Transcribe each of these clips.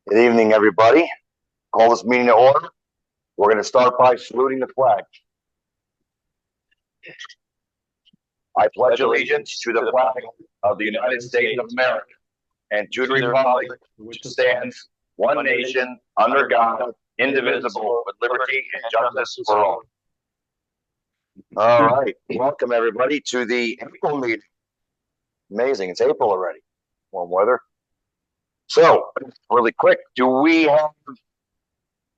Good evening, everybody. Call this meeting to order. We're going to start by saluting the flag. I pledge allegiance to the flag of the United States of America and to the republic which stands one nation under God, indivisible, with liberty and justice for all. All right. Welcome, everybody, to the April meeting. Amazing. It's April already. Warm weather. So, really quick, do we have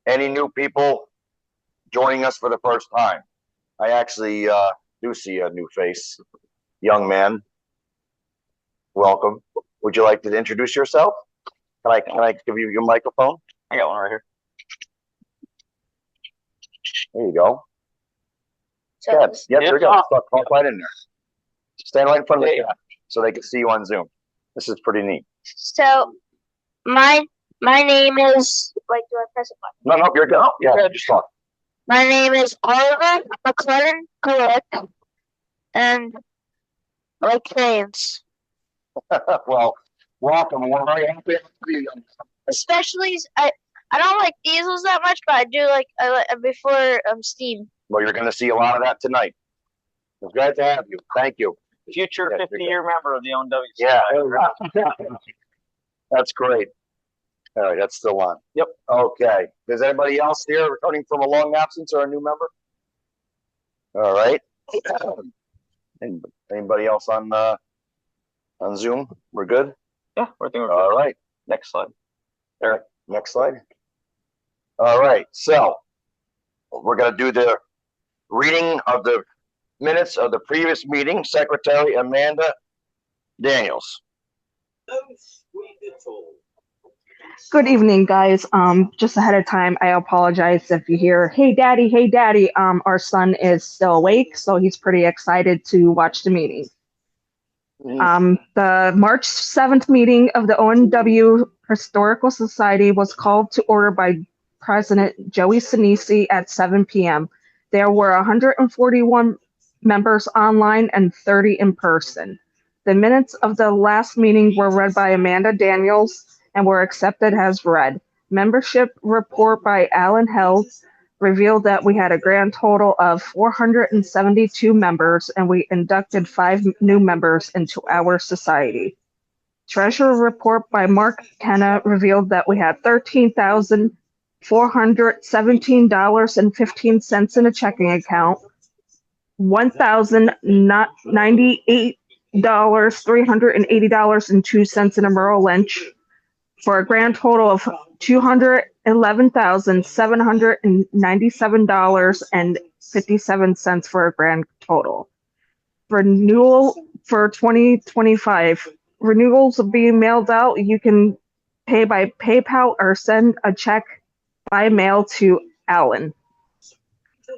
any new people joining us for the first time? I actually do see a new face. Young man, welcome. Would you like to introduce yourself? Can I give you your microphone? I got one right here. There you go. Yep, there you go. Talk right in there. Stand right in front of the camera so they can see you on Zoom. This is pretty neat. So, my name is. Wait, do I press a button? No, you're good. Yeah, just talk. My name is Oliver McClellan Glick, and I like trains. Well, welcome. We're very happy to see you. Especially, I don't like diesels that much, but I like before steam. Well, you're going to see a lot of that tonight. It's glad to have you. Thank you. Future 50-year member of the O&WRHS. Yeah. That's great. All right, that's still on. Yep. Okay. Is anybody else here returning from a long absence or a new member? All right. Anybody else on Zoom? We're good? Yeah, we're good. All right. Next slide. There. Next slide. All right. So we're going to do the reading of the minutes of the previous meeting. Secretary Amanda Daniels. Good evening, guys. Just ahead of time, I apologize if you hear, hey, daddy. Our son is still awake, so he's pretty excited to watch the meeting. The March 7th meeting of the O&W Historical Society was called to order by President Joey Sinisi at 7 p.m. There were 141 members online and 30 in person. The minutes of the last meeting were read by Amanda Daniels and were accepted as read. Membership report by Alan Held revealed that we had a grand total of 472 members, and we inducted 5 new members into our society. Treasurer report by Mark Kenna revealed that we had $13,417.15 in a checking account, $1,098.380.02 in a Merrill Lynch, for a grand total of $211,797.57 for a grand total. Renewal for 2025. Renewals are being mailed out. You can pay by PayPal or send a check by mail to Alan.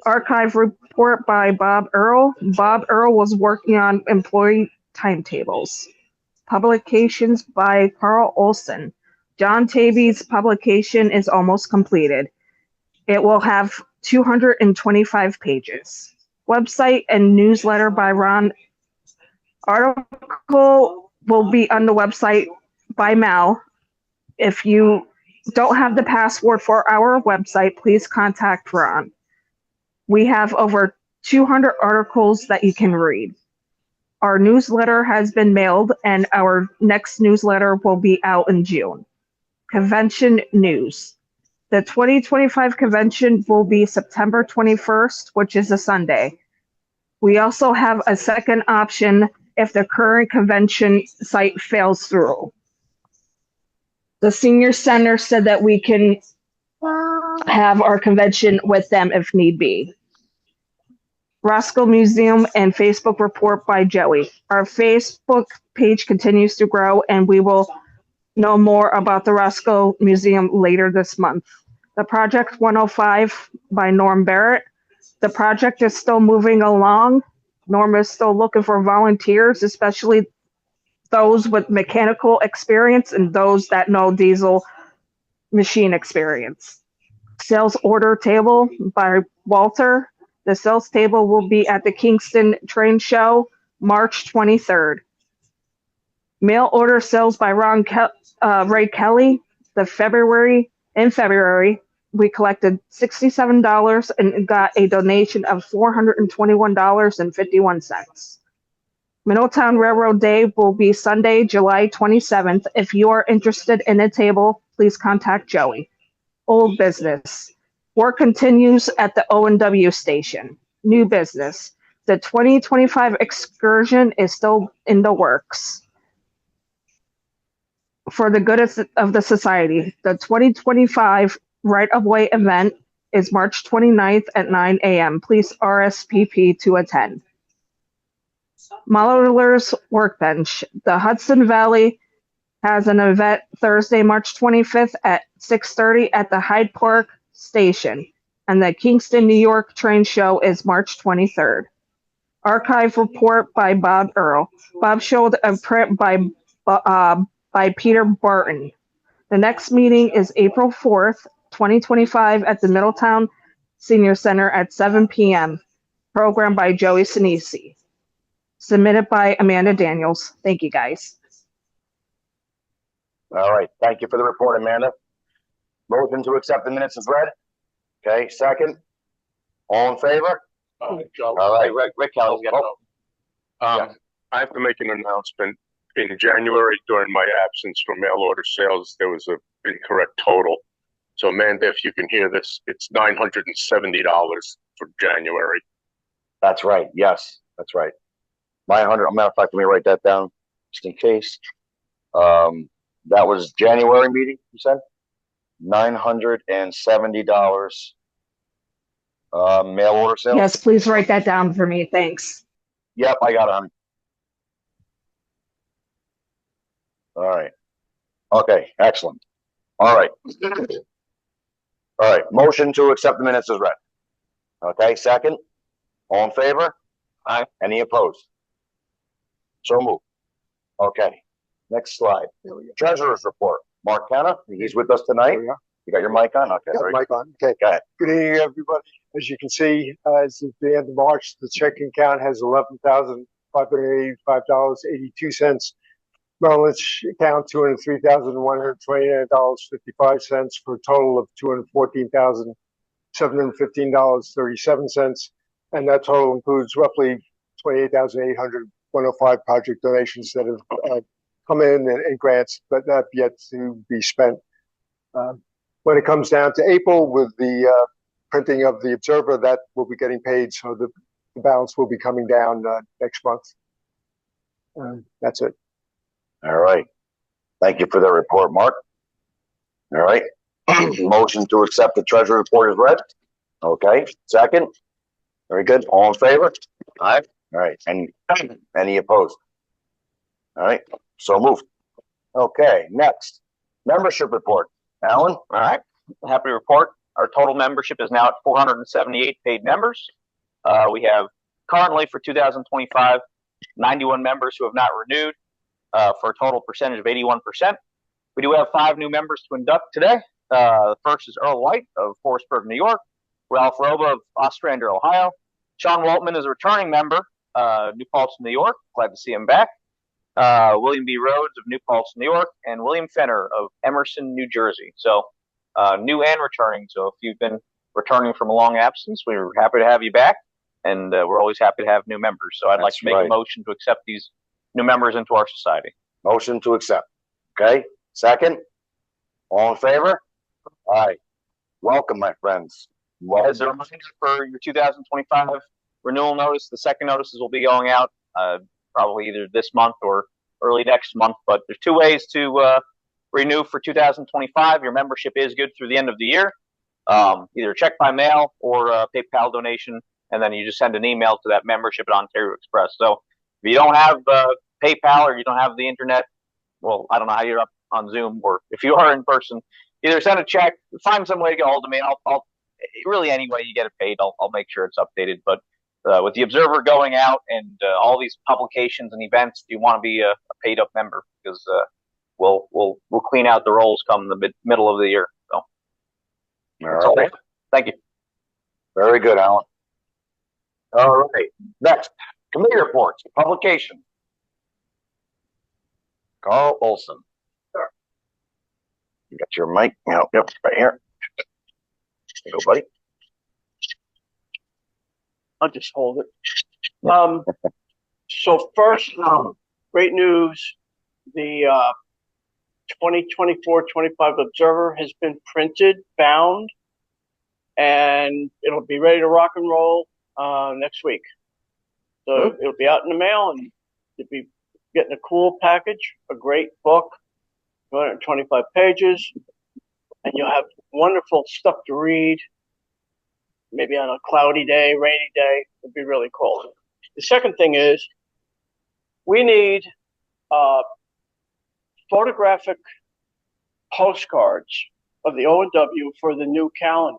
Archive report by Bob Earl. Bob Earl was working on employee timetables. Publications by Carl Olson. John Taby's publication is almost completed. It will have 225 pages. Website and newsletter by Ron. Article will be on the website by mail. If you don't have the password for our website, please contact Ron. We have over 200 articles that you can read. Our newsletter has been mailed, and our next newsletter will be out in June. Convention news. The 2025 convention will be September 21st, which is a Sunday. We also have a second option if the current convention site fails through. The senior center said that we can have our convention with them if need be. Roscoe Museum and Facebook report by Joey. Our Facebook page continues to grow, and we will know more about the Roscoe Museum later this month. The Project 105 by Norm Barrett. The project is still moving along. Norm is still looking for volunteers, especially those with mechanical experience and those that know diesel machine experience. Sales order table by Walter. The sales table will be at the Kingston Train Show, March 23rd. Mail order sales by Ray Kelly. In February, we collected $67 and got a donation of $421.51. Middletown Railroad Day will be Sunday, July 27th. If you are interested in a table, please contact Joey. Old business. Work continues at the O&W station. New business. The 2025 excursion is still in the works. For the good of the society, the 2025 right-of-way event is March 29th at 9 a.m. Please RSVP to attend. Modeller's Workbench. The Hudson Valley has an event Thursday, March 25th at 6:30 at the Hyde Park Station, and the Kingston, New York train show is March 23rd. Archive report by Bob Earl. Bob showed a print by Peter Barton. The next meeting is April 4th, 2025 at the Middletown Senior Center at 7 p.m. Program by Joey Sinisi. Submitted by Amanda Daniels. Thank you, guys. All right. Thank you for the report, Amanda. Motion to accept the minutes is read. Okay, second. All in favor? All right. Rick Kelly's got to Yeah. I have to make an announcement. In January, during my absence from mail order sales, there was an incorrect total. So Amanda, if you can hear this, it's $970 for January. That's right. Yes, that's right. Matter of fact, let me write that down just in case. That was January meeting, you said? $970 mail order sales? Yes, please write that down for me. Thanks. Yep, I got it, honey. All right. Okay, excellent. All right. All right. Motion to accept the minutes is read. Okay, second. All in favor? Aye. Any opposed? So moved. Okay. Next slide. Treasurer's report. Mark Canna, he's with us tonight. There we are. You got your mic on? Okay. Yeah, very mic on. Okay. Go ahead. Good evening, everybody. As you can see, as of the end of March, the checking account has $11,585.82. Merrill Lynch account $203,129.55 for a total of $214,715.37. And that total includes roughly 28,800 105 project donations that have come in and grants, but not yet to be spent. When it comes down to April with the printing of the Observer, that will be getting paid, so the balance will be coming down next month. That's it. All right. Thank you for the report, Mark. All right. Motion to accept the treasury report is read. Okay. Second. Very good. All in favor? Aye. All right. Any opposed? All right. So moved. Okay. Next. Membership report. Alan? All right. Happy to report. Our total membership is now at 478 paid members. We have currently for 2025, 91 members who have not renewed for a total percentage of 81%. We do have 5 new members to induct today. The first is Earl White of Forestburg, New York. Ralph Roba of Ostrander, Ohio. Sean Waltman is a returning member, New Paltz, New York. Glad to see him back. William B. Rhodes of New Paltz, New York, and William Fenner of Emerson, New Jersey. So new and returning. So if you've been returning from a long absence, we're happy to have you back, and we're always happy to have new members. So I'd like to make a motion to accept these new members into our society. Motion to accept. Okay. Second. All in favor? All right. Welcome, my friends. As a reminder for your 2025 renewal notice, the second notices will be going out probably either this month or early next month. But there's 2 ways to renew for 2025. Your membership is good through the end of the year. Either check by mail or a PayPal donation, and then you just send an email to that membership at Ontario Express. So if you don't have PayPal or you don't have the internet, well, I don't know how you're up on Zoom, or if you are in person, either send a check, find some way to get a hold of me. I'll really, any way you get it paid, I'll make sure it's updated. But with the Observer going out and all these publications and events, you want to be a paid up member, because we'll clean out the rolls come the middle of the year. So All right. Thank you. Very good, Alan. All right. Next, committee reports, publication. Carl Olson. You got your mic? Yep, right here. There you go, buddy. I'll just hold it. So first, great news. The 2024-25 Observer has been printed, bound, and it'll be ready to rock and roll next week. So it'll be out in the mail, and you'll be getting a cool package, a great book, 225 pages, and you'll have wonderful stuff to read. Maybe on a cloudy day, rainy day, it'd be really cool. The second thing is we need photographic postcards of the O&W for the new calendar.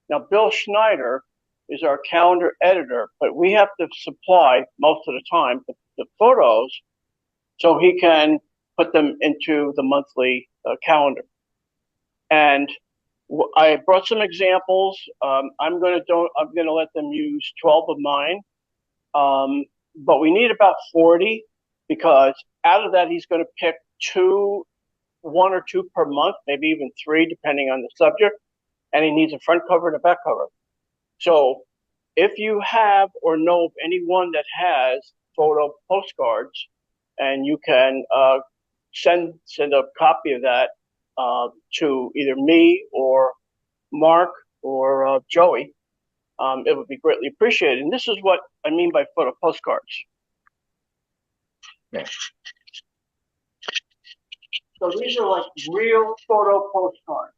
Now, Bill Schneider is our calendar editor, but we have to supply most of the time the photos so he can put them into the monthly calendar. And I brought some examples. I'm gonna let them use 12 of mine, but we need about 40 because out of that he's going to pick one or two per month, maybe even 3 depending on the subject, and he needs a front cover and a back cover. So if you have or know of anyone that has photo postcards, and you can send a copy of that to either me or Mark or Joey, it would be greatly appreciated. And this is what I mean by photo postcards. Yeah. So these are like real photo postcards.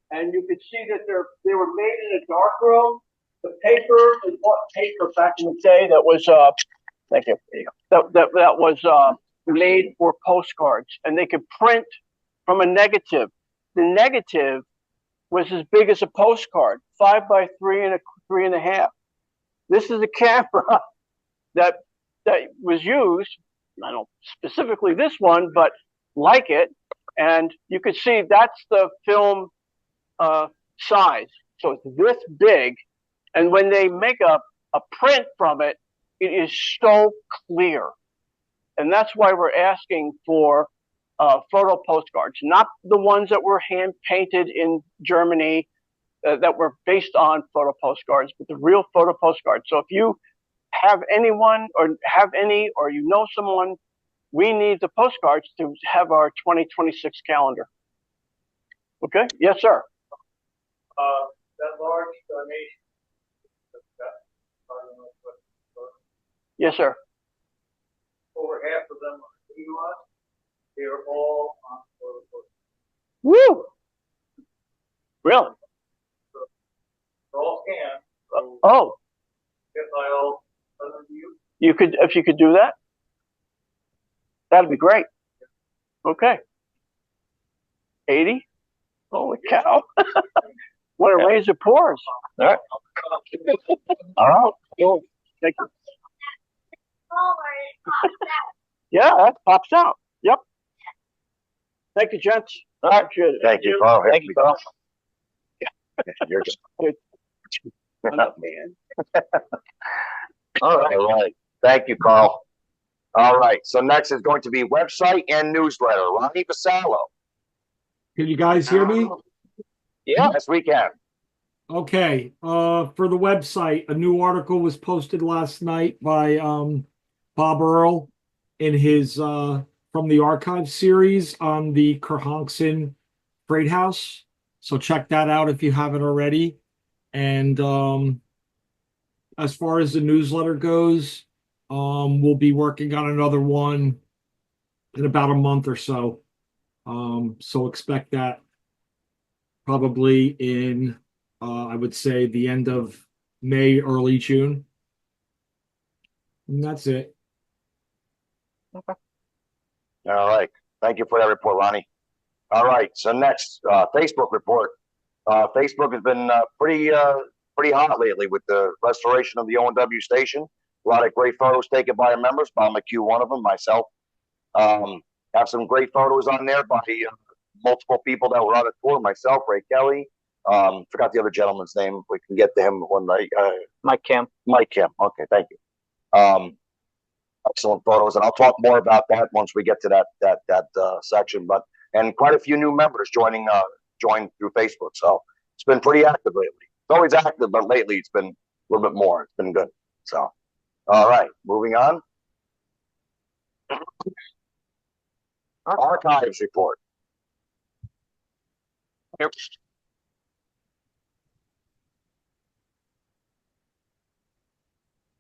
And you can see that they were made in a dark room. The paper, we bought paper back in the day that was thank you. That was made for postcards, and they could print from a negative. The negative was as big as a postcard, 5 by 3 and 3.5. This is a camera that was used. I don't specifically this one, but like it, and you can see that's the film size. So it's this big, and when they make a print from it, it is so clear. And that's why we're asking for photo postcards, not the ones that were hand painted in Germany that were based on photo postcards, but the real photo postcards. So if you have anyone or have any, or you know someone, we need the postcards to have our 2026 calendar. Okay? Yes, sir. That large donation. Yes, sir. Over half of them are to us. They're all on photo postcards. Woo! Really? They're all scanned. So Oh, if I'll send them to you. you could, if you could do that, that'd be great. Okay. 80? Holy cow. What a raise it pours. All right. All right. Cool. Thank you. Yeah, that pops out. Yep. Thank you, gents. All right. Appreciate it. Thank you, Carl. Thank you, Carl. You're just. I'm up, man. All right. Thank you, Carl. All right. So next is going to be website and newsletter. Ronnie Vasallo. Can you guys hear me? Yeah. Yes, we can. Okay. For the website, a new article was posted last night by Bob Earl in his from the archive series on the Kerhonkson Freight House. So check that out if you haven't already. And as far as the newsletter goes, we'll be working on another one in about a month or so. So expect that probably in, I would say, the end of May, early June. And that's it. All right. Thank you for that report, Ronnie. All right. So next, Facebook report. Facebook has been pretty hot lately with the restoration of the O&W station. A lot of great photos taken by our members. Bob McHugh, one of them, myself. Have some great photos on there by multiple people that were on the tour. Myself, Ray Kelly. Forgot the other gentleman's name. We can get to him one night. Mike Kim. Mike Kim. Okay, thank you. Excellent photos, and I'll talk more about that once we get to that section. But and quite a few new members joined through Facebook. So it's been pretty active lately. It's always active, but lately it's been a little bit more. It's been good. So, all right, moving on. Archives report. Yep.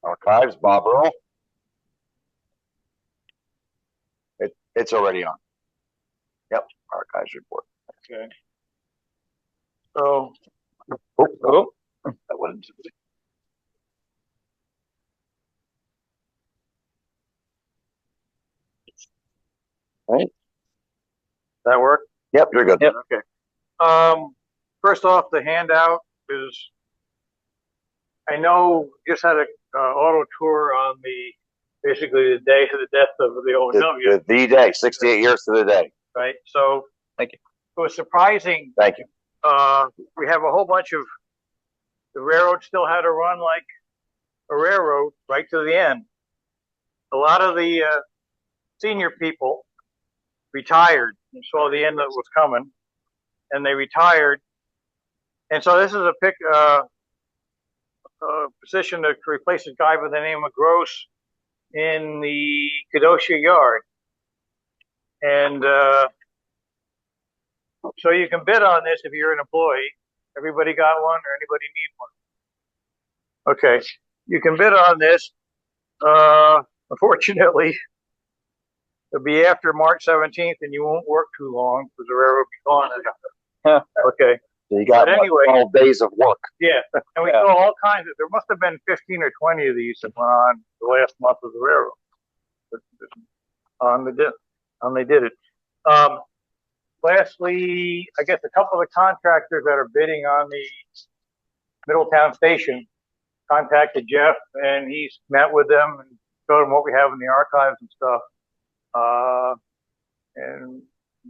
Archives, Bob Earl. It's already on. Yep, archives report. Okay. So, Oh, that wasn't. Right. that work? Yep, you're good. Yep. Okay. First off, the handout is, I know just had a auto tour on basically the day of the death of the O&W, The day, 68 years to the day. right? So, Thank you. It was surprising. Thank you. We have a whole bunch of, the railroad still had to run like a railroad right to the end. A lot of the senior people retired and saw the end that was coming, and they retired. And so this is a position to replace a guy by the name of Gross in the Kedoshia yard. And so you can bid on this if you're an employee. Everybody got one, or anybody need one? Okay, you can bid on this. Unfortunately, it'll be after March 17th, and you won't work too long because the railroad will be gone. Okay. So you got But anyway, 12 days of work. yeah, and we saw all kinds of. There must have been 15 or 20 of these that went on the last month of the railroad. They did it. Lastly, I guess a couple of the contractors that are bidding on the Middletown station contacted Jeff, and he's met with them and showed them what we have in the archives and stuff, and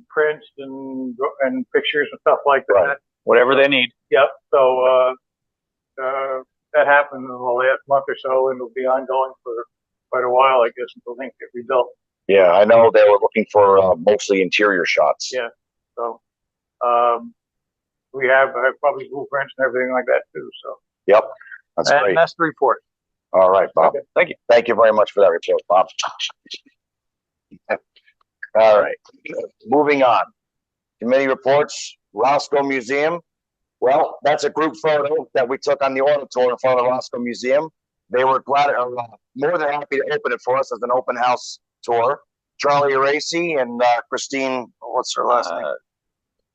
prints and pictures and stuff like that. Right. Whatever they need. Yep. So that happened in the last month or so, and it'll be ongoing for quite a while, I guess, until things get rebuilt. Yeah, I know they were looking for mostly interior shots. Yeah. So we have probably blueprints and everything like that too. So Yep, that's great. and that's the report. All right, Bob. Okay. Thank you. Thank you very much for that report, Bob. All right, moving on. Committee reports, Roscoe Museum. Well, that's a group photo that we took on the auto tour in front of the Roscoe Museum. They were more than happy to open it for us as an open house tour. Charlie Aracy and Christine, what's her last name?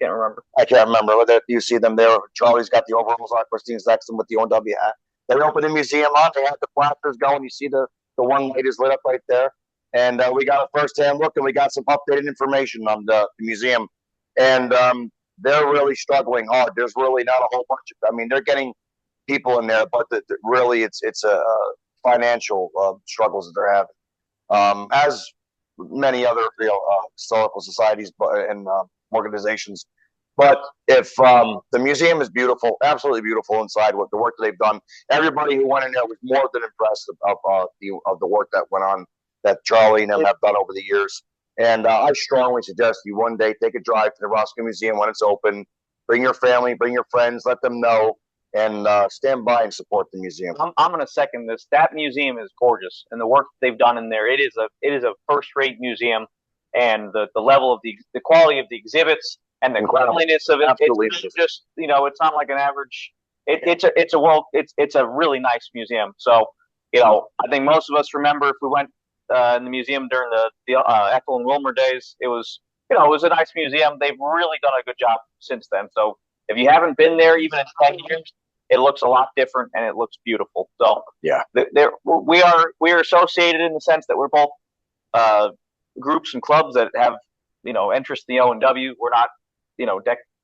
Can't remember. I can't remember. Whether you see them there, Charlie's got the overalls on, Christine's next to him with the O&W hat. They opened the museum up. They had the flashers going. You see the one light is lit up right there. And we got a first-hand look, and we got some updated information on the museum. And they're really struggling hard. There's really not a whole bunch of. I mean, they're getting people in there, but really, it's a financial struggles that they're having, as many other historical societies and organizations. But if the museum is beautiful, absolutely beautiful inside, with the work that they've done, everybody who went in there was more than impressed of the work that went on, that Charlie and them have done over the years. And I strongly suggest you one day take a drive to the Roscoe Museum when it's open. Bring your family, bring your friends, let them know, and stand by and support the museum. I'm going to second this. That museum is gorgeous, and the work they've done in there, it is a first-rate museum, and the level of the quality of the exhibits and the cleanliness of it. Absolutely. It's just, it's not like an average. It's a really nice museum. So, I think most of us remember if we went in the museum during the Ethel and Wilmer days, it was a nice museum. They've really done a good job since then. So if you haven't been there even in 10 years, it looks a lot different and it looks beautiful. So yeah, we are associated in the sense that we're both groups and clubs that have interest in the O&W. We're not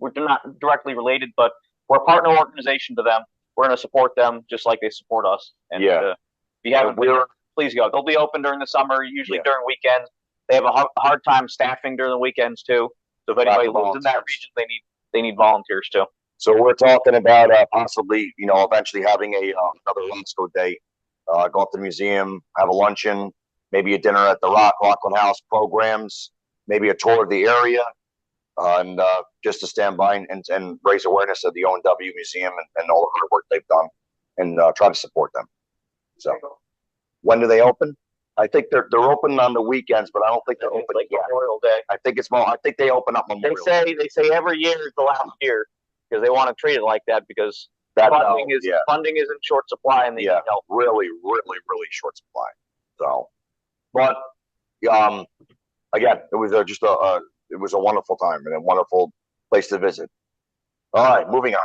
we're not directly related, but we're a partner organization to them. We're going to support them just like they support us. And if you haven't been there, please go. They'll be open during the summer, usually during weekends. They have a hard time staffing during the weekends too. So if anybody lives in that region, they need volunteers too. So we're talking about possibly, eventually having another Roscoe day. Go up to the museum, have a luncheon, maybe a dinner at the Rockland House programs, maybe a tour of the area, and just to stand by and raise awareness of the O&W Museum and all the hard work they've done, and try to support them. So, when do they open? I think they're open on the weekends, but I don't think they're open like yet. Memorial Day. I think it's more. I think they open up Memorial. They say every year is the last year because they want to treat it like that because funding is in short supply and they need help. Really short supply. So, but again, it was just it was a wonderful time and a wonderful place to visit. All right, moving on.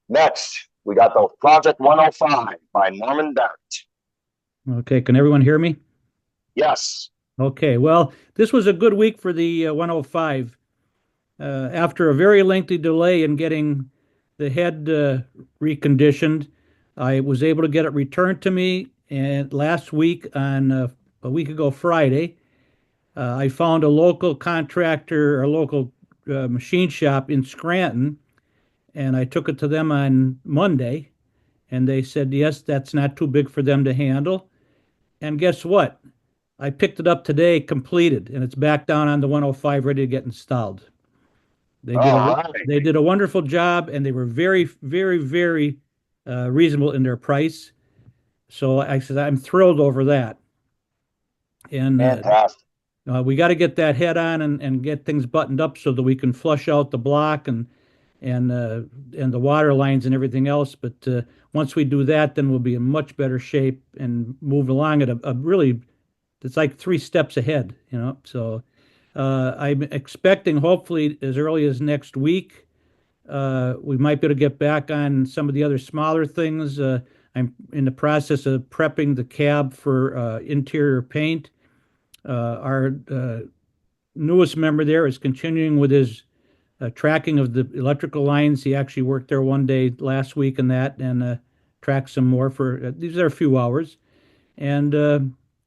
Next, we got the Project 105 by Norman Barrett. Okay, can everyone hear me? Yes. Okay, well, this was a good week for the 105. After a very lengthy delay in getting the head reconditioned, I was able to get it returned to me. And last week, on a week ago Friday, I found a local contractor, a local machine shop in Scranton, and I took it to them on Monday, and they said, yes, that's not too big for them to handle. And guess what? I picked it up today, completed, and it's back down on the 105, ready to get installed. They did a wonderful job, and they were very, very, very reasonable in their price. So I said, I'm thrilled over that. And fantastic. We got to get that head on and get things buttoned up so that we can flush out the block and the water lines and everything else. But once we do that, then we'll be in much better shape and move along at a really, it's like 3 steps ahead, you know. So I'm expecting hopefully as early as next week, we might be able to get back on some of the other smaller things. I'm in the process of prepping the cab for interior paint. Our newest member there is continuing with his tracking of the electrical lines. He actually worked there one day last week and tracked some more for these are a few hours. And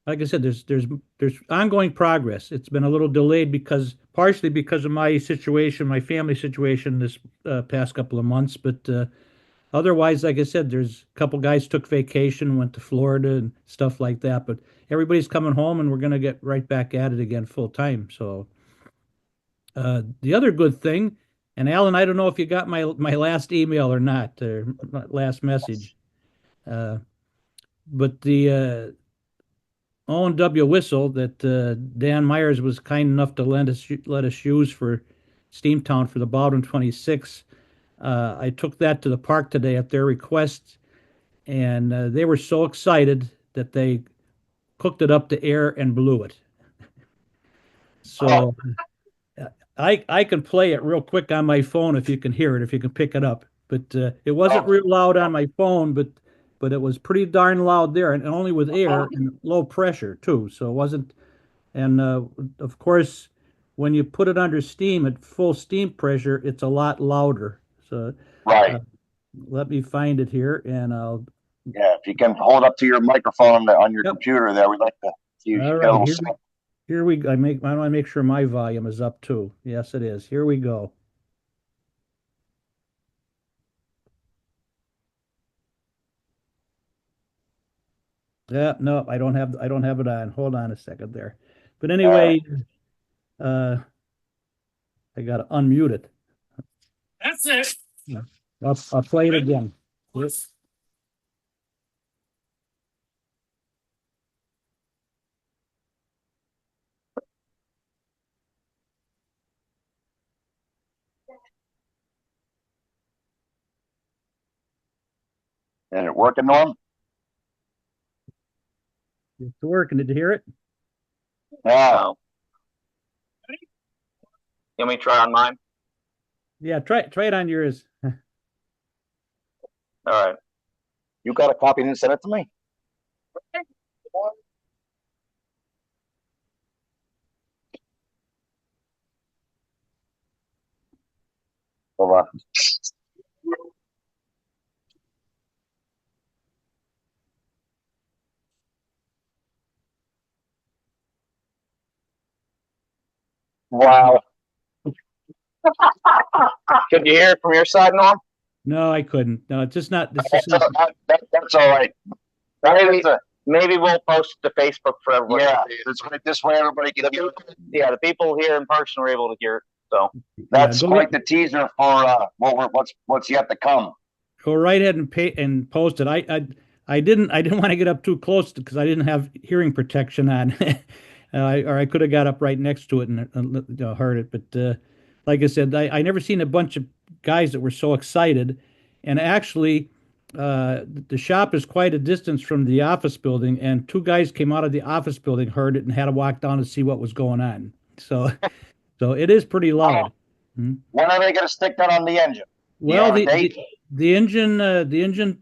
like I said, there's ongoing progress. It's been a little delayed partially because of my situation, my family situation this past couple of months. But otherwise, like I said, there's a couple guys took vacation, went to Florida and stuff like that. But everybody's coming home, and we're going to get right back at it again full time. So the other good thing, and Alan, I don't know if you got my last email or not, or last message, but the O&W whistle that Dan Myers was kind enough to let us use for Steamtown for the Baldwin 26. I took that to the park today at their request, and they were so excited that they cooked it up to air and blew it. So I can play it real quick on my phone if you can hear it, if you can pick it up. But it wasn't real loud on my phone, but it was pretty darn loud there, and only with air and low pressure too. So it wasn't. And of course, when you put it under steam at full steam pressure, it's a lot louder. So let me find it here, and I'll. Yeah, if you can hold up to your microphone on your computer, there we'd like to see. All right, here we go. I want to make sure my volume is up too. Yes, it is. Here we go. Yeah, no, I don't have it on. Hold on a second there. But anyway, I got to unmute it. That's it. I'll play it again. Yes. And it working, Norm? It's working. Did you hear it? Yeah. You want me to try on mine? Yeah, try it on yours. All right. You got a copy and send it to me? Hold on. Wow. Could you hear it from your side, Norm? No, I couldn't. No, it's just not. That's all right. Maybe we'll post it to Facebook for everybody. Yeah, this way everybody can hear it. Yeah, the people here in person are able to hear it. So That's go quite the teaser for what's yet to come. go right ahead and pay and post it. I didn't want to get up too close because I didn't have hearing protection on, or I could have got up right next to it and heard it. But like I said, I never seen a bunch of guys that were so excited. And actually, the shop is quite a distance from the office building, and two guys came out of the office building, heard it, and had to walk down to see what was going on. So, so it is pretty loud. When are they going to stick that on the engine? Well, Do you have a date? the engine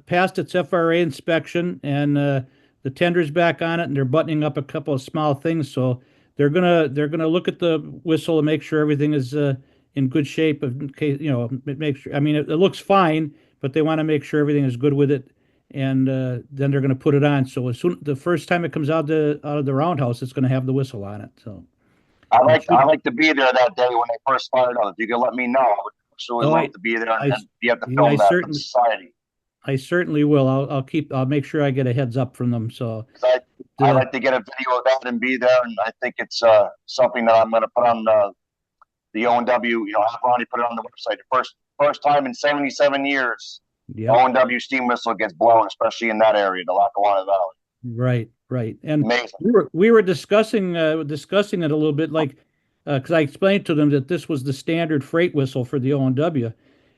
passed its FRA inspection, and the tender's back on it, and they're buttoning up a couple of small things. So they're gonna look at the whistle and make sure everything is in good shape. In case make sure. I mean, it looks fine, but they want to make sure everything is good with it, and then they're gonna put it on. So the first time it comes out of the roundhouse, it's gonna have the whistle on it. So I like to be there that day when they first fired up. If you can let me know, I would absolutely love to be there and be at the film that for the society. I certainly will. I'll make sure I get a heads up from them. So I like to get a video of that and be there, and I think it's something that I'm going to put on the O&W. Have Ronnie put it on the website. The first time in 77 years, O&W steam whistle gets blown, especially in that area, the Lackawanna Valley. Right. And amazing. we were discussing it a little bit, like because I explained to them that this was the standard freight whistle for the O&W.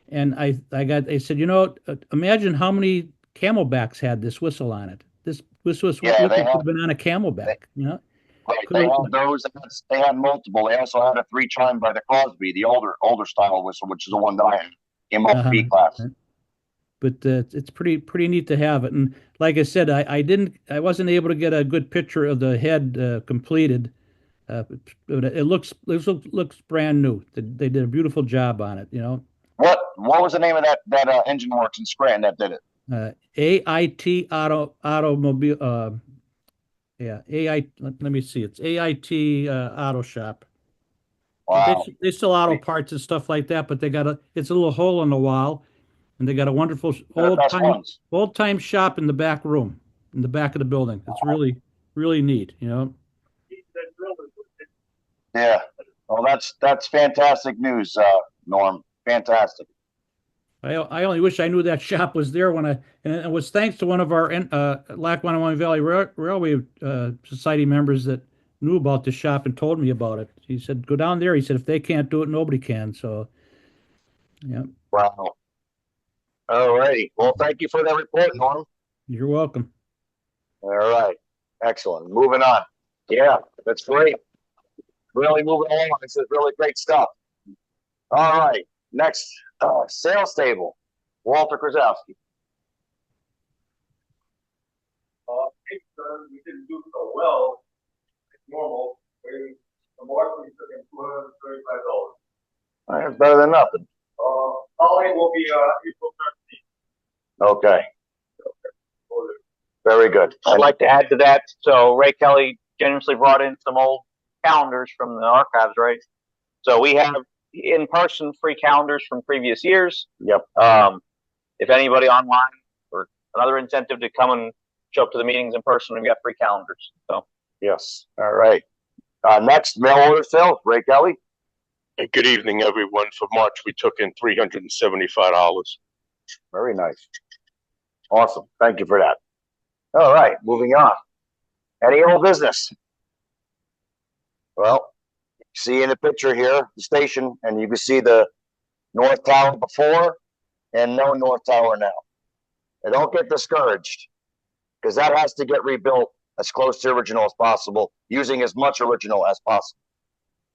And I said, imagine how many Camelbacks had this whistle on it. This whistle could have been on a Camelback, Right, they had those. They had multiple. They also had a 3-chime by the Crosby, the older style whistle, which is the one that I had in my B class. But it's pretty neat to have it. And like I said, I wasn't able to get a good picture of the head completed. But it looks brand new. They did a beautiful job on it. What was the name of that engine works in Scranton that did it? AIT Automobile. AIT. Let me see. It's AIT Auto Shop. Wow. They sell auto parts and stuff like that, but it's a little hole in the wall, and they got a wonderful old time shop in the back room, in the back of the building. It's really, really neat. Yeah. Well, that's fantastic news, Norm. Fantastic. I only wish I knew that shop was there and it was thanks to one of our Lackawanna Valley Railway Society members that knew about the shop and told me about it. He said, go down there. He said, if they can't do it, nobody can. So, yeah. Wow. All righty. Well, thank you for that report, Norm. You're welcome. All right. Excellent. Moving on. Yeah, that's great. Really moving along. This is really great stuff. All right. Next, sales table. Walter Krasowski. We didn't do so well. It's normal. The market took in $235. That's better than nothing. Holly will be April 13th. Okay. Very good. I'd like to add to that. So Ray Kelly generously brought in some old calendars from the archives, right? So we have in-person free calendars from previous years. Yep. If anybody online or another incentive to come and show up to the meetings in person, we've got free calendars. So yes. All right. Next, mail order sales. Ray Kelly. And good evening, everyone. For March, we took in $375. Very nice. Awesome. Thank you for that. All right. Moving on. Any old business? Well, see in the picture here, the station, and you can see the North Tower before and no North Tower now. And don't get discouraged, because that has to get rebuilt as close to original as possible, using as much original as possible.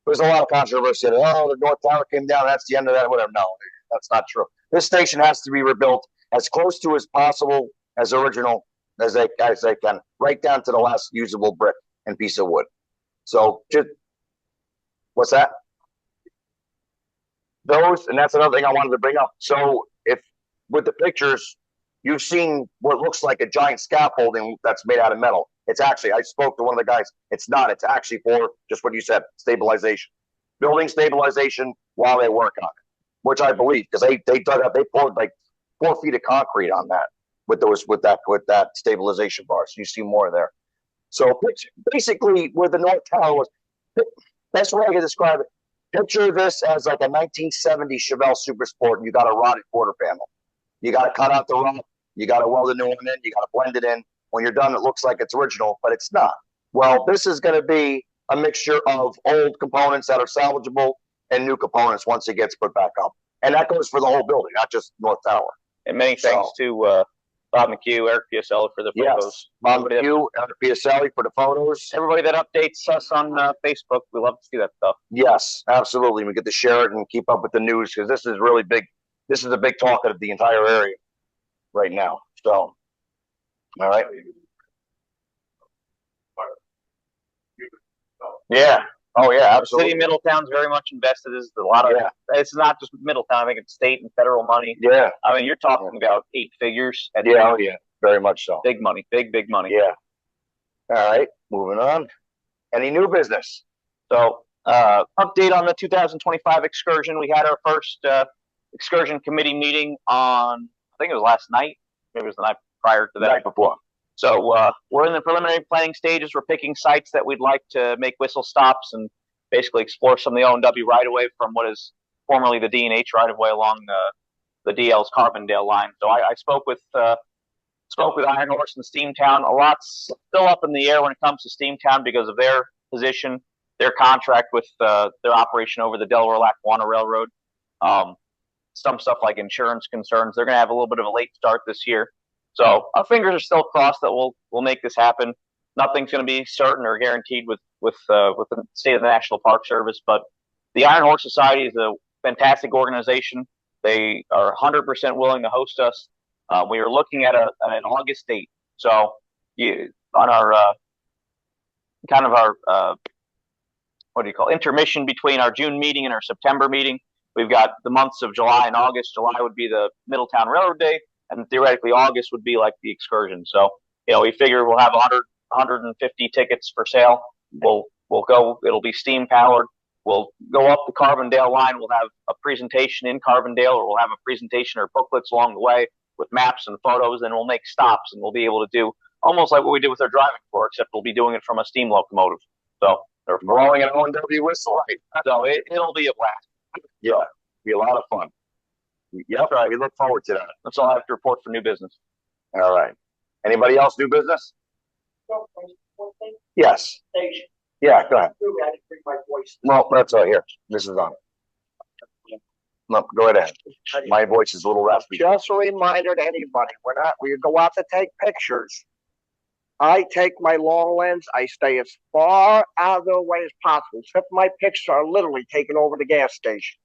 There's a lot of controversy that, the North Tower came down, that's the end of that, whatever. No, that's not true. This station has to be rebuilt as close to as possible as original as they can, right down to the last usable brick and piece of wood. So just, what's that? Those, and that's another thing I wanted to bring up. So if with the pictures, you've seen what looks like a giant scaffolding that's made out of metal. It's actually, I spoke to one of the guys. It's not. It's actually for just what you said, stabilization, building stabilization while they work on it, which I believe, because they dug up, they poured like 4 feet of concrete on that with that stabilization bar. So you see more there. So basically, where the North Tower was, best way I can describe it, Picture this as like a 1970 Chevelle Super Sport, and you got a rotted quarter panel. You got to cut out the rot. You got to weld a new one in. You got to blend it in. When you're done, it looks like it's original, but it's not. Well, this is going to be a mixture of old components that are salvageable and new components once it gets put back up. And that goes for the whole building, not just North Tower. And many thanks to Bob McHugh, Eric Piacelli for the photos. Yes, Bob McHugh, Eric Piacelli for the photos. Everybody that updates us on Facebook, we love to see that stuff. Yes, absolutely. We get to share it and keep up with the news because this is really big. This is a big talk of the entire area right now. So, all right. Yeah. Oh yeah, absolutely. City of Middletown's very much invested. There's a lot of. Yeah. It's not just Middletown. I think it's state and federal money. Yeah. I mean, you're talking about 8 figures. Yeah. Oh yeah. Very much so. Big money. Big money. Yeah. All right. Moving on. Any new business? So, update on the 2025 excursion. We had our first excursion committee meeting on, I think it was last night. Maybe it was the night prior to that. The night before. So we're in the preliminary planning stages. We're picking sites that we'd like to make whistle stops and basically explore some of the O&W right-of-way from what is formerly the D&H right-of-way along the DL's Carbondale line. So I spoke with Iron Horse and Steamtown. A lot's still up in the air when it comes to Steamtown because of their position, their contract with their operation over the Delaware-Lackawanna Railroad. Some stuff like insurance concerns. They're going to have a little bit of a late start this year. So our fingers are still crossed that we'll make this happen. Nothing's going to be certain or guaranteed with the state of the National Park Service, but the Iron Horse Society is a fantastic organization. They are 100% willing to host us. We are looking at an August date. So on our kind of our intermission between our June meeting and our September meeting, we've got the months of July and August. July would be the Middletown Railroad Day. And theoretically, August would be like the excursion. So, we figure we'll have 150 tickets for sale. We'll go. It'll be steam powered. We'll go up the Carbondale line. We'll have a presentation in Carbondale, or we'll have a presentation or booklets along the way with maps and photos. And we'll make stops, and we'll be able to do almost like what we did with our driving tour, except we'll be doing it from a steam locomotive. So they're blowing an O&W whistle. So it'll be a blast. Yeah, it'll be a lot of fun. Yep, right. We look forward to that. That's all I have to report for new business. All right. Anybody else new business? Yes. Yeah, go ahead. No, that's all here. This is on. No, go ahead. My voice is a little raspy. Just a reminder to anybody, when you go out to take pictures, I take my long lens. I stay as far out of the way as possible. Except my pictures are literally taken over the gas station.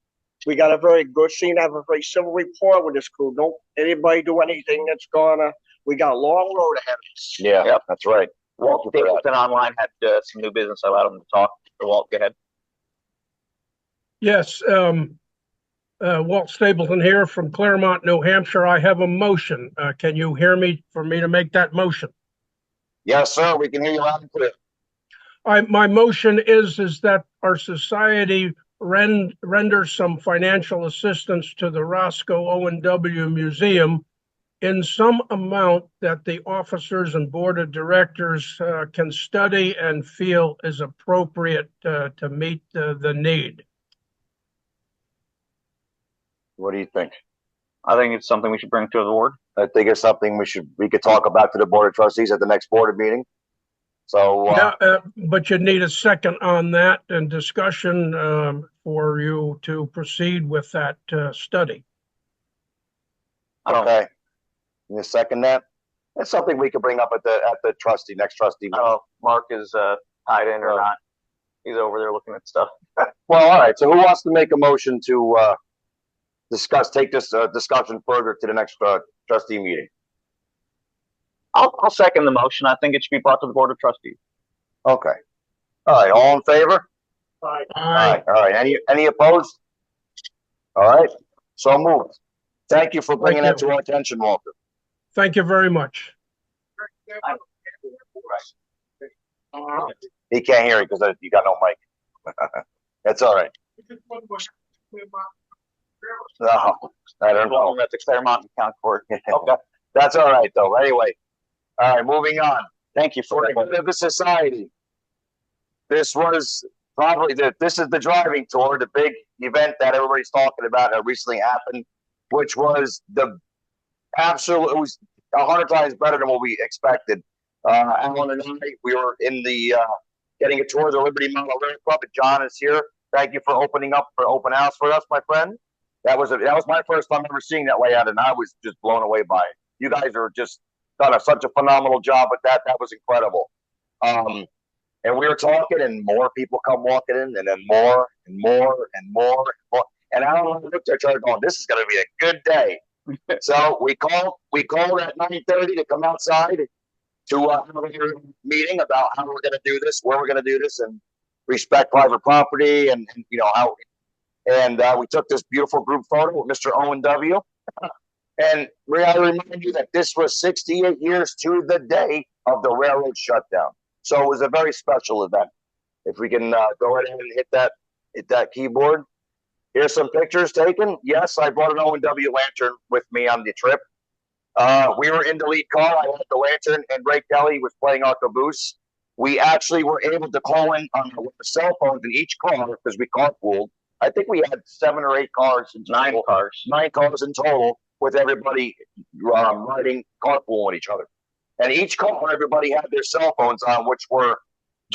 We got a very good scene. I have a very civil rapport with this crew. Don't anybody do anything that's we got a long road ahead of us. Yeah, yep. That's right. Walt Stapleton Online had some new business. I allowed him to talk. Walt, go ahead. Yes, Walt Stapleton here from Claremont, New Hampshire. I have a motion. Can you hear me for me to make that motion? Yes, sir. We can hear you loud and clear. My motion is that our society render some financial assistance to the Roscoe O&W Museum in some amount that the officers and board of directors can study and feel is appropriate to meet the need. What do you think? I think it's something we should bring to the board. I think it's something we could talk about to the board of trustees at the next board meeting. So, but you need a second on that and discussion for you to proceed with that study. Okay. You second that? That's something we could bring up at the next trustee meeting. Oh, Mark is tied in or not. He's over there looking at stuff. Well, all right. So who wants to make a motion to take this discussion further to the next trustee meeting? I'll second the motion. I think it should be brought to the board of trustees. Okay. All right. All in favor? Aye. All right. Any opposed? All right. So moved. Thank you for bringing that to our attention, Walter. Thank you very much. He can't hear you because you got no mic. That's all right. No, I don't know. At the Claremont County Court. Okay. That's all right, though. Anyway. All right, moving on. Thank you for the society. This was probably this is the driving tour, the big event that everybody's talking about that recently happened, which was the absolute. It was 100 times better than what we expected. Alan and I, we were in the getting a tour of the Liberty Mountain Rare Club, and John is here. Thank you for opening up for open house for us, my friend. That was my first time ever seeing that layout, and I was just blown away by it. You guys are just done such a phenomenal job with that. That was incredible. And we were talking, and more people come walking in, and then more and more and more and more. And I don't know, looked at each other going, "This is going to be a good day." So we called at 9:30 to come outside to have a meeting about how we're going to do this, where we're going to do this, and respect private property, and you know how. And we took this beautiful group photo with Mr. O&W. And I remind you that this was 68 years to the day of the railroad shutdown. So it was a very special event. If we can go ahead and hit that keyboard. Here's some pictures taken. Yes, I brought an O&W lantern with me on the trip. We were in the lead car. I had the lantern, and Ray Kelly was playing our caboose. We actually were able to call in on cell phones in each car because we carpooled. I think we had 7 or 8 cars, nine cars in total, with everybody riding carpool with each other. And each car, everybody had their cell phones on, which were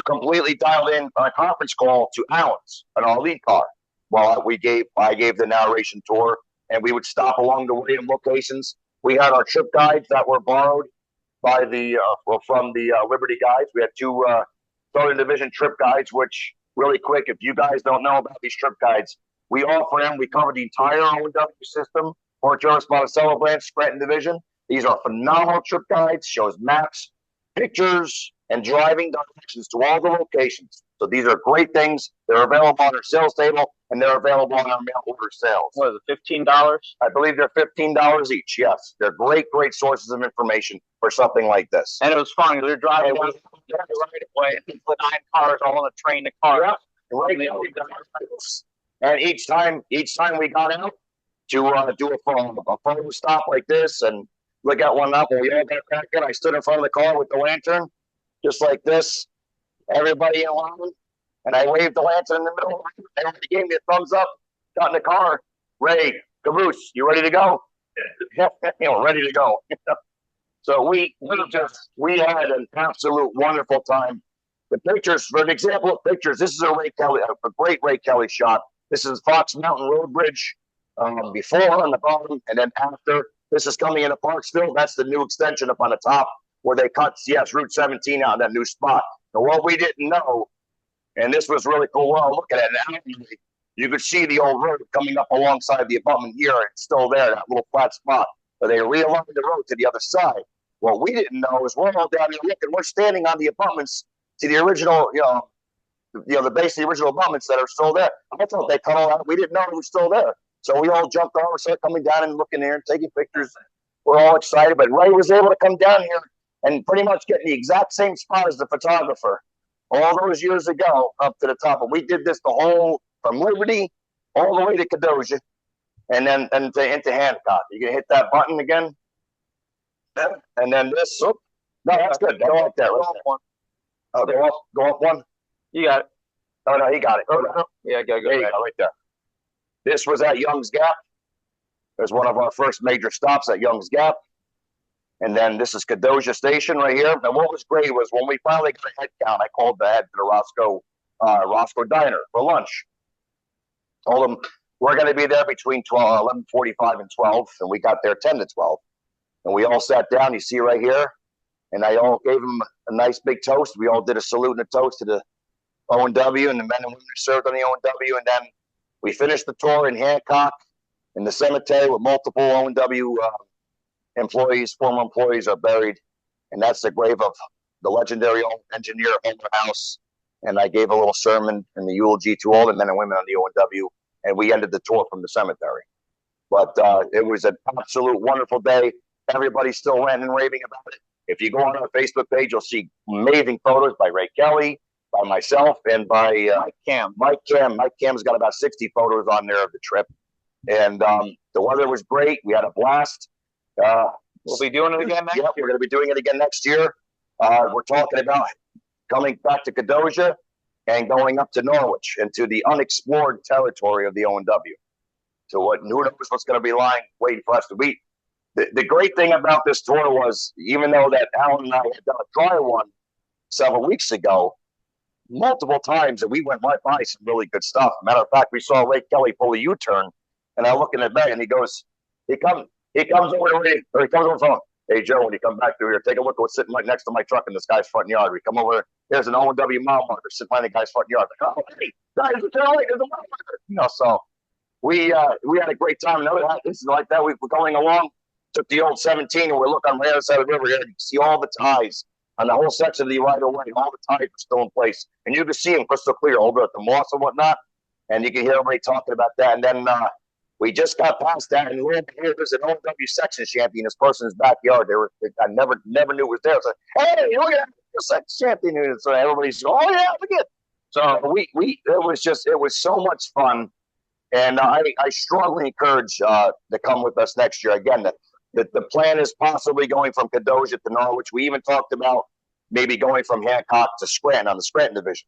completely dialed in on a conference call to Alan's in our lead car. While I gave the narration tour, and we would stop along the way in locations. We had our trip guides that were borrowed by from the Liberty guides. We had 2 Southern Division trip guides, which really quick, if you guys don't know about these trip guides, we offer them. We cover the entire O&W system, Port Jervis, Monticello branch, Scranton Division. These are phenomenal trip guides, shows maps, pictures, and driving directions to all the locations. So these are great things. They're available on our sales table, and they're available on our mail order sales. What is it, $15? I believe they're $15 each. Yes, they're great sources of information for something like this. And it was fun. They're driving down right away, and the 9 cars all on a train to car. Yeah, right. And each time we got out to do a photo stop like this and look at one up, and we all got back in. I stood in front of the car with the lantern, just like this. Everybody in line, and I waved the lantern in the middle. And he gave me a thumbs up. Got in the car. Ray, caboose, you ready to go? Yeah, ready to go. So we had an absolute wonderful time. The pictures, for an example of pictures, this is a great Ray Kelly shot. This is Fox Mountain Road Bridge before on the bottom, and then after. This is coming into Parksville. That's the new extension up on the top where they cut, Route 17 out in that new spot. And what we didn't know, and this was really cool, well, look at it now, you could see the old road coming up alongside the abutment here. It's still there, that little flat spot. But they realigned the road to the other side. What we didn't know is we're all down here looking. We're standing on the abutments to the original, the base of the original abutments that are still there. I thought they cut all out. We didn't know it was still there. So we all jumped over, started coming down and looking there and taking pictures. We're all excited. But Ray was able to come down here and pretty much get in the exact same spot as the photographer all those years ago up to the top. And we did this the whole, from Liberty all the way to Kedosia and then into Hancock. You can hit that button again. And then this. Oh, no, that's good. Go up there. Oh, go up one. You got it. Oh, no, he got it. Oh, yeah, go. There you go, right there. This was at Young's Gap. It was one of our first major stops at Young's Gap. And then this is Kedosia Station right here. And what was great was when we finally got a head count, I called the head to the Roscoe Diner for lunch. Told them we're going to be there between 11:45 and 12. And we got there 10 to 12. And we all sat down, you see right here. And I all gave them a nice big toast. We all did a salute and a toast to the O&W and the men and women who served on the O&W. And then we finished the tour in Hancock in the cemetery with multiple O&W employees, former employees are buried. And that's the grave of the legendary engineer O&WRHS. And I gave a little sermon and the eulogy to all the men and women on the O&W. And we ended the tour from the cemetery. But it was an absolute wonderful day. Everybody's still ranting and raving about it. If you go on our Facebook page, you'll see amazing photos by Ray Kelly, by myself, and by Mike Cam. Mike Cam's got about 60 photos on there of the trip. And the weather was great. We had a blast. We'll be doing it again next year. We're going to be doing it again next year. We're talking about coming back to Kedosia and going up to Norwich into the unexplored territory of the O&W. So who knows what's going to be lying waiting for us to beat. The great thing about this tour was, even though that Alan and I had done a dry one several weeks ago, multiple times that we went right by some really good stuff. Matter of fact, we saw Ray Kelly pull a U-turn, and I look in the bag, and he comes over to me, or he comes over the phone. Hey, Joe, when you come back through here, take a look at what's sitting right next to my truck in this guy's front yard. We come over, there's an O&W mile marker sitting right in the guy's front yard. Like, oh, hey, guys, there's a mile marker. You know, so we had a great time. Another incident like that, we were going along, took the old 17, and we look on the other side of the river here, and you see all the ties on the whole section of the right of way. All the ties are still in place, and you can see them crystal clear over at the moss and whatnot, and you can hear everybody talking about that. And then we just got past that, and here there's an O&W section champion in this person's backyard. I never knew it was there. So, hey, look at that section champion, and so everybody's, oh yeah, look at it. So it was so much fun, and I strongly encourage to come with us next year. Again, the plan is possibly going from Kedosia to Norwich. We even talked about maybe going from Hancock to Scranton on the Scranton division.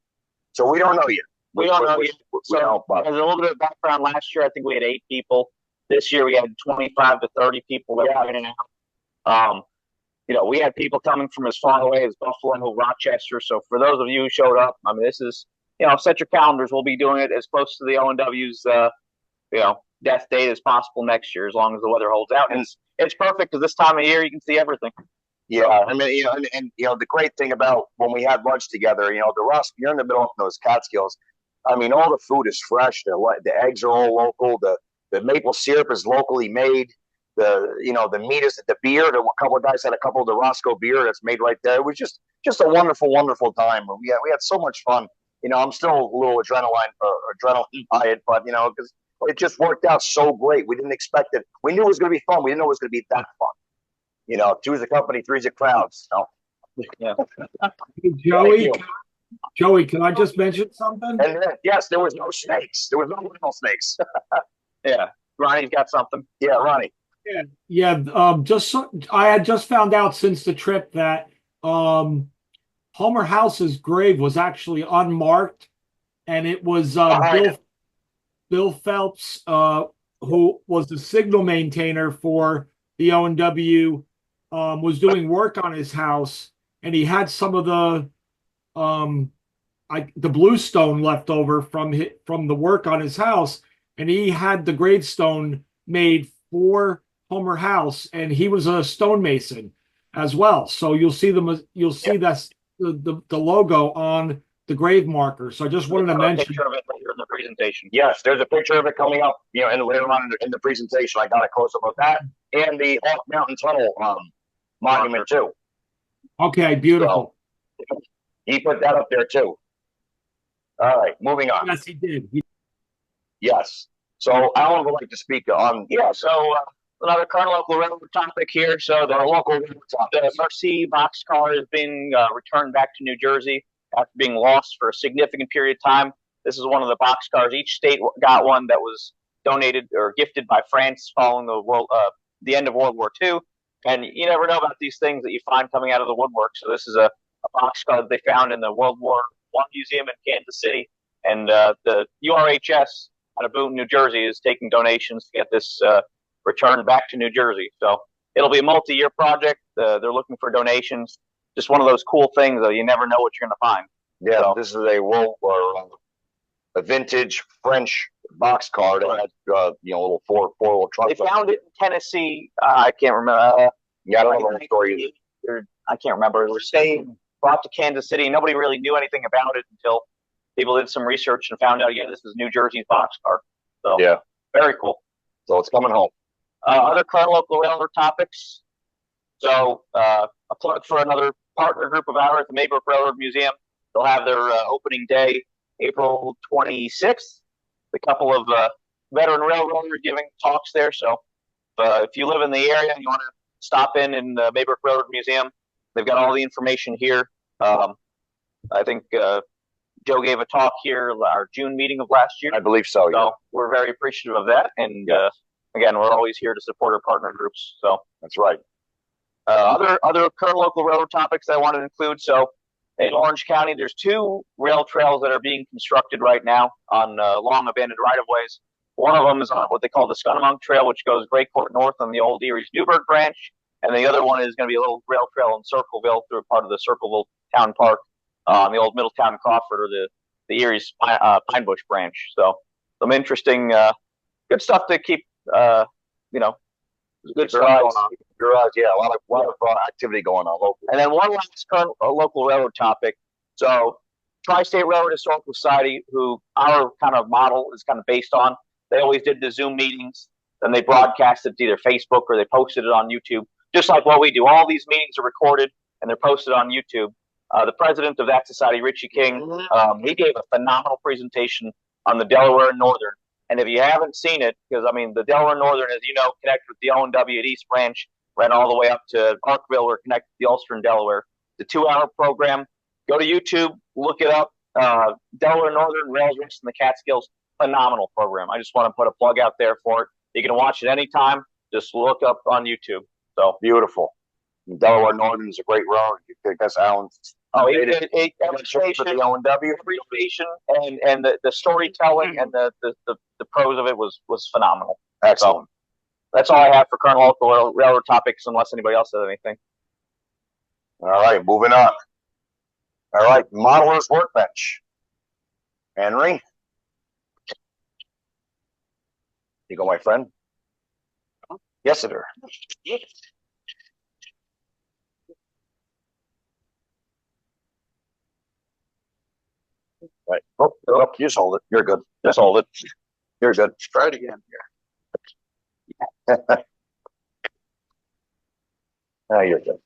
So we don't know yet. We don't know yet. So as a little bit of background, last year I think we had 8 people. This year we had 25 to 30 people that were in and out. You know, we had people coming from as far away as Buffalo, Rochester. So for those of you who showed up, I mean, this is, you know, set your calendars. We'll be doing it as close to the O&W's, you know, death date as possible next year, as long as the weather holds out. And it's perfect because this time of year you can see everything. Yeah, I mean, you know, and you know, the great thing about when we had lunch together, you know, the Roscoe, you're in the middle of those Catskills. I mean, all the food is fresh. The eggs are all local. The maple syrup is locally made. The meat is the beer. A couple of guys had a couple of the Roscoe beer that's made right there. It was just a wonderful, wonderful time. We had so much fun. You know, I'm still a little adrenaline by it, but you know, because it just worked out so great. We didn't expect it. We knew it was going to be fun. We didn't know it was going to be that fun. You know, 2's a company, 3's a crowd. So, yeah. Joey, can I just mention something? And yes, there was no snakes. There was no little snakes. Yeah, Ronnie's got something. Yeah, Ronnie. Yeah. I had just found out since the trip that Homer House's grave was actually unmarked, and it was Bill Phelps, who was the signal maintainer for the O&W, was doing work on his house, and he had some of the bluestone left over from the work on his house, and he had the gravestone made for Homer House, and he was a stonemason as well. So you'll see that's the logo on the grave marker. So I just wanted to mention. Picture of it later in the presentation. Yes, there's a picture of it coming up. You know, and later on in the presentation, I got a close up of that and the Hawk Mountain Tunnel monument too. Okay, beautiful. So, he put that up there too. All right, moving on. Yes, he did. Yes. So Alan would like to speak on. Yeah. So another current local railroad topic here. So the Mercy boxcar is being returned back to New Jersey after being lost for a significant period of time. This is one of the boxcars. Each state got one that was donated or gifted by France following the end of World War II. And you never know about these things that you find coming out of the woodwork. So this is a boxcar that they found in the World War I Museum in Kansas City. And the O&WRHS out of Boonton, New Jersey, is taking donations to get this returned back to New Jersey. So it'll be a multi-year project. They're looking for donations. Just one of those cool things that you never know what you're going to find. Yeah, so, this is a vintage French boxcar that had little four-wheel truck. They found it in Tennessee. I can't remember. Yeah, I don't know the story. I can't remember. It was brought to Kansas City. Nobody really knew anything about it until people did some research and found out, yeah, this is New Jersey's boxcar. So yeah, very cool. So it's coming home. Other current local railroad topics. So a plug for another partner group of ours, the Maybrook Railroad Museum. They'll have their opening day, April 26th. A couple of veteran railroaders giving talks there. So if you live in the area and you want to stop in the Maybrook Railroad Museum, they've got all the information here. I think Joe gave a talk here, our June meeting of last year. I believe so. So we're very appreciative of that. And again, we're always here to support our partner groups. So that's right. Other current local railroad topics I want to include. So In Orange County, there's two rail trails that are being constructed right now on long abandoned right-of-ways. One of them is on what they call the Scunnamunk Trail, which goes Great Court North on the old Erie's Newburgh branch. And the other one is going to be a little rail trail in Circleville through part of the Circleville Town Park on the old Middletown Crawford or the Erie's Pine Bush branch. So some interesting, good stuff to keep, good stuff going on. Yeah, a lot of activity going on locally. And then one last current local railroad topic. So Tri-State Railroad Historical Society, who our kind of model is kind of based on, they always did the Zoom meetings, then they broadcasted to either Facebook or they posted it on YouTube, just like what we do. All these meetings are recorded and they're posted on YouTube. The president of that society, Richie King, he gave a phenomenal presentation on the Delaware and Northern. And if you haven't seen it, because I mean, the Delaware Northern, as you know, connects with the O&W at East Branch, ran all the way up to Parkville, or connected to the Ulster and Delaware. The 2-hour program. Go to YouTube, look it up. Delaware Northern, Rails, Roots, and the Catskills. Phenomenal program. I just want to put a plug out there for it. You can watch it anytime. Just look up on YouTube. So beautiful. Delaware Northern is a great road. That's Alan's. Oh, every station, the O&W, every station, and the storytelling and the prose of it was phenomenal. Excellent. So, that's all I have for current local railroad topics, unless anybody else has anything. All right, moving on. All right, modeler's workbench. Henry. You go, my friend. Yes, sir. Right. Oh, you just hold it. You're good. Just hold it. You're good. Try it again here. Oh, you're good.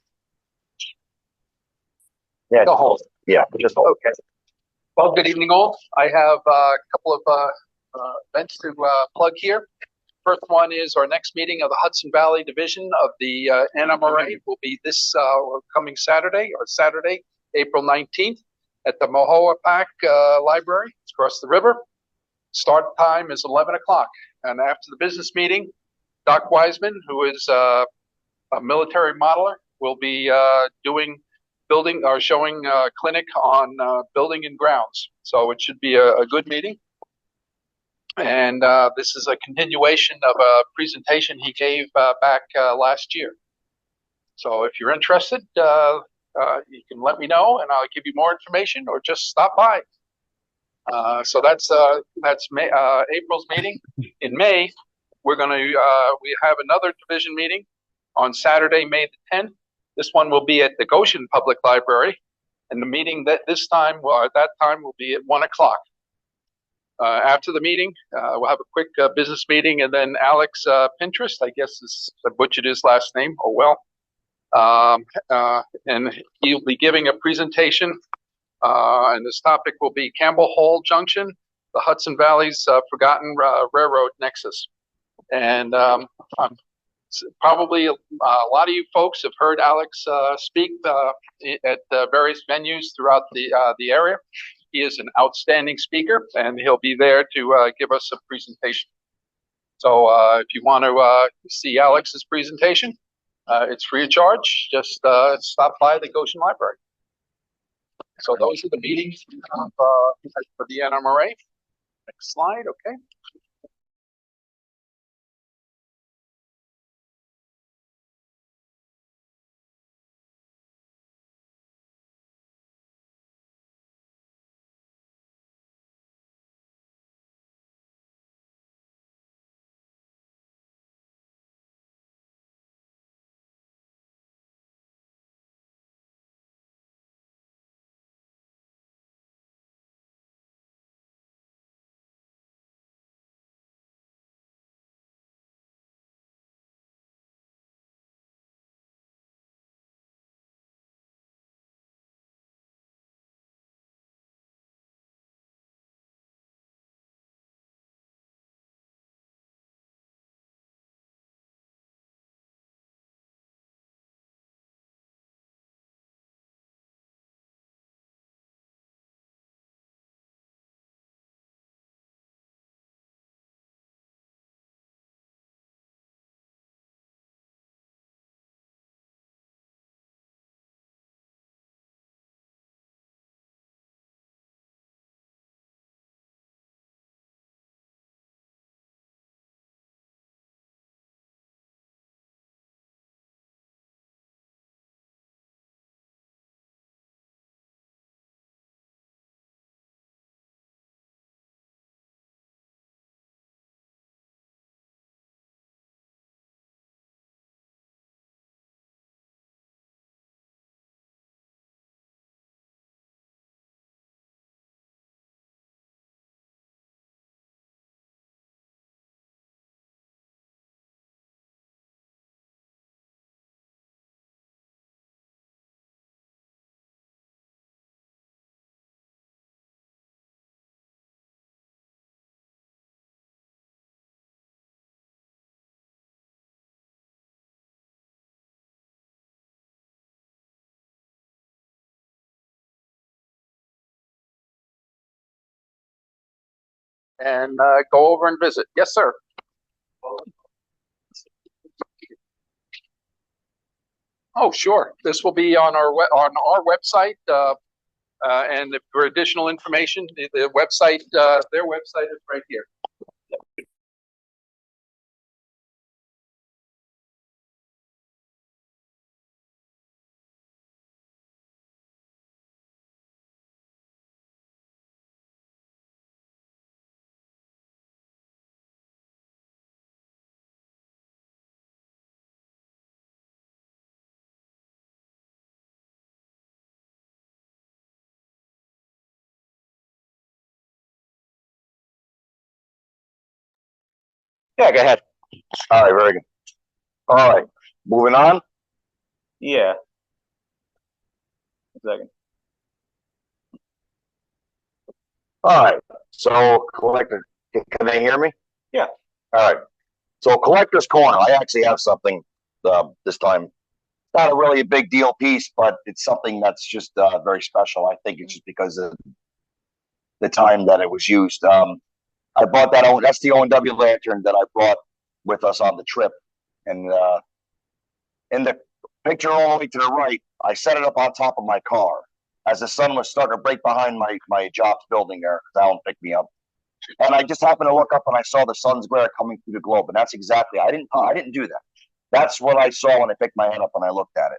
Yeah, Go hold it. Yeah, just hold it. Okay. Well, good evening, all. I have a couple of events to plug here. First one is our next meeting of the Hudson Valley Division of the NMRA will be this coming Saturday, April 19th, at the Mahoapak Library. It's across the river. Start time is 11 o'clock. And after the business meeting, Doc Wiseman, who is a military modeler, will be showing a clinic on building and grounds. So it should be a good meeting. And this is a continuation of a presentation he gave back last year. So if you're interested, you can let me know and I'll give you more information, or just stop by. So that's April's meeting. In May, we have another division meeting on Saturday, May the 10th. This one will be at the Goshen Public Library, and the meeting at that time will be at 1 o'clock. After the meeting, we'll have a quick business meeting, and then Alex Pinterest, I guess I butchered his last name. Oh well. And he'll be giving a presentation, and this topic will be Campbell Hall Junction, the Hudson Valley's Forgotten Railroad Nexus. And probably a lot of you folks have heard Alex speak at various venues throughout the area. He is an outstanding speaker, and he'll be there to give us a presentation. So if you want to see Alex's presentation, it's free of charge. Just stop by the Goshen Library. So those are the meetings for the NMRA. Next slide, okay. and go over and visit. Yes, sir. Oh, sure. This will be on our website. And for additional information, the website, their website is right here. Yeah, go ahead. All right, very good. All right, moving on. Yeah. A second. All right, so collector, can they hear me? Yeah. All right, so collector's corner. I actually have something this time. Not a really a big deal piece, but it's something that's just very special. I think it's just because of the time that it was used. I bought that's the O&W lantern that I brought with us on the trip, and in the picture all the way to the right, I set it up on top of my car as the sun was starting to break behind my job's building there. Alan picked me up, and I just happened to look up and I saw the sun's glare coming through the globe, and that's exactly I didn't do that. That's what I saw when I picked my head up and I looked at it.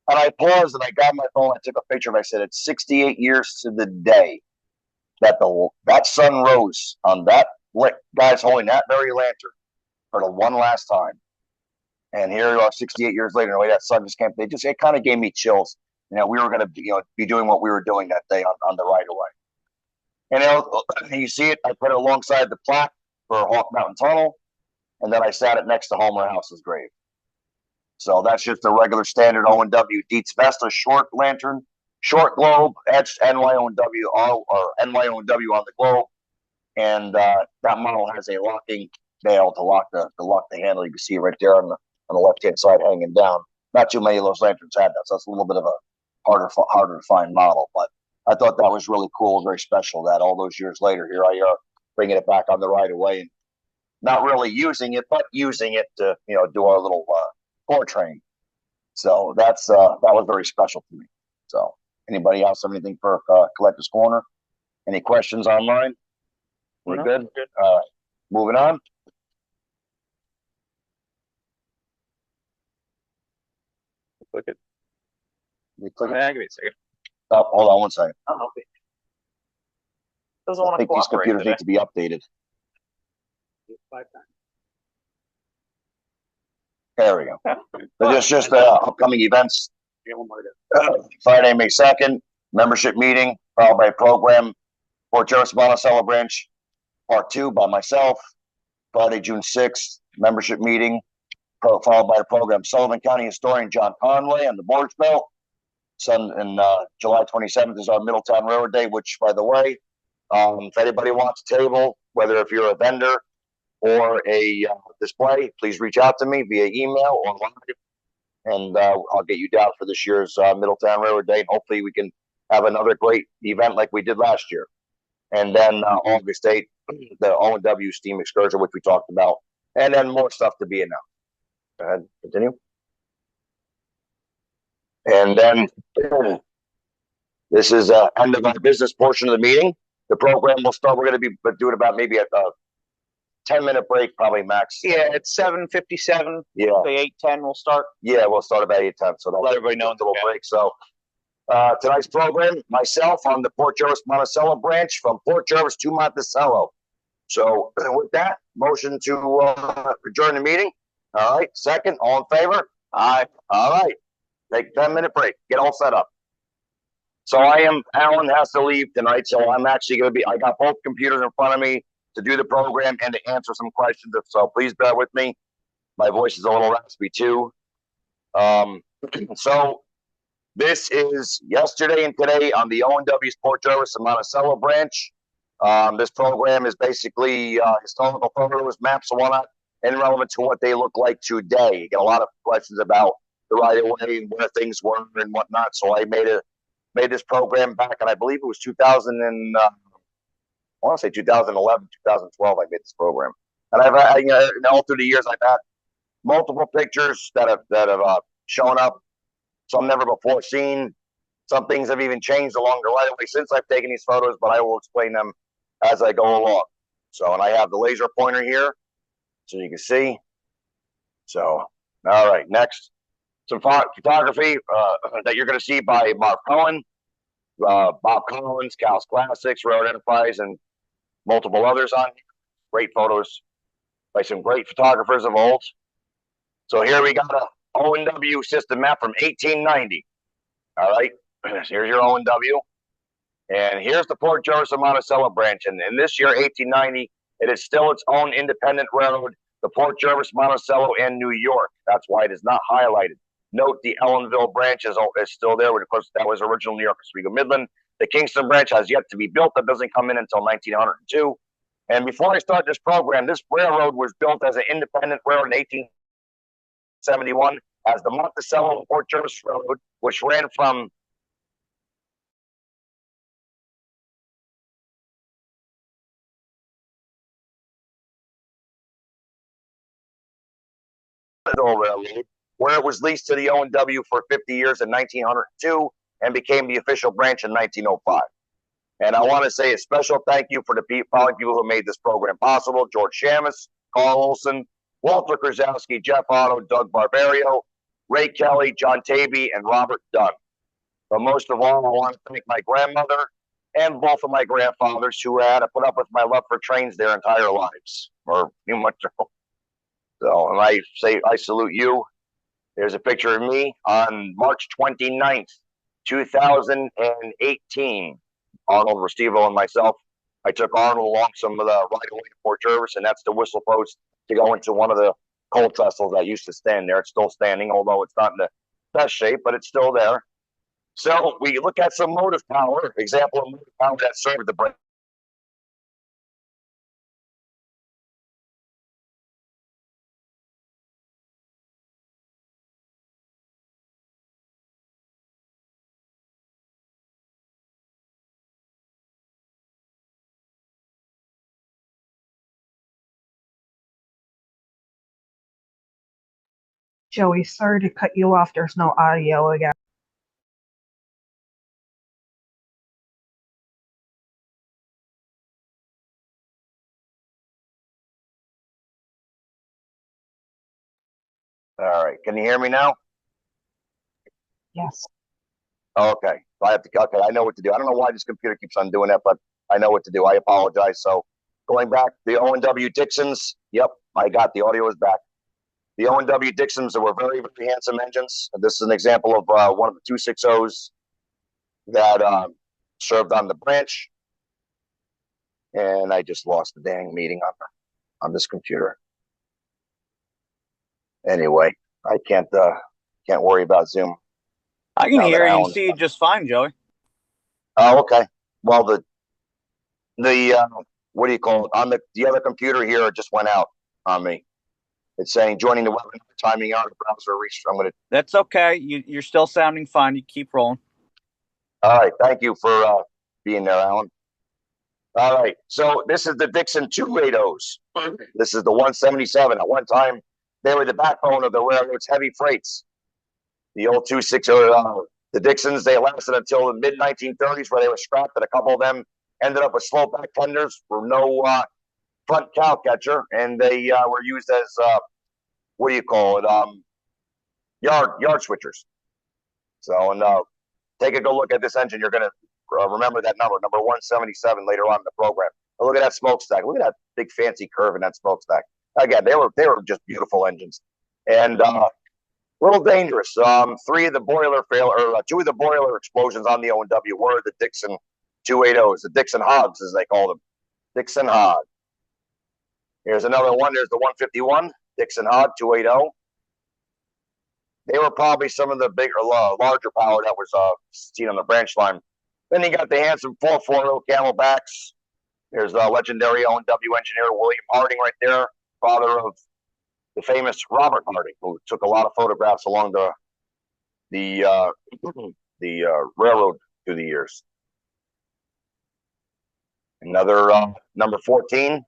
And I paused and I got my phone. I took a picture and I said, "It's 68 years to the day that that sun rose on that guy's holding that very lantern for the one last time." And here we are, 68 years later. The way that sun just came, it kind of gave me chills. You know, we were going to be doing what we were doing that day on the right of way. And you see it. I put it alongside the plaque for Hawk Mountain Tunnel, and then I sat it next to O&WRHS's grave. So that's just a regular standard O&W Dietz Vesta short lantern, short globe, etched NYO&W or NYO&W on the globe, and that model has a locking nail to lock the handle. You can see it right there on the left hand side hanging down. Not too many of those lanterns had that, so that's a little bit of a harder to find model. But I thought that was really cool, very special. That all those years later, here I are bringing it back on the right of way, and not really using it, but using it to do our little core train. So that was very special to me. So anybody else have anything for Collector's Corner? Any questions online? We're good. Moving on. Click it. You click it. Yeah, give me a second. Oh, hold on one second. I'll help you. Doesn't I want to think these cooperate computers today. need to be updated. 5 times. There we go. So just upcoming events. Friday, May 2nd, membership meeting, followed by a program for O&WRHS Monticello branch, part 2 by myself. Friday, June 6th, membership meeting, followed by a program. Sullivan County historian John Conway on the Boards Belt. And July 27th is our Middletown Railroad Day, which, by the way, if anybody wants a table, whether if you're a vendor or a display, please reach out to me via email or live, and I'll get you down for this year's Middletown Railroad Day. And hopefully we can have another great event like we did last year. And then August 8th, the O&W Steam Excursion, which we talked about, and then more stuff to be announced. Go ahead, continue. And then this is end of our business portion of the meeting. The program will start. We're going to be doing about maybe a 10-minute break, probably max. Yeah, it's 7:57. Yeah. The 8:10 will start. Yeah, we'll start about 8:10. So Let everybody know. A little break. So tonight's program, myself on the O&WRHS Monticello branch from O&WRHS to Monticello. So with that, motion to adjourn the meeting. All right. Second, all in favor? Aye. All right. Take a 10-minute break. Get all set up. So Alan has to leave tonight. So I'm actually going to I got both computers in front of me to do the program and to answer some questions. So please bear with me. My voice is a little raspy too. So this is yesterday and today on the O&W's O&WRHS and Monticello branch. This program is basically historical photos, maps, and whatnot, and relevant to what they look like today. You get a lot of questions about the right of way and where things were and whatnot. So I made this program back, and I believe it was 2000 and I want to say 2011, 2012, I made this program. And all through the years, I've had multiple pictures that have shown up, some never before seen. Some things have even changed along the right of way since I've taken these photos, but I will explain them as I go along. So, and I have the laser pointer here, so you can see. So, all right, next. Some photography that you're going to see by Mark Cohen, Bob Collins, Cal's Classics, Railroad Enterprise, and multiple others on here. Great photos by some great photographers of old. So here we got a O&W system map from 1890. All right, here's your O&W. And here's the Port Jervis and Monticello branch. And in this year, 1890, it is still its own independent railroad, the Port Jervis, Monticello, and New York. That's why it is not highlighted. Note the Ellenville branch is still there, but of course that was original New York Oswego Midland. The Kingston branch has yet to be built. That doesn't come in until 1902. And before I start this program, this railroad was built as an independent railroad in 1871 as the Monticello and Port Jervis Railroad, which ran from Railroad, where it was leased to the O&W for 50 years in 1902 and became the official branch in 1905. And I want to say a special thank you for the following people who made this program possible: George Shamus, Carl Olson, Walter Krasowski, Jeff Otto, Doug Barbario, Ray Kelly, John Tabey, and Robert Dunn. But most of all, I want to thank my grandmother and both of my grandfathers who had to put up with my love for trains their entire lives, or pretty much. So, and I say I salute you. There's a picture of me on March 29th, 2018. Arnold Restivo and myself. I took Arnold along some of the right-of-way to Port Jervis, and that's the whistle post to go into one of the coal trestles that used to stand there. It's still standing, although it's not in the best shape, but it's still there. So we look at some motive power, example of motive power that served the branch. Joey, sorry to cut you off. There's no audio again. All right, can you hear me now? Yes. Okay, I have to. Okay, I know what to do. I don't know why this computer keeps on doing that, but I know what to do. I apologize. So, going back, the O&W Dixons. Yep, I got the audio is back. The O&W Dixons were very, very handsome engines. This is an example of one of the 260s that served on the branch. And I just lost the dang meeting on this computer. Anyway, I can't worry about Zoom. I can hear you and see you just fine, Joey. Oh, okay. Well, the what do you call it? On the other computer here, it just went out on me. It's saying joining the webinar, timing out, browser reach. I'm gonna. That's okay. You're still sounding fine. You keep rolling. All right. Thank you for being there, Alan. All right. So this is the Dixon 280s. This is the 177. At one time, they were the backbone of the railroad's heavy freights. The old 260, the Dixons, they lasted until the mid 1930s, where they were scrapped, and a couple of them ended up with slow back tenders for no front cow catcher, and they were used as what do you call it? Yard switchers. So, and take a good look at this engine. You're going to remember that number 177 later on in the program. But look at that smokestack. Look at that big fancy curve in that smokestack. Again, they were just beautiful engines, and a little dangerous. Two of the boiler explosions on the O&W were the Dixon 280s, the Dixon Hogs, as they call them. Dixon Hog. Here's another one. There's the 151, Dixon Hog 280. They were probably some of the bigger, larger power that was seen on the branch line. Then you got the handsome 440 Camelbacks. There's the legendary O&W engineer William Harding right there, father of the famous Robert Harding, who took a lot of photographs along the railroad through the years. Another number 14,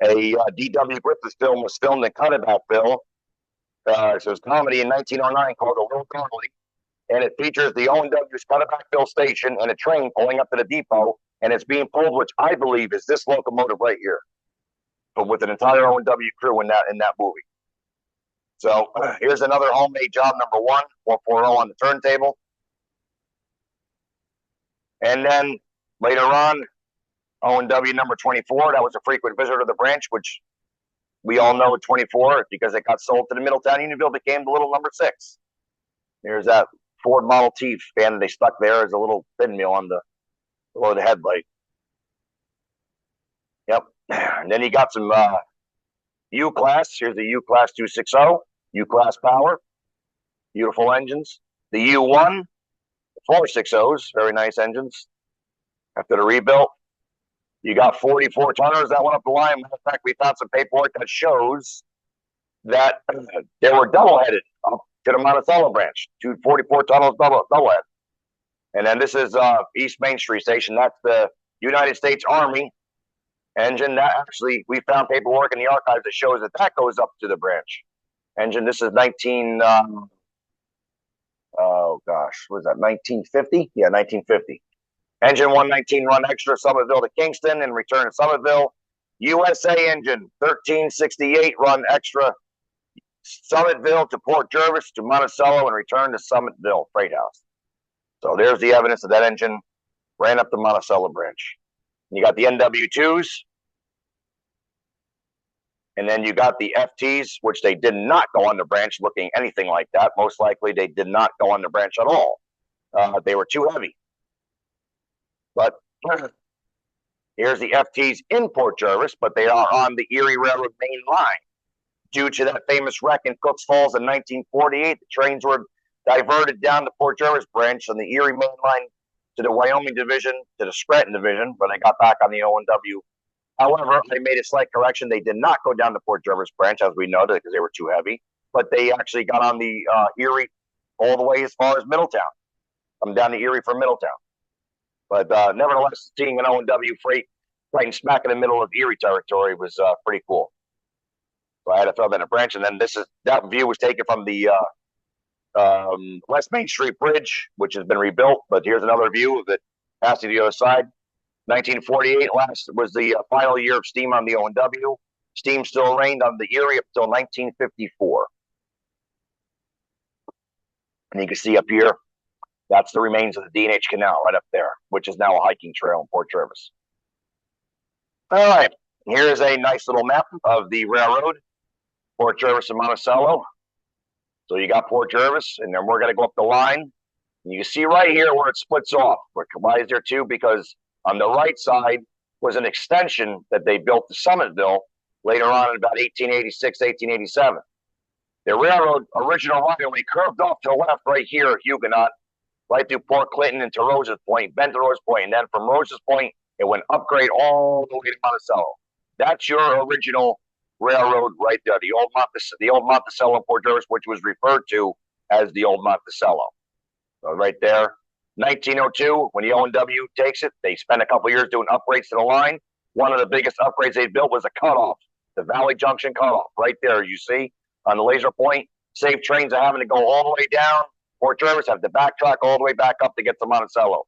a D.W. Griffith film was filmed in Cutterbackville. So it was a comedy in 1909 called The Little Darling, and it features the O&W's Cutterbackville station and a train pulling up to the depot, and it's being pulled, which I believe is this locomotive right here, but with an entire O&W crew in that movie. So here's another homemade job, number 140 on the turntable. And then later on, O&W number 24, that was a frequent visitor to the branch, which we all know at 24 because it got sold to the Middletown Unionville, became the little number 6. There's that Ford Model T fan that they stuck there as a little pinwheel on the below the headlight. Yep. And then you got some U-Class. Here's the U-Class 260, U-Class power, beautiful engines. The U1, 460s, very nice engines. After the rebuild, you got 44 tonners that went up the line. Matter of fact, we found some paperwork that shows that they were double-headed up to the Monticello branch. 244 tunnels double-head. And then this is East Main Street Station. That's the United States Army engine. That actually, we found paperwork in the archives that shows that that goes up to the branch engine. This is 1950? Yeah, 1950. Engine 119 run extra, Somerville to Kingston and return to Somerville. USA engine 1368 run extra, Summitville to Port Jervis to Monticello and return to Summitville Freight House. So there's the evidence that that engine ran up the Monticello branch. You got the NW2s, and then you got the FTs, which they did not go on the branch looking anything like that. Most likely they did not go on the branch at all. They were too heavy. But here's the FTs in Port Jervis, but they are on the Erie Railroad main line. Due to that famous wreck in Cooks Falls in 1948, the trains were diverted down the Port Jervis branch on the Erie main line to the Wyoming division, to the Scranton division, where they got back on the O&W. However, they made a slight correction. They did not go down the Port Jervis branch, as we know, because they were too heavy, but they actually got on the Erie all the way as far as Middletown. Come down to Erie from Middletown. But nevertheless, seeing an O&W freight right smack in the middle of Erie territory was pretty cool. So I had to throw that in a branch. And then that view was taken from the West Main Street Bridge, which has been rebuilt. But here's another view of it passing the other side. 1948 was the final year of steam on the O&W. Steam still reigned on the Erie up until 1954. And you can see up here, that's the remains of the D&H Canal right up there, which is now a hiking trail in Port Jervis. All right, here's a nice little map of the railroad, Port Jervis and Monticello. So you got Port Jervis, and then we're going to go up the line. And you can see right here where it splits off. Why is there two? Because on the right side was an extension that they built to Summitville later on in about 1886, 1887. The railroad original right-of-way curved off to the left right here at Huguenot, right through Port Clinton into Rose's Point, bent to Rose's Point, and then from Rose's Point, it went upgrade all the way to Monticello. That's your original railroad right there, the old Monticello in Port Jervis, which was referred to as the old Monticello. So right there, 1902, when the O&W takes it, they spent a couple years doing upgrades to the line. One of the biggest upgrades they built was a cutoff, the Valley Junction cutoff, right there, you see, on the laser point. Save trains are having to go all the way down Port Jervis, have to backtrack all the way back up to get to Monticello.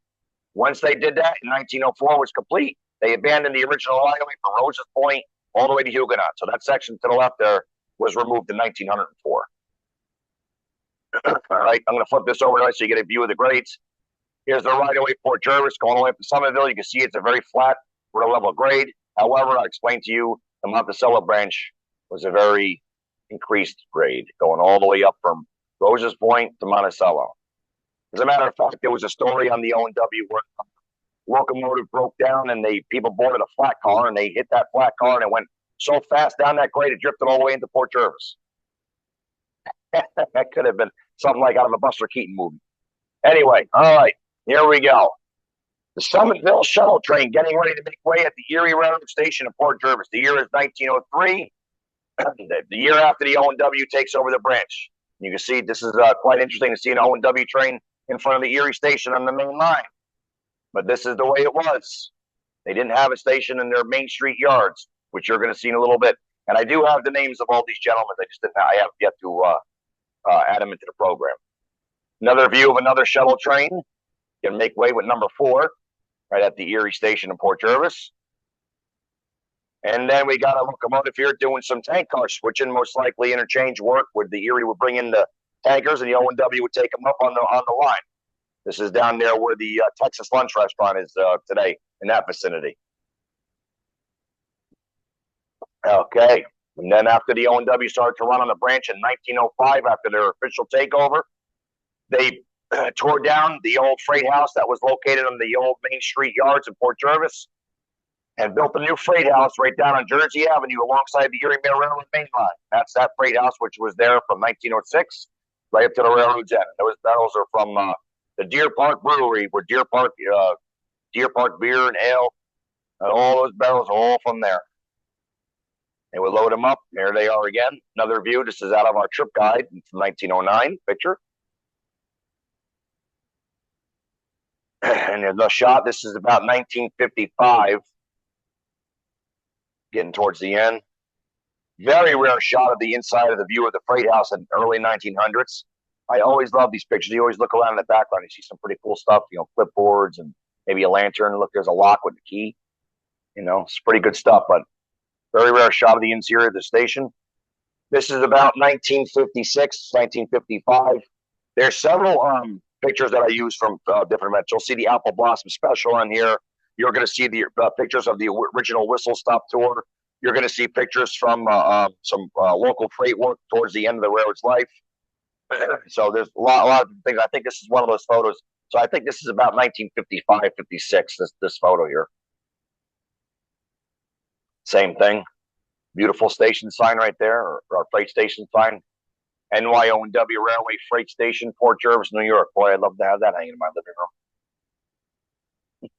Once they did that, in 1904 was complete, they abandoned the original right-of-way from Rose's Point all the way to Huguenot. So that section to the left there was removed in 1904. All right, I'm going to flip this over so you get a view of the grades. Here's the right-of-way Port Jervis going all the way up to Somerville. You can see it's a very flat, real level grade. However, I explained to you the Monticello branch was a very increased grade, going all the way up from Rose's Point to Monticello. As a matter of fact, there was a story on the O&W where the locomotive broke down and people boarded a flat car and they hit that flat car and it went so fast down that grade it drifted all the way into Port Jervis. That could have been something like out of a Buster Keaton movie. Anyway, all right, here we go. The Summitville shuttle train getting ready to make way at the Erie Railroad Station in Port Jervis. The year is 1903. The year after the O&W takes over the branch. You can see this is quite interesting to see an O&W train in front of the Erie Station on the main line. But this is the way it was. They didn't have a station in their Main Street yards, which you're going to see in a little bit. And I do have the names of all these gentlemen. I have yet to add them into the program. Another view of another shuttle train. Going to make way with number 4, right at the Erie station in Port Jervis. And then we got a locomotive here doing some tank car switching, most likely interchange work where the Erie would bring in the tankers and the O&W would take them up on the line. This is down there where the Texas Lunch Restaurant is today, in that vicinity. Okay. And then after the O&W started to run on the branch in 1905, after their official takeover, they tore down the old freight house that was located on the old Main Street yards in Port Jervis and built a new freight house right down on Jersey Avenue alongside the Erie Mail Railroad main line. That's that freight house, which was there from 1906 right up to the railroad's end. Those barrels are from the Deer Park Brewery, where Deer Park Beer and Ale, all those barrels are all from there. They would load them up. There they are again. Another view. This is out of our trip guide from 1909 picture. And the shot, this is about 1955. Getting towards the end. Very rare shot of the inside of the view of the freight house in early 1900s. I always love these pictures. You always look around in the background, you see some pretty cool stuff, clipboards and maybe a lantern. Look, there's a lock with the key. It's pretty good stuff, but very rare shot of the interior of the station. This is about 1956, 1955. There's several pictures that I use from different events. You'll see the Apple Blossom Special on here. You're going to see the pictures of the original Whistle Stop Tour. You're going to see pictures from some local freight work towards the end of the railroad's life. So there's a lot of things. I think this is one of those photos. So I think this is about 1955, 56, this photo here. Same thing. Beautiful station sign right there, or freight station sign. NYO&W Railway Freight Station, Port Jervis, New York. Boy, I'd love to have that hanging in my living room.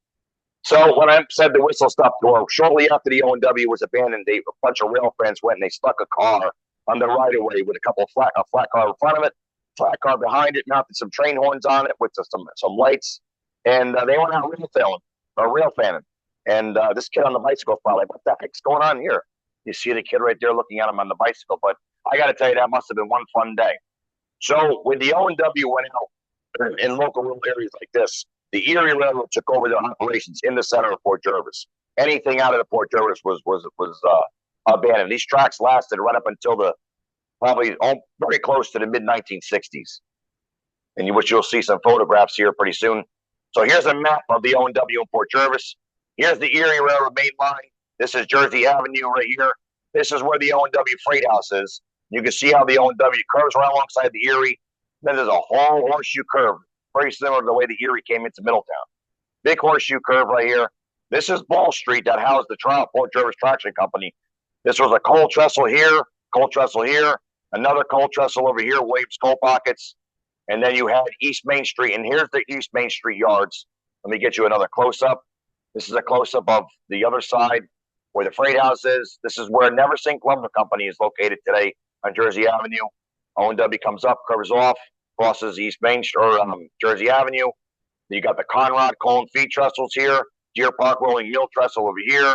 So when I said the Whistle Stop Tour, shortly after the O&W was abandoned, a bunch of rail fans went and they stuck a car on the right-of-way with a flat car in front of it, flat car behind it, mounted some train horns on it with some lights, and they went out rail fanning. And this kid on the bicycle thought, like, what the heck's going on here? You see the kid right there looking at him on the bicycle, but I got to tell you, that must have been one fun day. So when the O&W went out in local rural areas like this, the Erie Railroad took over their operations in the center of Port Jervis. Anything out of the Port Jervis was abandoned. These tracks lasted right up until probably very close to the mid-1960s. And you'll see some photographs here pretty soon. So here's a map of the O&W in Port Jervis. Here's the Erie Railroad main line. This is Jersey Avenue right here. This is where the O&W freight house is. You can see how the O&W curves right alongside the Erie. Then there's a whole horseshoe curve, very similar to the way the Erie came into Middletown. Big horseshoe curve right here. This is Ball Street that housed the Port Jervis Traction Company. This was a coal trestle here, another coal trestle over here, Williams Coal Pockets. And then you had East Main Street, and here's the East Main Street yards. Let me get you another close-up. This is a close-up of the other side where the freight house is. This is where Neversink Lumber Company is located today on Jersey Avenue. O&W comes up, curves off, crosses East Main Street or Jersey Avenue. You got the Conrad Coal and Feed Trestles here, Deer Park Rolling Mill Trestle over here.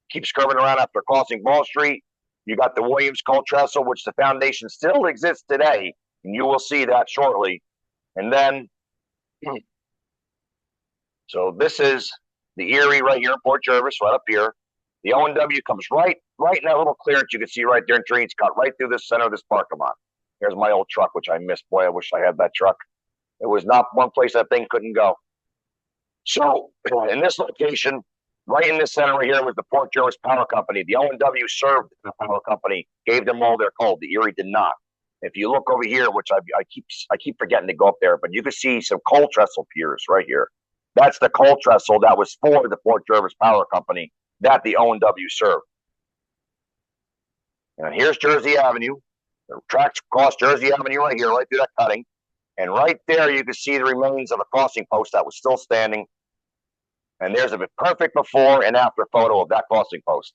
Keeps curving around after crossing Ball Street. You got the Williams Coal Trestle, which the foundation still exists today, and you will see that shortly. And then, so this is the Erie right here in Port Jervis, right up here. The O&W comes right in that little clearance you can see right there, and trains cut right through the center of this parking lot. Here's my old truck, which I missed. Boy, I wish I had that truck. It was not one place that thing couldn't go. So in this location, right in the center right here was the Port Jervis Power Company. The O&W served the power company, gave them all their coal. The Erie did not. If you look over here, which I keep forgetting to go up there, but you can see some coal trestle piers right here. That's the coal trestle that was for the Port Jervis Power Company that the O&W served. And here's Jersey Avenue. The tracks cross Jersey Avenue right here, right through that cutting. And right there, you can see the remains of a crossing post that was still standing. And there's a perfect before and after photo of that crossing post.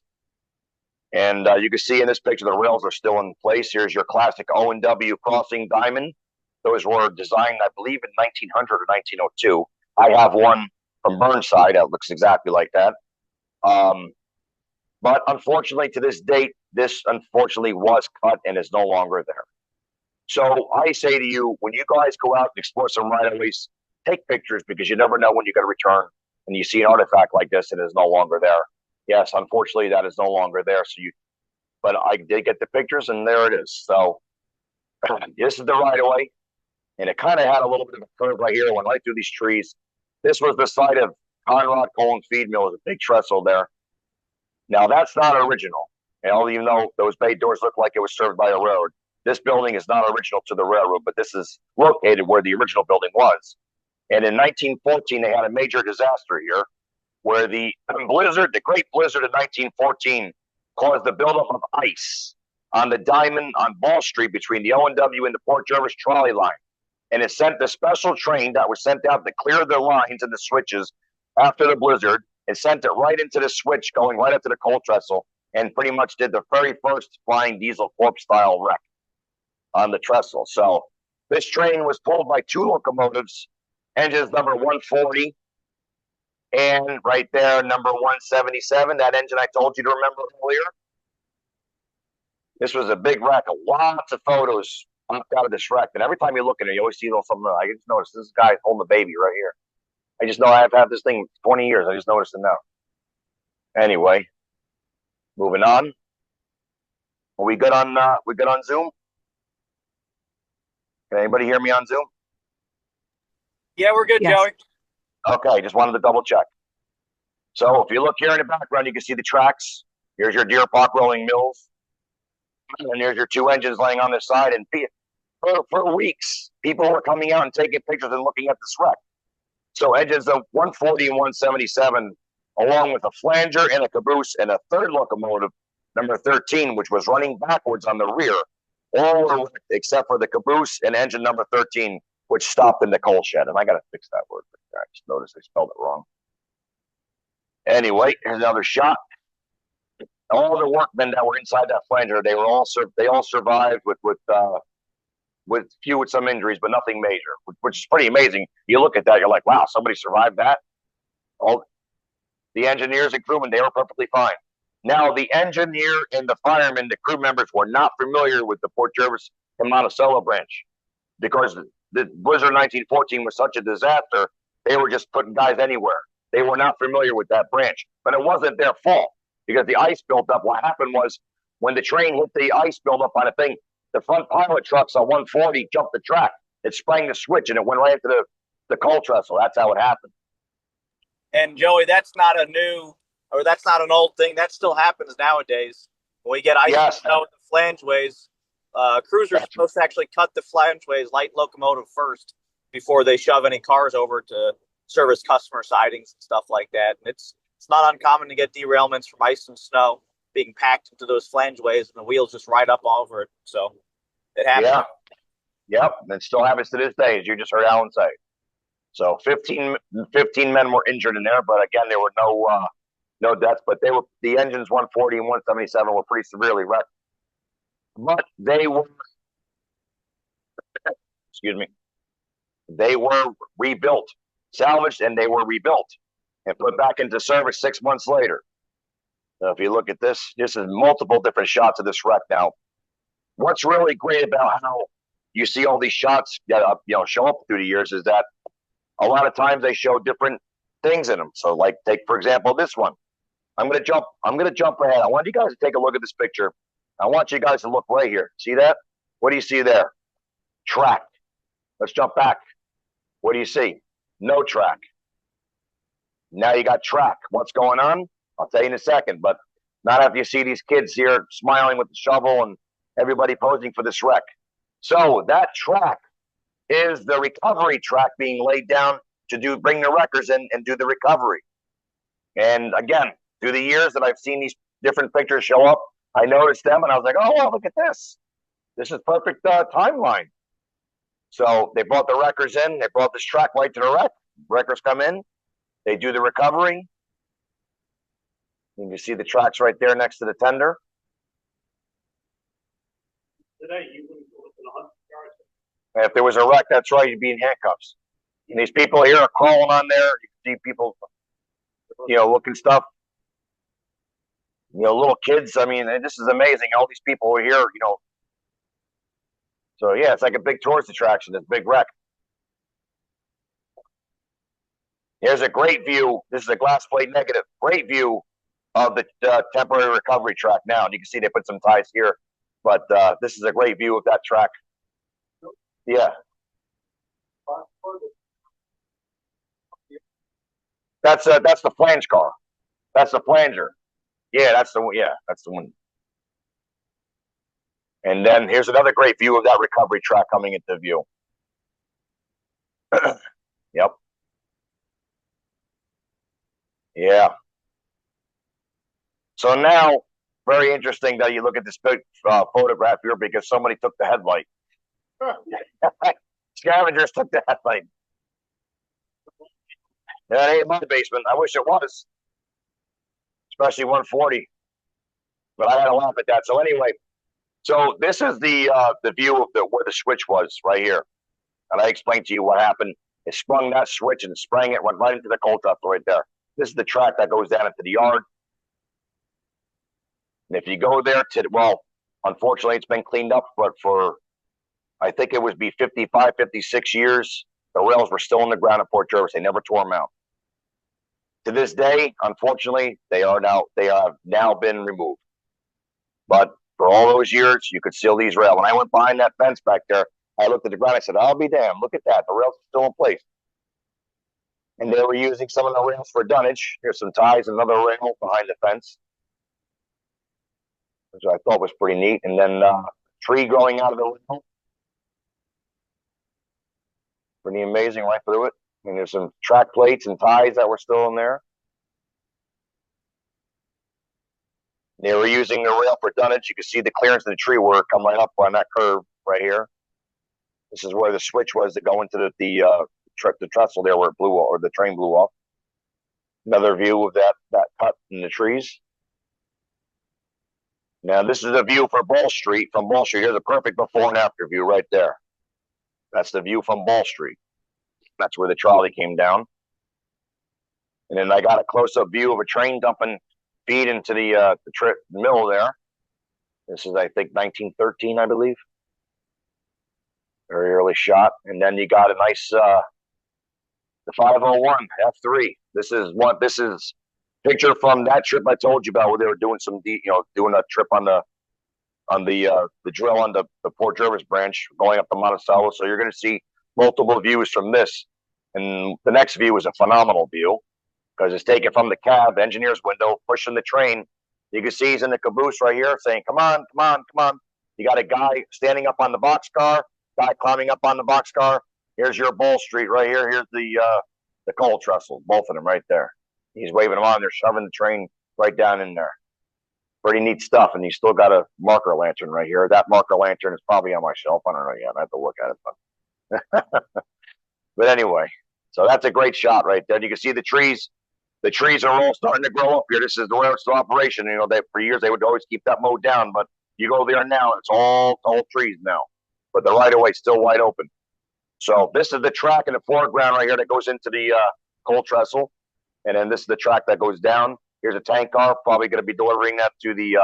And you can see in this picture, the rails are still in place. Here's your classic O&W crossing diamond. Those were designed, I believe, in 1900 or 1902. I have one from Burnside that looks exactly like that. But unfortunately, to this date, this unfortunately was cut and is no longer there. So I say to you, when you guys go out and explore some right-of-ways, take pictures because you never know when you're going to return and you see an artifact like this and it is no longer there. Yes, unfortunately, that is no longer there. But I did get the pictures and there it is. So this is the right-of-way, and it kind of had a little bit of a curve right here, went right through these trees. This was the site of Conrad Coal and Feed Mill, with a big trestle there. Now that's not original. Even though those bay doors look like it was served by a road, this building is not original to the railroad, but this is located where the original building was. And in 1914, they had a major disaster here where the blizzard, the Great Blizzard of 1914, caused the buildup of ice on the diamond on Ball Street between the O&W and the Port Jervis trolley line. And it sent the special train that was sent out to clear the lines and the switches after the blizzard. It sent it right into the switch, going right up to the coal trestle, and pretty much did the very first flying diesel corpse style wreck on the trestle. So this train was pulled by 2 locomotives, engines number 140 and right there number 177, that engine I told you to remember earlier. This was a big wreck, lots of photos out of this wreck, and every time you look at it, you always see something. I just noticed this guy holding the baby right here. I just know I've had this thing 20 years. I just noticed it now. Anyway, moving on. Are we good on Zoom? Can anybody hear me on Zoom? Yeah, we're good, Yes. Joey. Okay, just wanted to double check. So if you look here in the background, you can see the tracks. Here's your Deer Park Rolling Mills. And here's your 2 engines laying on the side. And for weeks, people were coming out and taking pictures and looking at this wreck. So engines of 140 and 177, along with a flanger and a caboose and a 3rd locomotive, number 13, which was running backwards on the rear, all were wrecked except for the caboose and engine number 13, which stopped in the coal shed. And I got to fix that word. I just noticed I spelled it wrong. Anyway, here's another shot. All the workmen that were inside that flanger, they all survived with some injuries, but nothing major, which is pretty amazing. You look at that, you're like, wow, somebody survived that. All the engineers and crewmen, they were perfectly fine. Now, the engineer and the firemen, the crew members, were not familiar with the Port Jervis and Monticello branch because the blizzard 1914 was such a disaster. They were just putting guys anywhere. They were not familiar with that branch, but it wasn't their fault because the ice built up. What happened was when the train hit the ice buildup on a thing, the front pilot trucks on 140 jumped the track. It sprang the switch and it went right into the coal trestle. That's how it happened. And Joey, that's not an old thing. That still happens nowadays. When we get ice out the flangeways, crews are supposed to actually cut the flangeways light locomotive first before they shove any cars over to service customer sidings and stuff like that. And it's not uncommon to get derailments from ice and snow being packed into those flangeways and the wheels just ride up all over it. So it happens. Yeah. Yep. It still happens to this day, as you just heard Alan say. So 15 men were injured in there, but again, there were no deaths, but the engines 140 and 177 were pretty severely wrecked. But they were rebuilt, salvaged, and they were rebuilt and put back into service 6 months later. Now, if you look at this is multiple different shots of this wreck. Now, what's really great about how you see all these shots that show up through the years is that a lot of times they show different things in them. So, like, take for example this one. I'm gonna jump ahead. I want you guys to take a look at this picture. I want you guys to look right here. See that? What do you see there? Track. Let's jump back. What do you see? No track. Now you got track. What's going on? I'll tell you in a second, but not after you see these kids here smiling with the shovel and everybody posing for this wreck. So that track is the recovery track being laid down to bring the wreckers in and do the recovery. And again, through the years that I've seen these different pictures show up, I noticed them and I was like, oh, well, look at this. This is perfect timeline. So they brought the wreckers in. They brought this track right to the wreck. Wreckers come in. They do the recovery. You can see the tracks right there next to the tender. Today, you wouldn't go within 100 yards. If there was a wreck, that's right, you'd be in handcuffs. And these people here are crawling on there. You can see people, looking stuff. little kids. I mean, this is amazing. All these people are here, So yeah, it's like a big tourist attraction. This big wreck. Here's a great view. This is a glass plate negative. Great view of the temporary recovery track now. And you can see they put some ties here, but this is a great view of that track. Yeah. That's the flange car. That's the flanger. Yeah, that's the one. And then here's another great view of that recovery track coming into view. Yep. Yeah. So now, very interesting that you look at this big photograph here because somebody took the headlight. Scavengers took the headlight. That ain't my basement. I wish it was, especially 140. But I had to laugh at that. So anyway, so this is the view of where the switch was right here, and I explained to you what happened. It sprung that switch and sprang it, went right into the coal tunnel right there. This is the track that goes down into the yard. And if you go there unfortunately, it's been cleaned up, but for I think it would be 55, 56 years, the rails were still in the ground at Port Jervis. They never tore them out. To this day, unfortunately, they have now been removed. But for all those years, you could still these rails. When I went behind that fence back there, I looked at the ground. I said, "I'll be damned! Look at that. The rails are still in place." And they were using some of the rails for dunnage. Here's some ties, another rail behind the fence, which I thought was pretty neat. And then tree growing out of the rail. Pretty amazing right through it. And there's some track plates and ties that were still in there. They were using the rail for dunnage. You can see the clearance of the tree work come right up on that curve right here. This is where the switch was to go into the trestle there where it blew off, or the train blew off. Another view of that cut in the trees. Now this is a view for Ball Street. From Ball Street, here's a perfect before and after view right there. That's the view from Ball Street. That's where the trolley came down. And then I got a close-up view of a train dumping feed into the mill there. This is, I think, 1913, I believe. Very early shot. And then you got a nice the 501 F3. This is picture from that trip I told you about where they were doing doing a trip on the drill on the Port Jervis branch going up to Monticello. So you're going to see multiple views from this. And the next view is a phenomenal view because it's taken from the cab, engineer's window, pushing the train. You can see he's in the caboose right here saying, "Come on, come on, come on." You got a guy standing up on the boxcar, guy climbing up on the boxcar. Here's your Bull Street right here. Here's the coal trestle, both of them right there. He's waving them on. They're shoving the train right down in there. Pretty neat stuff. And he's still got a marker lantern right here. That marker lantern is probably on my shelf. I don't know yet. I have to look at it. But anyway, so that's a great shot right there. You can see the trees. The trees are all starting to grow up here. This is the way it's the operation. For years they would always keep that mowed down, but you go there now, it's all trees now. But the right of way is still wide open. So this is the track in the foreground right here that goes into the coal trestle, and then this is the track that goes down. Here's a tank car, probably going to be delivering that to the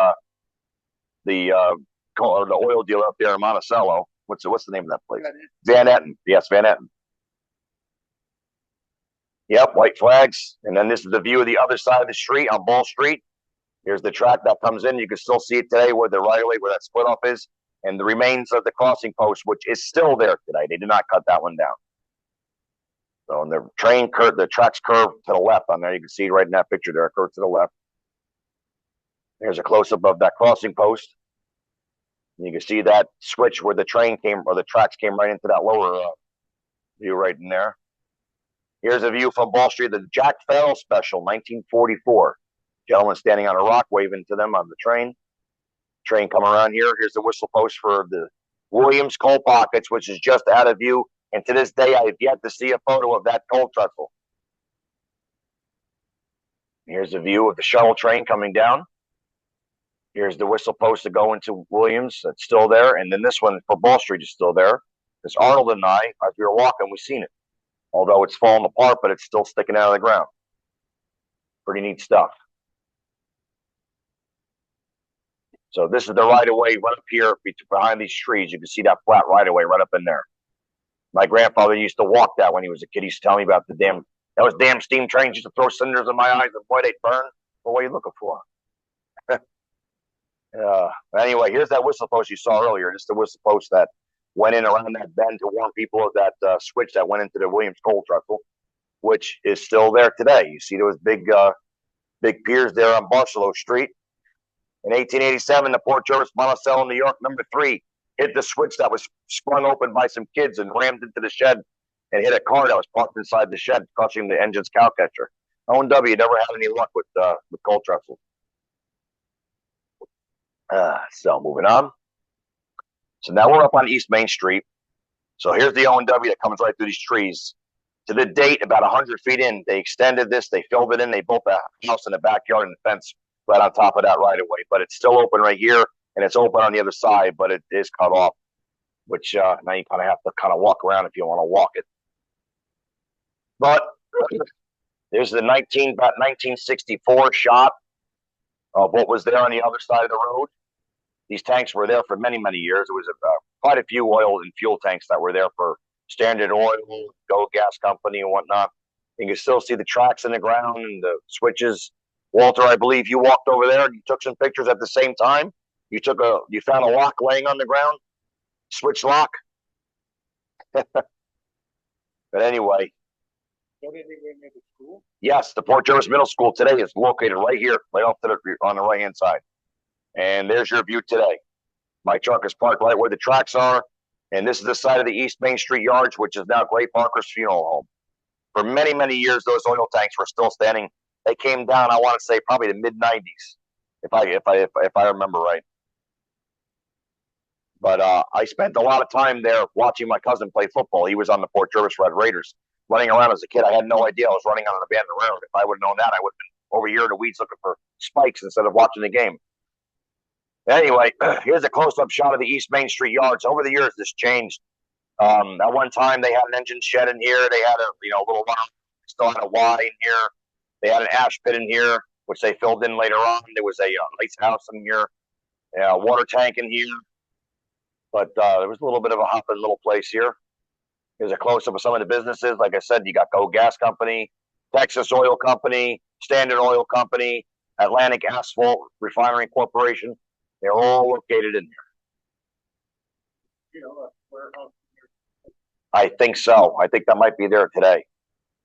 oil dealer up there in Monticello. What's the name of that place? Van Etten. Yes, Van Etten. Yep, white flags. And then this is the view of the other side of the street on Ball Street. Here's the track that comes in. You can still see it today where the right of way, where that split off is, and the remains of the crossing post, which is still there today. They did not cut that one down. So and the tracks curve to the left on there. You can see right in that picture there, curve to the left. There's a close-up of that crossing post. And you can see that switch where the train came, or the tracks came right into that lower view right in there. Here's a view from Ball Street, the Jack Farrell special, 1944. Gentleman standing on a rock waving to them on the train. Train coming around here. Here's the whistle post for the Williams coal pockets, which is just out of view. And to this day, I have yet to see a photo of that coal trestle. Here's a view of the shuttle train coming down. Here's the whistle post to go into Williams. That's still there. And then this one for Ball Street is still there. Because Arnold and I, as we were walking, we seen it. Although it's fallen apart, but it's still sticking out of the ground. Pretty neat stuff. So this is the right of way right up here behind these trees. You can see that flat right of way right up in there. My grandfather used to walk that when he was a kid. He used to tell me about that was damn steam trains used to throw cinders in my eyes and boy, they'd burn. Well, what are you looking for? Anyway, here's that whistle post you saw earlier. This is the whistle post that went in around that bend to warn people of that switch that went into the Williams coal truckle, which is still there today. You see those big piers there on Barcelona Street. In 1887, the Port Jervis Monticello, New York, number 3, hit the switch that was sprung open by some kids and rammed into the shed and hit a car that was parked inside the shed, crushing the engine's cowcatcher. O&W never had any luck with coal trussel. So moving on. So now we're up on East Main Street. So here's the O&W that comes right through these trees. To the date, about 100 feet in, they extended this, they filled it in, they built a house in the backyard and the fence right on top of that right away. But it's still open right here, and it's open on the other side, but it is cut off, which now you kind of have to kind of walk around if you want to walk it. But there's the about 1964 shot of what was there on the other side of the road. These tanks were there for many, many years. It was quite a few oil and fuel tanks that were there for Standard Oil, Go Gas Company, and whatnot. You can still see the tracks in the ground and the switches. Walter, I believe you walked over there. You took some pictures at the same time. You found a lock laying on the ground, switch lock. But anyway, yes, the Port Jervis Middle School today is located right here, right off to on the right hand side. And there's your view today. My truck is parked right where the tracks are. And this is the side of the East Main Street Yards, which is now Gray Parker's funeral home. For many, many years, those oil tanks were still standing. They came down, I want to say, probably the mid-90s, if I remember right. But I spent a lot of time there watching my cousin play football. He was on the Port Jervis Red Raiders. Running around as a kid, I had no idea I was running on an abandoned railroad. If I would have known that, I would have been over here in the weeds looking for spikes instead of watching the game. Anyway, here's a close-up shot of the East Main Street Yards. Over the years, this changed. At one time, they had an engine shed in here. They had a little still had a Y in here. They had an ash pit in here, which they filled in later on. There was a ice house in here, a water tank in here. But there was a little bit of a hopping little place here. Here's a close-up of some of the businesses. Like I said, you got Go Gas Company, Texas Oil Company, Standard Oil Company, Atlantic Asphalt Refinery Corporation. They're all located in here. I think so. I think that might be there today,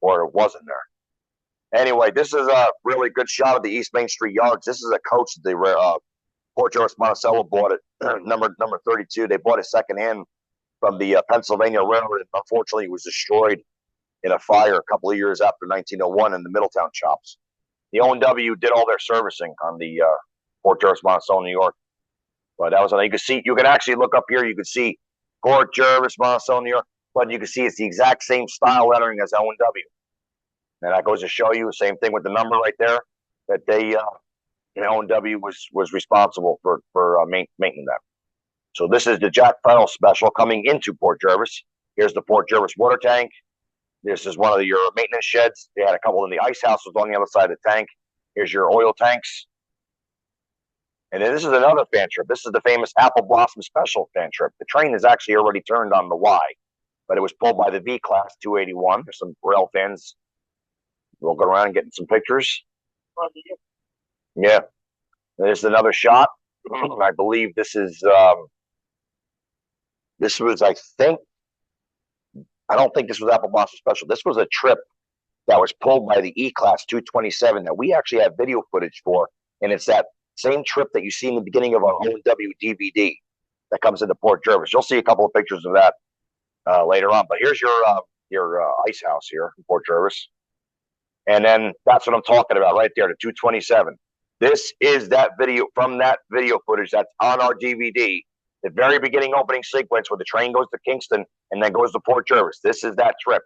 or it wasn't there. Anyway, this is a really good shot of the East Main Street Yards. This is a coach that the Port Jervis Monticello bought it, number 32. They bought it secondhand from the Pennsylvania Railroad. Unfortunately, it was destroyed in a fire a couple of years after 1901 in the Middletown shops. The O&W did all their servicing on the Port Jervis Monticello, New York. But that was something you can actually look up here. You can see Port Jervis Monticello, New York, but you can see it's the exact same style lettering as O&W. And that goes to show you the same thing with the number right there that they O&W was responsible for maintaining that. So this is the Jack Farrell special coming into Port Jervis. Here's the Port Jervis water tank. This is one of your maintenance sheds. They had a couple in the ice house was on the other side of the tank. Here's your oil tanks. And then this is another fan trip. This is the famous Apple Blossom Special fan trip. The train is actually already turned on the Y, but it was pulled by the V class 281. There's some rail fans looking around and getting some pictures. Yeah. There's another shot. I believe this is this was, I don't think this was Apple Blossom Special. This was a trip that was pulled by the E-Class 227 that we actually have video footage for, and it's that same trip that you see in the beginning of our O&W DVD that comes into Port Jervis. You'll see a couple of pictures of that later on. But here's your ice house here in Port Jervis. And then that's what I'm talking about right there, the 227. This is that video from that video footage that's on our DVD. The very beginning opening sequence where the train goes to Kingston and then goes to Port Jervis. This is that trip.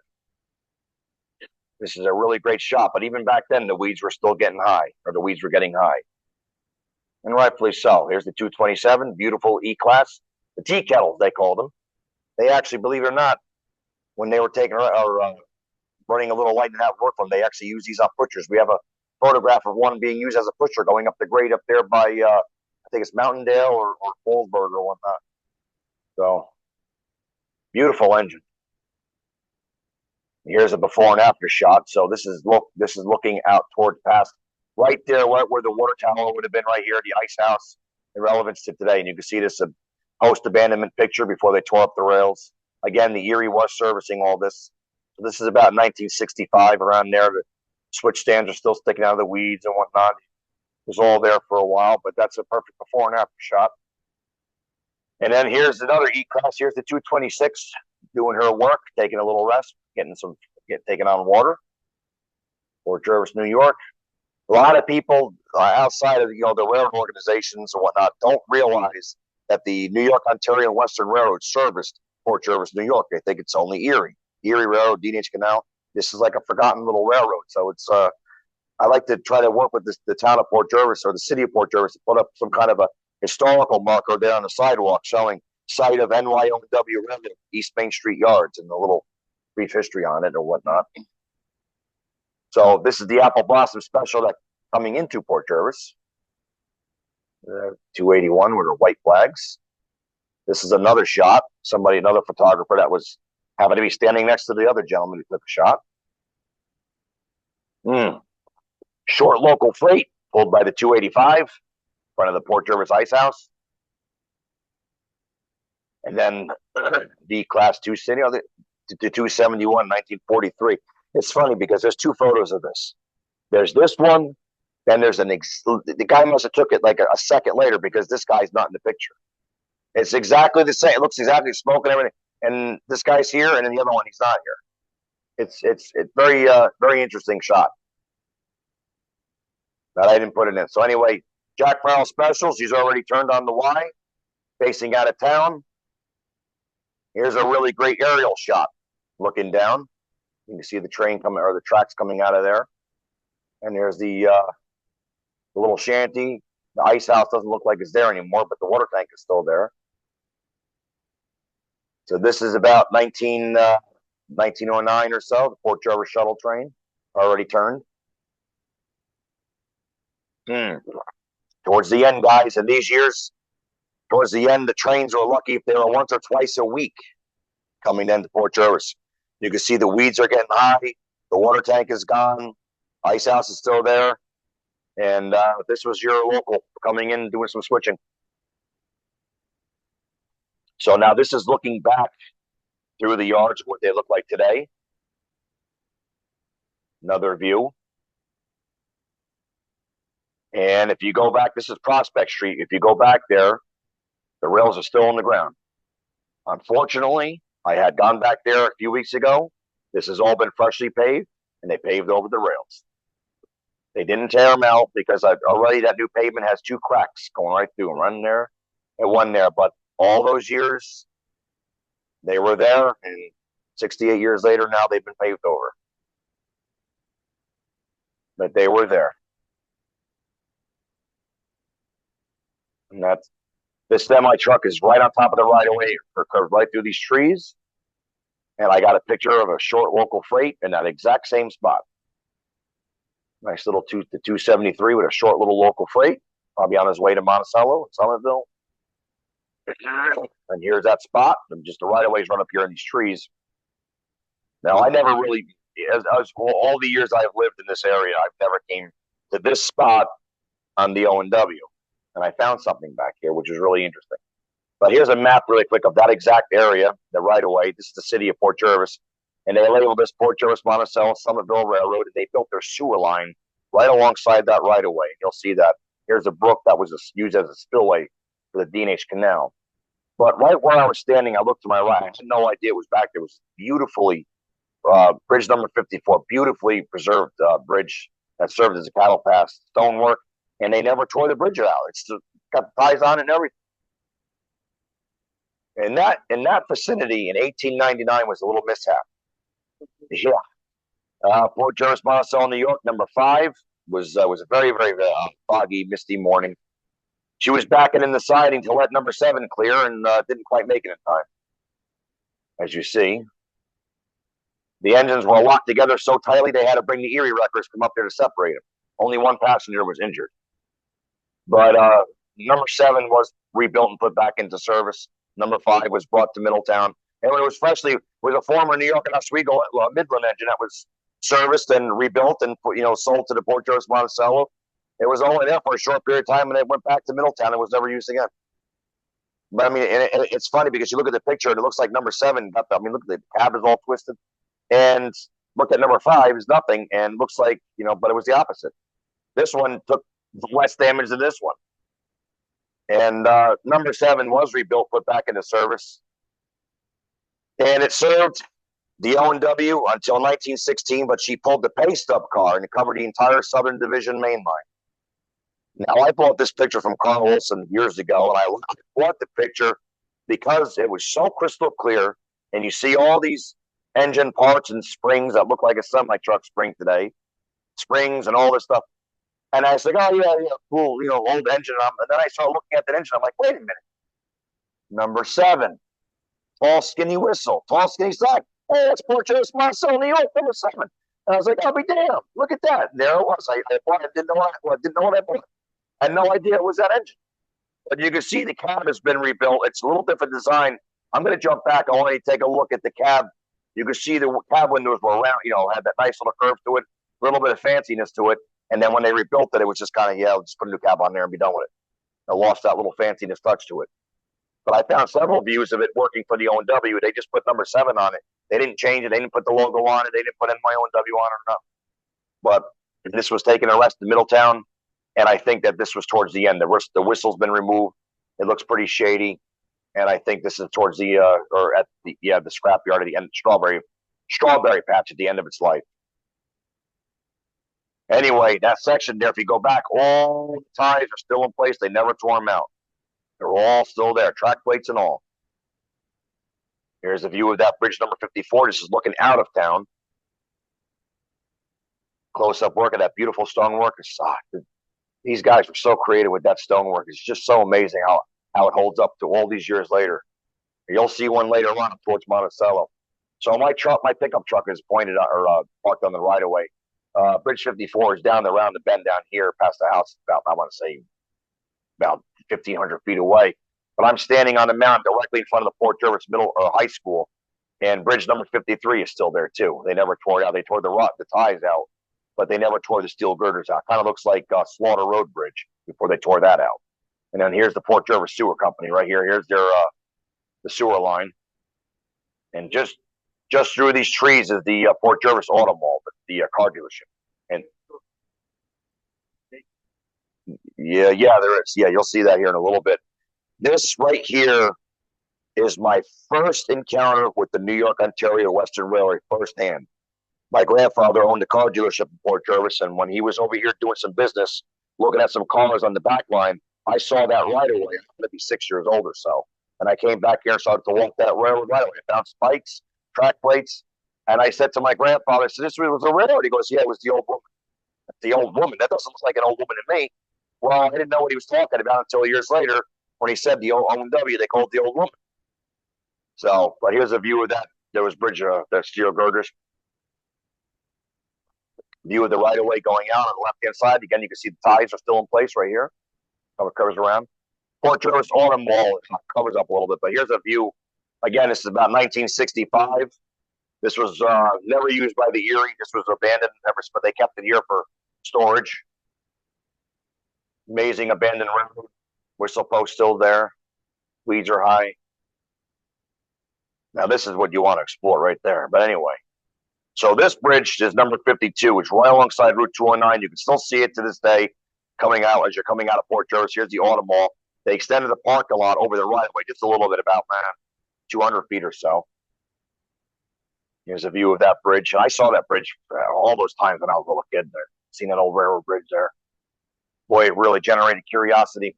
This is a really great shot. But even back then, the weeds were still getting high, or the weeds were getting high. And rightfully so. Here's the 227, beautiful E-Class. The tea kettles, they called them. They actually, believe it or not, when they were taking or running a little light and out work from, they actually use these on pushers. We have a photograph of one being used as a pusher going up the grade up there by think it's Mountaindale or Fallsburg or whatnot. So beautiful engine. Here's a before and after shot. So this is looking out towards past right there where the water tower would have been right here, the ice house, the relevance to today. And you can see this post abandonment picture before they tore up the rails. Again, the Erie was servicing all this. So this is about 1965 around there. The switch stands are still sticking out of the weeds and whatnot. It was all there for a while, but that's a perfect before and after shot. And then here's another E-Class. Here's the 226 doing her work, taking a little rest, taking on water. Port Jervis, New York. A lot of people outside of the railroad organizations and whatnot don't realize that the New York, Ontario, and Western Railroad serviced Port Jervis, New York. They think it's only Erie Railroad, D&H Canal. This is like a forgotten little railroad. So it's I like to try to work with the town of Port Jervis or the city of Port Jervis to put up some kind of a historical marker there on the sidewalk showing site of NYO&W Railroad, East Main Street Yards, and a little brief history on it or whatnot. So this is the Apple Blossom Special that coming into Port Jervis. 281 with her white flags. This is another shot. Another photographer that was happened to be standing next to the other gentleman who took a shot. Short local freight pulled by the 285 in front of the Port Jervis Ice House. And then the Class 2 City, the 271, 1943. It's funny because there's two photos of this. There's this one, then there's the guy must have took it like a second later because this guy's not in the picture. It's exactly the same. It looks exactly smoke and everything. And this guy's here, and then the other one, he's not here. It's very very interesting shot. That I didn't put it in. So anyway, Jack Farrell Specials. He's already turned on the Y, facing out of town. Here's a really great aerial shot, looking down. You can see the train coming or the tracks coming out of there. And there's the little shanty. The ice house doesn't look like it's there anymore, but the water tank is still there. So this is about 1909 or so. The Port Jervis shuttle train already turned. Towards the end, guys, in these years, towards the end, the trains were lucky if they were once or twice a week coming into Port Jervis. You can see the weeds are getting high. The water tank is gone. Ice house is still there. And this was your local coming in and doing some switching. So now this is looking back through the yards, what they look like today. Another view. And if you go back, this is Prospect Street. If you go back there, the rails are still on the ground. Unfortunately, I had gone back there a few weeks ago. This has all been freshly paved, and they paved over the rails. They didn't tear them out because already that new pavement has two cracks going right through them, one there and one there. But all those years, they were there, and 68 years later, now they've been paved over. But they were there. And this semi truck is right on top of the right-of-way, curved right through these trees. And I got a picture of a short local freight in that exact same spot. Nice little 273 with a short little local freight, probably on his way to Monticello, Somerville. And here's that spot. And just the right-of-ways run up here in these trees. Now, I never really, all the years I've lived in this area, I've never came to this spot on the O&W. And I found something back here, which is really interesting. But here's a map really quick of that exact area, the right-of-way. This is the city of Port Jervis. And they labeled this Port Jervis, Monticello, Somerville Railroad. And they built their sewer line right alongside that right-of-way. You'll see that. Here's a brook that was used as a spillway for the D&H Canal. But right where I was standing, I looked to my right. I had no idea it was back there. It was beautifully, bridge number 54, beautifully preserved bridge that served as a cattle pass, stonework. And they never tore the bridge out. It's got the ties on it and everything. And in that vicinity in 1899 was a little mishap. Yeah. Port Jervis, Monticello, New York, number 5 was a very, very foggy, misty morning. She was backing in the siding to let number 7 clear and didn't quite make it in time. As you see, the engines were locked together so tightly they had to bring the Erie wreckers come up there to separate them. Only one passenger was injured. But number 7 was rebuilt and put back into service. Number 5 was brought to Middletown. And when it was freshly, was a former New York and Oswego Midland engine that was serviced and rebuilt and sold to the Port Jervis Monticello. It was only there for a short period of time, and it went back to Middletown and was never used again. But I mean, it's funny because you look at the picture and it looks like number 7. Look at the cab is all twisted, and look at number 5 is nothing, and looks like but it was the opposite. This one took less damage than this one, and number 7 was rebuilt, put back into service, and it served the O&W until 1916. But she pulled the pay stub car and it covered the entire Southern Division main line. Now, I bought this picture from Carl Olson years ago, and I bought the picture because it was so crystal clear, and you see all these engine parts and springs that look like a semi-truck spring today, springs and all this stuff. And I was like, oh, yeah, cool, old engine. And then I started looking at that engine. I'm like, wait a minute. Number 7, tall, skinny whistle, tall, skinny side. Oh, that's Port Jervis Monticello, New York, number 7. And I was like, I'll be damned. Look at that. And there it was. I didn't know what I bought. I had no idea it was that engine. But you can see the cab has been rebuilt. It's a little different design. I'm going to jump back. I want you to take a look at the cab. You can see the cab windows were round, had that nice little curve to it, a little bit of fanciness to it. And then when they rebuilt it, it was just kind of, just put a new cab on there and be done with it. I lost that little fanciness touch to it. But I found several views of it working for the O&W. They just put number 7 on it. They didn't change it. They didn't put the logo on it. They didn't put my O&W on it or nothing. But this was taken and rested in Middletown. And I think that this was towards the end. The whistle's been removed. It looks pretty shady. And I think this is towards the the scrapyard at the end, strawberry patch at the end of its life. Anyway, that section there, if you go back, all the ties are still in place. They never tore them out. They're all still there, track plates and all. Here's a view of that bridge number 54. This is looking out of town. Close-up work of that beautiful stonework. These guys were so creative with that stonework. It's just so amazing how it holds up to all these years later. You'll see one later on up towards Monticello. So my pickup truck is pointed or parked on the right of way. Bridge 54 is down around the bend down here past the house. I want to say about 1,500 feet away. But I'm standing on the mountain directly in front of the Port Jervis Middle or High School, and bridge number 53 is still there too. They never tore it out. They tore the ties out, but they never tore the steel girders out. Kind of looks like Slaughter Road Bridge before they tore that out. And then here's the Port Jervis Sewer Company right here. Here's their the sewer line, and just through these trees is the Port Jervis Auto Mall, the car dealership. And yeah, there is. Yeah, you'll see that here in a little bit. This right here is my first encounter with the New York, Ontario Western Railway firsthand. My grandfather owned a car dealership in Port Jervis, and when he was over here doing some business, looking at some cars on the back line, I saw that right away. I'm going to be 6 years old or so. And I came back here and started to walk that railroad right away. I found spikes, track plates, and I said to my grandfather, I said, this was a railroad. He goes, yeah, it was the old woman. The old woman. That doesn't look like an old woman to me. Well, I didn't know what he was talking about until years later when he said the O&W, they called it the old woman. So, but here's a view of that. There was bridge, the steel girders. View of the right of way going out on the left hand side. Again, you can see the ties are still in place right here. Cover curves around. Port Jervis Auto Mall covers up a little bit, but here's a view. Again, this is about 1965. This was never used by the Erie. This was abandoned, but they kept it here for storage. Amazing abandoned railroad. Whistle post still there. Weeds are high. Now this is what you want to explore right there. But anyway, so this bridge is number 52, which is right alongside Route 209. You can still see it to this day coming out as you're coming out of Port Jervis. Here's the Auto Mall. They extended the parking lot over the right of way, just a little bit, about 200 feet or so. Here's a view of that bridge. And I saw that bridge all those times when I was a little kid there. Seen that old railroad bridge there. Boy, it really generated curiosity.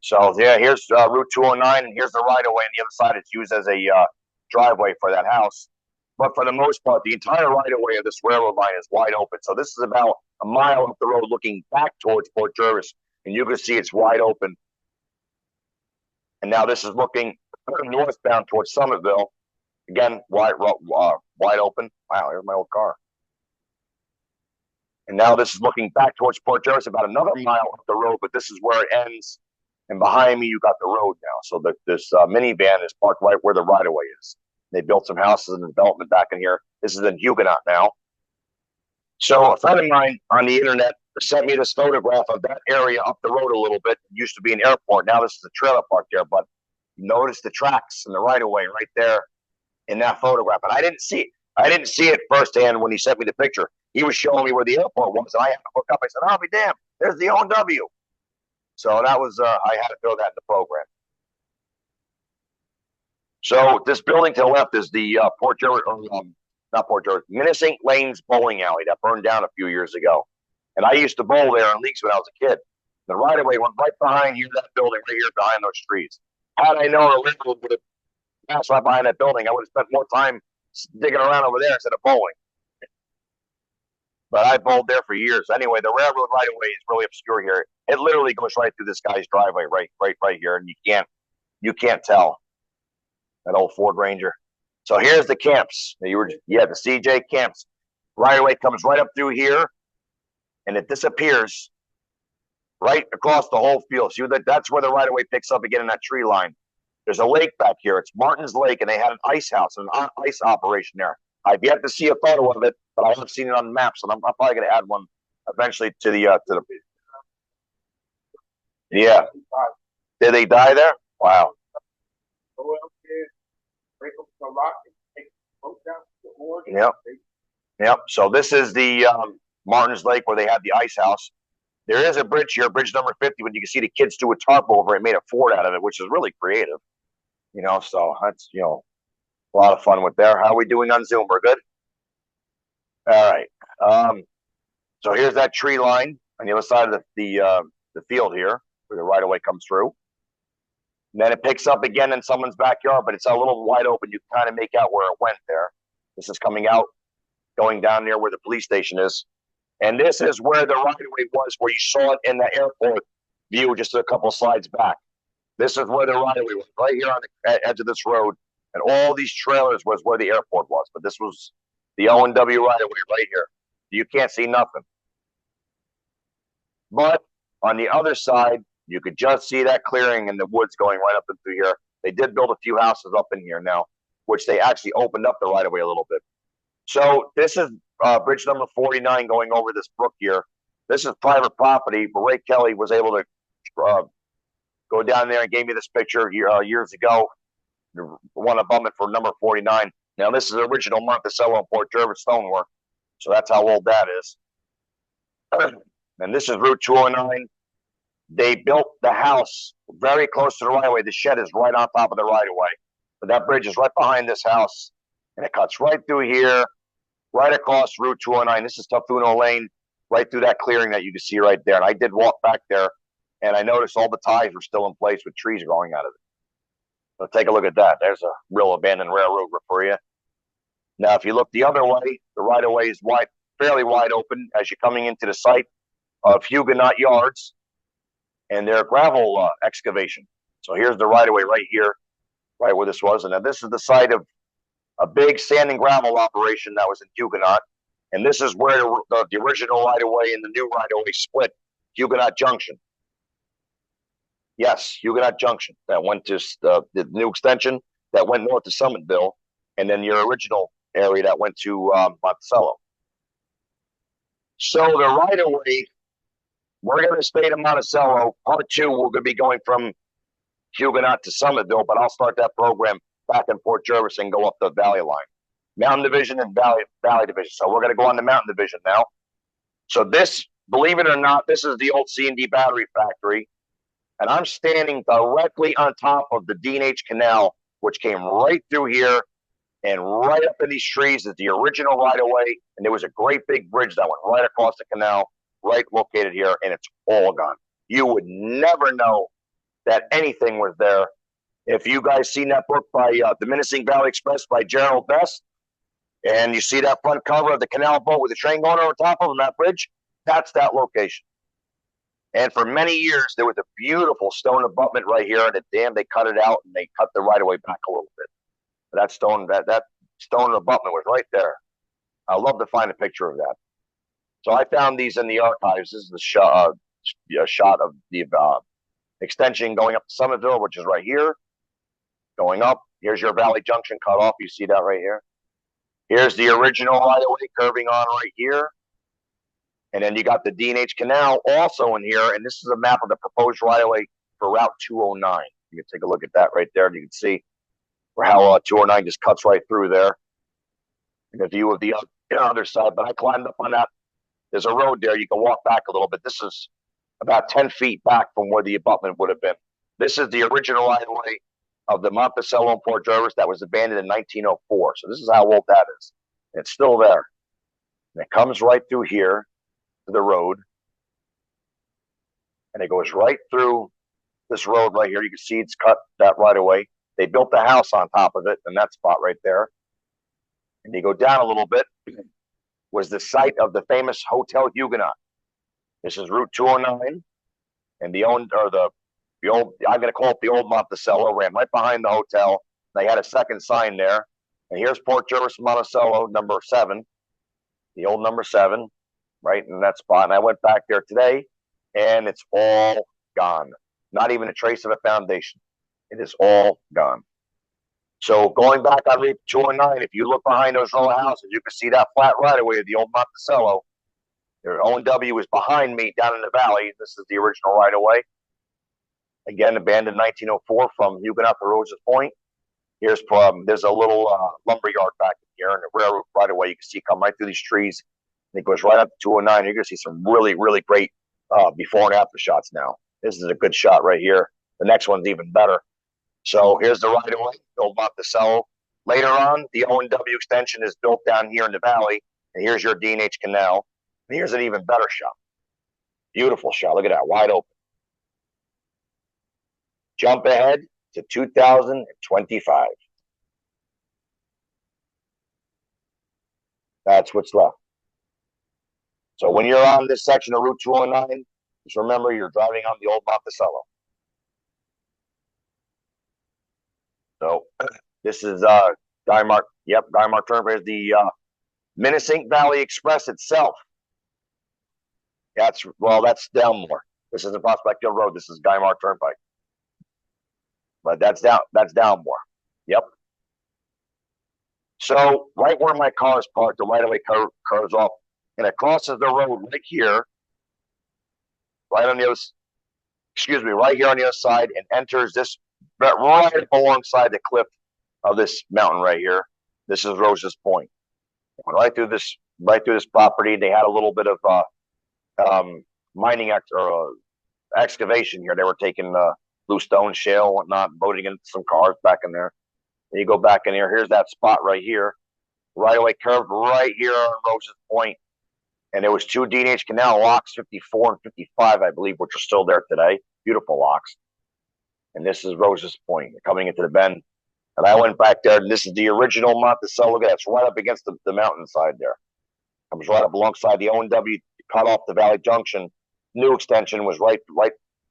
So yeah, here's Route 209, and here's the right of way. On the other side, it's used as a driveway for that house. But for the most part, the entire right of way of this railroad line is wide open. So this is about a mile up the road looking back towards Port Jervis, and you can see it's wide open. And now this is looking northbound towards Summitville. Again, wide open. Wow, here's my old car. And now this is looking back towards Port Jervis, about another mile up the road, but this is where it ends And behind me, you got the road now. So this minivan is parked right where the right of way is. They built some houses and development back in here. This is in Huguenot now. So a friend of mine on the internet sent me this photograph of that area up the road a little bit. It used to be an airport. Now this is a trailer park there, but notice the tracks and the right of way right there in that photograph. And I didn't see it. I didn't see it firsthand when he sent me the picture. He was showing me where the airport was, and I had to look up. I said, "I'll be damned, there's the O&W." So that was I had to throw that in the program. So this building to the left is the Port George, not Port George, Minnesink Lanes bowling alley that burned down a few years ago. And I used to bowl there in leagues when I was a kid. The right of way went right behind here, that building right here behind those trees. Had I known a little would have passed right behind that building, I would have spent more time digging around over there instead of bowling. But I bowled there for years. Anyway, the railroad right of way is really obscure here. It literally goes right through this guy's driveway, right here, and you can't tell. That old Ford Ranger. So here's the camps. The CJ camps. Right of way comes right up through here, and it disappears right across the whole field. See that's where the right of way picks up again in that tree line. There's a lake back here. It's Martin's Lake, and they had an ice house, an ice operation there. I've yet to see a photo of it, but I have seen it on maps, and I'm probably going to add one eventually to the. Yeah. Did they die there? Wow. Yep. Yep. So this is the Martin's Lake where they had the ice house. There is a bridge here, bridge number 50, when you can see the kids do a tarp over it, made a fort out of it, which is really creative. So that's a lot of fun with there. How are we doing on Zoom? We're good? All right. So here's that tree line on the other side of the field here, where the right of way comes through. And then it picks up again in someone's backyard, but it's a little wide open. You can kind of make out where it went there. This is coming out, going down near where the police station is. And this is where the right of way was, where you saw it in the airport view just a couple slides back. This is where the right of way was, right here on the edge of this road. And all these trailers was where the airport was. But this was the O&W right of way right here. You can't see nothing. But on the other side, you could just see that clearing in the woods going right up and through here. They did build a few houses up in here now, which they actually opened up the right of way a little bit. So this is bridge number 49 going over this brook here. This is private property, but Ray Kelly was able to go down there and gave me this picture years ago. Won a bummet for number 49. Now this is original Monticello and Port Jervis stonework, so that's how old that is. And this is Route 209. They built the house very close to the right of way. The shed is right on top of the right of way, but that bridge is right behind this house, and it cuts right through here, right across Route 209. This is Tafuno Lane, right through that clearing that you can see right there. And I did walk back there, and I noticed all the ties were still in place with trees growing out of it. So take a look at that. There's a real abandoned railroad for you. Now, if you look the other way, the right of way is fairly wide open as you're coming into the site of Huguenot Yards and their gravel excavation. So here's the right of way right here, right where this was. And then this is the site of a big sand and gravel operation that was in Huguenot. And this is where the original right of way and the new right of way split, Huguenot Junction. Yes, Huguenot Junction. That went to the new extension that went north to Summitville, and then your original area that went to Monticello. So the right of way, we're going to stay to Monticello. Part 2, we're going to be going from Huguenot to Summitville, but I'll start that program back in Port Jervis and go up the Valley line. Mountain Division and Valley Division. So we're going to go on the Mountain Division now. So this, believe it or not, this is the old C&D battery factory. And I'm standing directly on top of the D&H Canal, which came right through here, and right up in these trees is the original right-of-way. And there was a great big bridge that went right across the canal, right located here, and it's all gone. You would never know that anything was there. If you guys seen that book by The Menacing Valley Express by Gerald Best, and you see that front cover of the canal boat with the train going over top of them, that bridge, that's that location. And for many years, there was a beautiful stone abutment right here at the dam. They cut it out and they cut the right of way back a little bit. But that stone abutment was right there. I'd love to find a picture of that. So I found these in the archives. This is the shot of the extension going up to Summitville, which is right here. Going up, here's your Valley Junction cutoff. You see that right here. Here's the original right-of-way curving on right here. And then you got the D&H Canal also in here. And this is a map of the proposed right-of-way for Route 209. You can take a look at that right there. And you can see how 209 just cuts right through there. And a view of the other side. But I climbed up on that. There's a road there. You can walk back a little bit. This is about 10 feet back from where the abutment would have been. This is the original right-of-way of the Monticello and Port Jervis that was abandoned in 1904. So this is how old that is. And it's still there. And it comes right through here to the road. And it goes right through this road right here. You can see it's cut that right away. They built the house on top of it in that spot right there. And you go down a little bit, was the site of the famous Hotel Huguenot. This is Route 209. And the old, I'm going to call it the old Monticello, ran right behind the hotel. They had a second sign there. And here's Port Jervis Monticello, number 7. The old number 7, right in that spot. And I went back there today, and it's all gone. Not even a trace of a foundation. It is all gone. So going back on Route 209, if you look behind those row of houses, you can see that flat right-of-way of the old Monticello. Their O&W is behind me down in the valley. This is the original right-of-way. Again, abandoned 1904 from Huguenot to Roses Point. There's a little lumber yard back here, and the railroad right-of-way you can see come right through these trees. And it goes right up to 209. You're going to see some really, really great before and after shots now. This is a good shot right here. The next one's even better. So here's the right-of-way, old Monticello. Later on, the O&W extension is built down here in the valley, and here's your D&H Canal. And here's an even better shot. Beautiful shot. Look at that, wide open. Jump ahead to 2025. That's what's left. So when you're on this section of Route 209, just remember you're driving on the old Monticello. So this is Guymar. Yep, Guymar Turnpike is the Minnesink Valley Express itself. That's Delmore. This isn't Prospect Hill Road. This is Guymar Turnpike. But that's Delmore. Yep. So right where my car is parked, the right-of-way curves off, and it crosses the road right here, right on the other, right here on the other side, and enters this right alongside the cliff of this mountain right here. This is Roses Point. Right through this property, they had a little bit of mining excavation here. They were taking loose stone, shale, whatnot, loading into some cars back in there. And you go back in here. Here's that spot right here. Right away curved right here on Roses Point. And there was 2 D&H Canal locks, 54 and 55, I believe, which are still there today. Beautiful locks. And this is Roses Point coming into the bend. And I went back there, and this is the original Monticello. Look at that. It's right up against the mountainside there. Comes right up alongside the O&W, cut off the Valley Junction. New extension was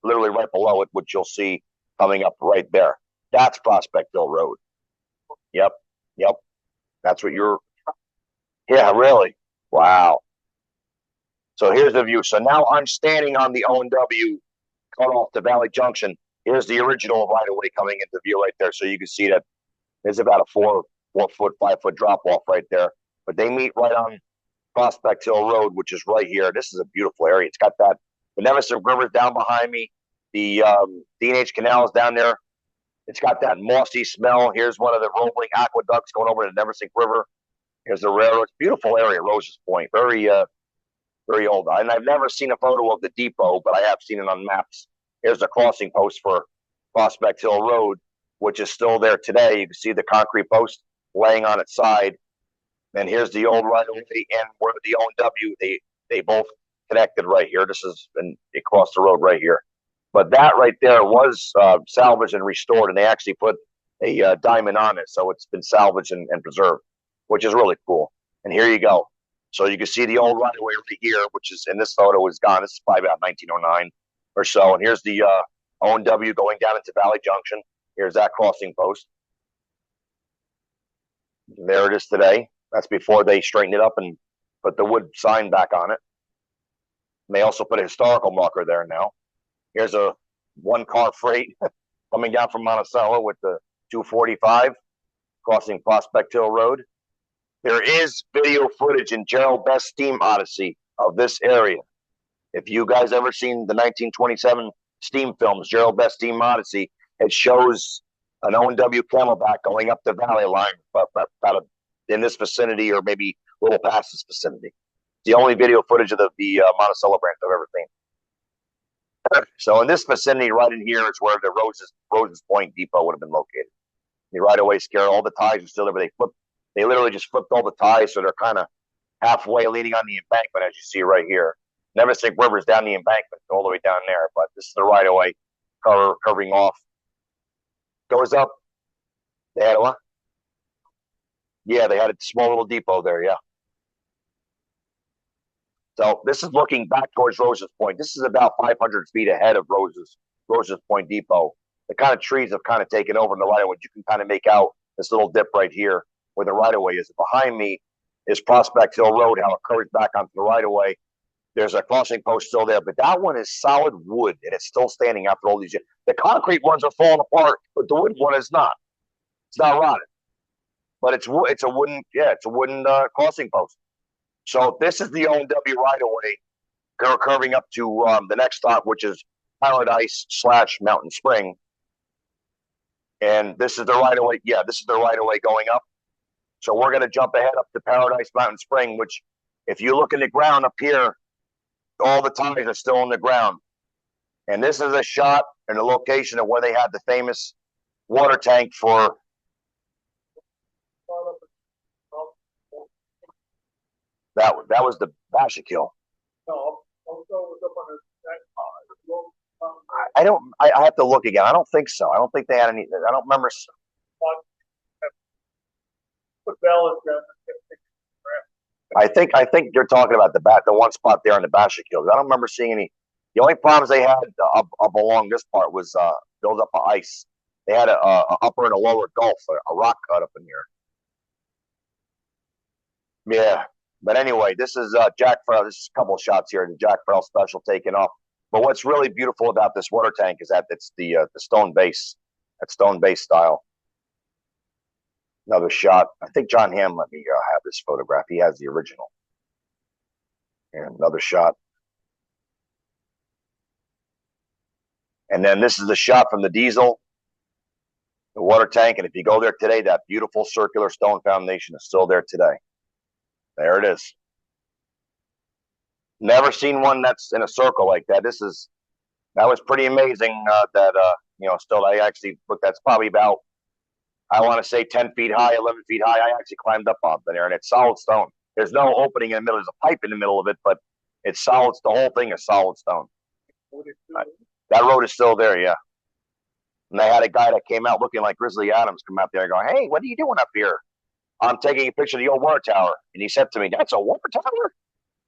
literally right below it, which you'll see coming up right there. That's Prospectville Road. Yep. That's what yeah, really? Wow. So here's the view. So now I'm standing on the O&W, cut off the Valley Junction. Here's the original right-of-way coming into view right there. So you can see that there's about a 4 foot, 5 foot drop off right there. But they meet right on Prospect Hill Road, which is right here. This is a beautiful area. It's got that the Neversink River down behind me. The D&H Canal is down there. It's got that mossy smell. Here's one of the rolling aqueducts going over the Neversink River. Here's the railroad. It's a beautiful area, Roses Point. Very old. And I've never seen a photo of the depot, but I have seen it on maps. Here's the crossing post for Prospect Hill Road, which is still there today. You can see the concrete post laying on its side. And here's the old right-of-way and where the O&W, they both connected right here. This is across the road right here. But that right there was salvaged and restored, and they actually put a diamond on it. So it's been salvaged and preserved, which is really cool. And here you go. So you can see the old right-of-way right here, which is in this photo is gone. This is probably about 1909 or so. And here's the O&W going down into Valley Junction. Here's that crossing post. There it is today. That's before they straightened it up and put the wood sign back on it. And they also put a historical marker there now. Here's a one car freight coming down from Monticello with the 245 crossing Prospect Hill Road. There is video footage in Gerald Best Steam Odyssey of this area. If you guys ever seen the 1927 steam films, Gerald Best Steam Odyssey, it shows an O&W Camelback going up the valley line, about in this vicinity or maybe a little past this vicinity. The only video footage of the Monticello branch I've ever seen. So in this vicinity, right in here, is where the Roses Point Depot would have been located. The right-of-way scare, all the ties are still there, but they literally just flipped all the ties, so they're kind of halfway leaning on the embankment, as you see right here. Neversink River's down the embankment, all the way down there, but this is the right-of-way curving off. Goes up. They had what? Yeah, they had a small little depot there, yeah. So this is looking back towards Roses Point. This is about 500 feet ahead of Roses Point Depot. The kind of trees have kind of taken over in the right-of-way. You can kind of make out this little dip right here where the right-of-way is. Behind me is Prospect Hill Road, how it curves back onto the right-of-way. There's a crossing post still there, but that one is solid wood, and it's still standing after all these years. The concrete ones are falling apart, but the wood one is not. It's not rotted, but it's a wooden crossing post. So this is the O&W right-of-way curving up to the next stop, which is Paradise / Mountain Spring. And this is the right-of-way. Yeah, this is the right-of-way going up. So we're going to jump ahead up to Paradise Mountain Spring, which if you look in the ground up here, all the ties are still in the ground. And this is a shot and a location of where they had the famous water tank for that was the Bashakill. I have to look again. I don't think so. I don't think they had any. I don't remember. I think you're talking about the one spot there in the Bashakill. I don't remember seeing any. The only problems they had up along this part was build up of ice. They had a upper and a lower gulf, a rock cut up in here. Yeah, but anyway, this is Jack Farrell. This is a couple of shots here. The Jack Farrell special taking off. But what's really beautiful about this water tank is that it's the stone base, that stone base style. Another shot. I think John Hamm let me have this photograph. He has the original. And another shot. And then this is the shot from the diesel, the water tank. And if you go there today, that beautiful circular stone foundation is still there today. There it is. Never seen one that's in a circle like that. That was pretty amazing. Still, I actually looked. That's probably about, I want to say 10 feet high, 11 feet high. I actually climbed up on there, and it's solid stone. There's no opening in the middle. There's a pipe in the middle of it, but it's solid. The whole thing is solid stone. That road is still there, yeah. And they had a guy that came out looking like Grizzly Adams come out there and go, "Hey, what are you doing up here?" I'm taking a picture of the old water tower. And he said to me, "That's a water tower?"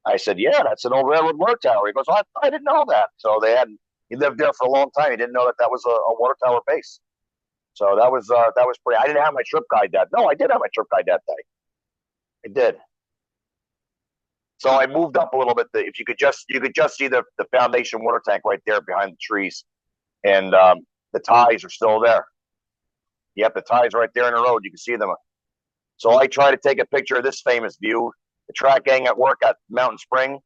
I said, "Yeah, that's an old railroad water tower." He goes, I didn't know that. So he lived there for a long time. He didn't know that was a water tower base. So that was pretty. I didn't have my trip guide that. No, I did have my trip guide that day. I did. So I moved up a little bit. If you could just see the foundation water tank right there behind the trees, and the ties are still there. You have the ties right there in the road. You can see them. So I try to take a picture of this famous view. The track gang at work at Mountain Spring,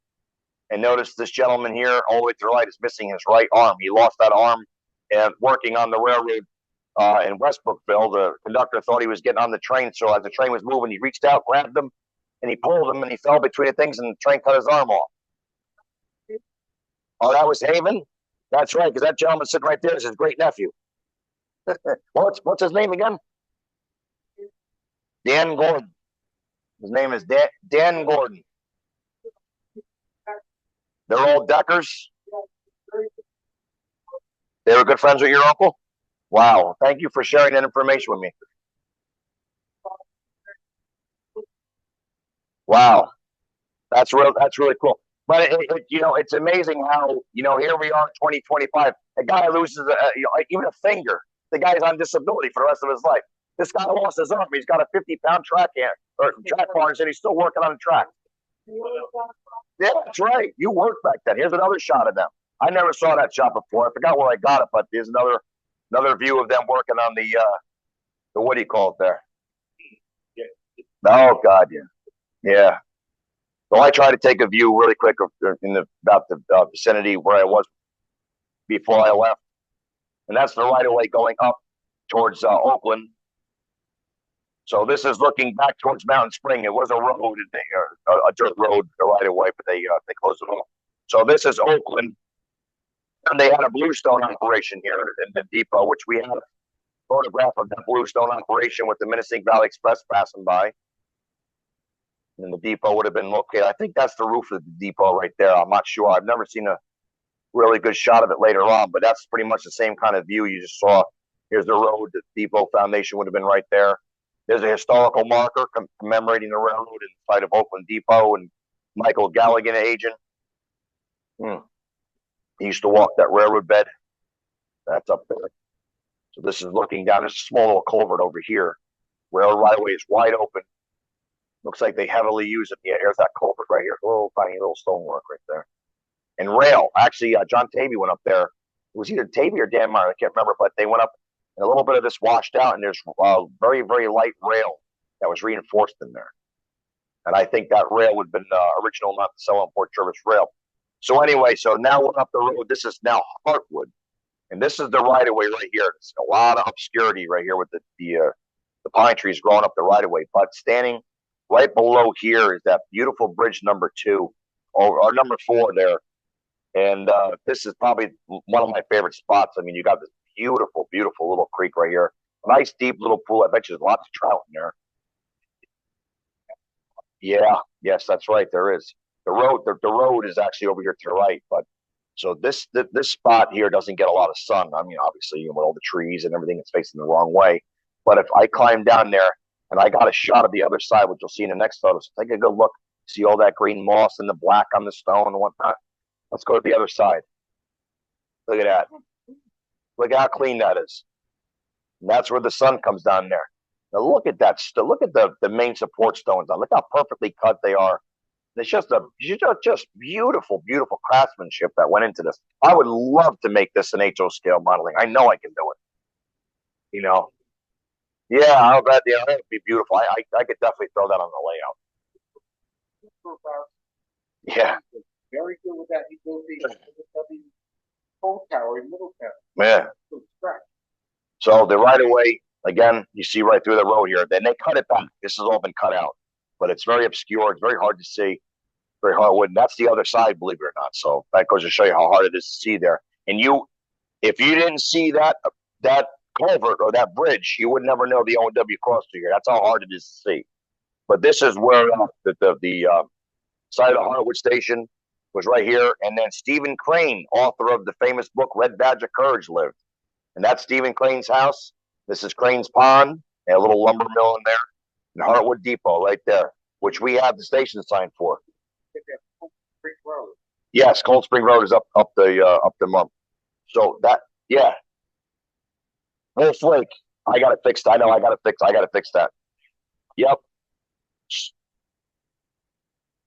and notice this gentleman here, all the way to the right, is missing his right arm. He lost that arm and working on the railroad in Westbrookville. The conductor thought he was getting on the train, so as the train was moving, he reached out, grabbed him, and he pulled him, and he fell between the things, and the train cut his arm off. Oh, that was Haven? That's right, because that gentleman sitting right there is his great nephew. What's his name again? Dan Gordon. His name is Dan Gordon. They're all Deckers. They were good friends with your uncle? Wow. Thank you for sharing that information with me. Wow. That's really cool. But it's amazing how, here we are in 2025. A guy loses even a finger. The guy's on disability for the rest of his life. This guy lost his arm. He's got a 50-pound track harness, and he's still working on the track. Yeah, that's right. You worked back then. Here's another shot of them. I never saw that shot before. I forgot where I got it, but there's another view of them working on the what do you call it there? Oh God, yeah. So I tried to take a view really quick of about the vicinity where I was before I left, and that's the right of way going up towards Oakland. So this is looking back towards Mountain Spring. It was a road, a dirt road, right away, but they closed it off. So this is Oakland, and they had a bluestone operation here in the depot, which we have a photograph of that bluestone operation with the Menacing Valley Express passing by. And the depot would have been located. I think that's the roof of the depot right there. I'm not sure. I've never seen a really good shot of it later on, but that's pretty much the same kind of view you just saw. Here's the road. The depot foundation would have been right there. There's a historical marker commemorating the railroad in the site of Oakland Depot and Michael Galligan, agent. He used to walk that railroad bed. That's up there. So this is looking down. There's a small little culvert over here. Railroad right away is wide open. Looks like they heavily use it. Yeah, here's that culvert right here. Little tiny little stonework right there. And rail. Actually, John Tavy went up there. It was either Tavy or Dan Meyer. I can't remember, but they went up and a little bit of this washed out, and there's very, very light rail that was reinforced in there. And I think that rail would have been original Monticello and Port Jervis rail. So anyway, so now we're up the road. This is now Heartwood. And this is the right of way right here. There's a lot of obscurity right here with the pine trees growing up the right of way. But standing right below here is that beautiful bridge number 2 or number 4 there. And this is probably one of my favorite spots. I mean, you got this beautiful, beautiful little creek right here. A nice deep little pool. I bet you there's lots of trout in there. Yeah, yes, that's right. There is. The road is actually over here to the right, but so this spot here doesn't get a lot of sun. I mean, obviously, with all the trees and everything, it's facing the wrong way. But if I climb down there and I got a shot of the other side, which you'll see in the next photo, so take a good look, see all that green moss and the black on the stone and whatnot. Let's go to the other side. Look at that. Look how clean that is. And that's where the sun comes down there. Now look at that. Look at the main support stones. Look how perfectly cut they are. It's just beautiful, beautiful craftsmanship that went into this. I would love to make this an HO scale modeling. I know I can do it. You know, yeah, I'll bet. Yeah, that'd be beautiful. I could definitely throw that on the layout. Yeah. Very good with that. He built the phone tower in Middletown. Yeah. So the right of way again, you see right through the road here. Then they cut it back. This has all been cut out, but it's very obscure. It's very hard to see. Very hard. And that's the other side, believe it or not. So that goes to show you how hard it is to see there. And if you didn't see that culvert or that bridge, you would never know the O&W crossed through here. That's how hard it is to see. But this is where the site of the Heartwood Station was right here. And then Stephen Crane, author of the famous book Red Badge of Courage, lived. And that's Stephen Crane's house. This is Crane's Pond, and a little lumber mill in there. And Heartwood Depot right there, which we have the station sign for. Yes, Cold Spring Road is up the month. So that, yeah. Wolf Lake, I got it fixed. I know I got to fix that. Yep.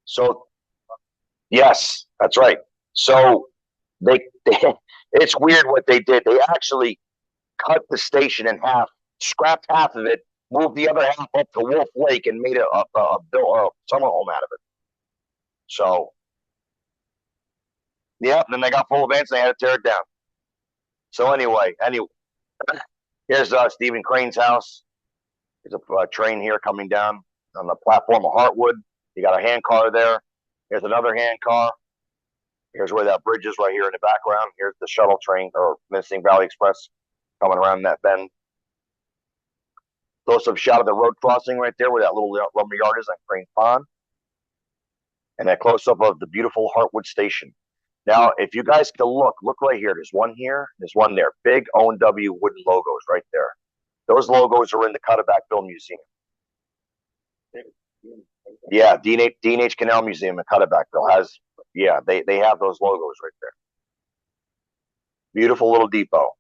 So, yes, that's right. So they it's weird what they did. They actually cut the station in half, scrapped half of it, moved the other half up to Wolf Lake, and made a summer home out of it. So, yeah, then they got full of ants and they had to tear it down. So anyway, here's Stephen Crane's house. There's a train here coming down on the platform of Heartwood. You got a hand car there. Here's another hand car. Here's where that bridge is right here in the background. Here's the shuttle train or Menacing Valley Express coming around that bend. Close-up shot of the road crossing right there where that little lumber yard is on Crane's Pond. And that close-up of the beautiful Heartwood Station. Now, if you guys can look right here. There's one here. There's one there. Big O&W wooden logos right there. Those logos are in the Cutterbackville Museum. Yeah, D&H Canal Museum in Cutterbackville has, yeah, they have those logos right there. Beautiful little depot.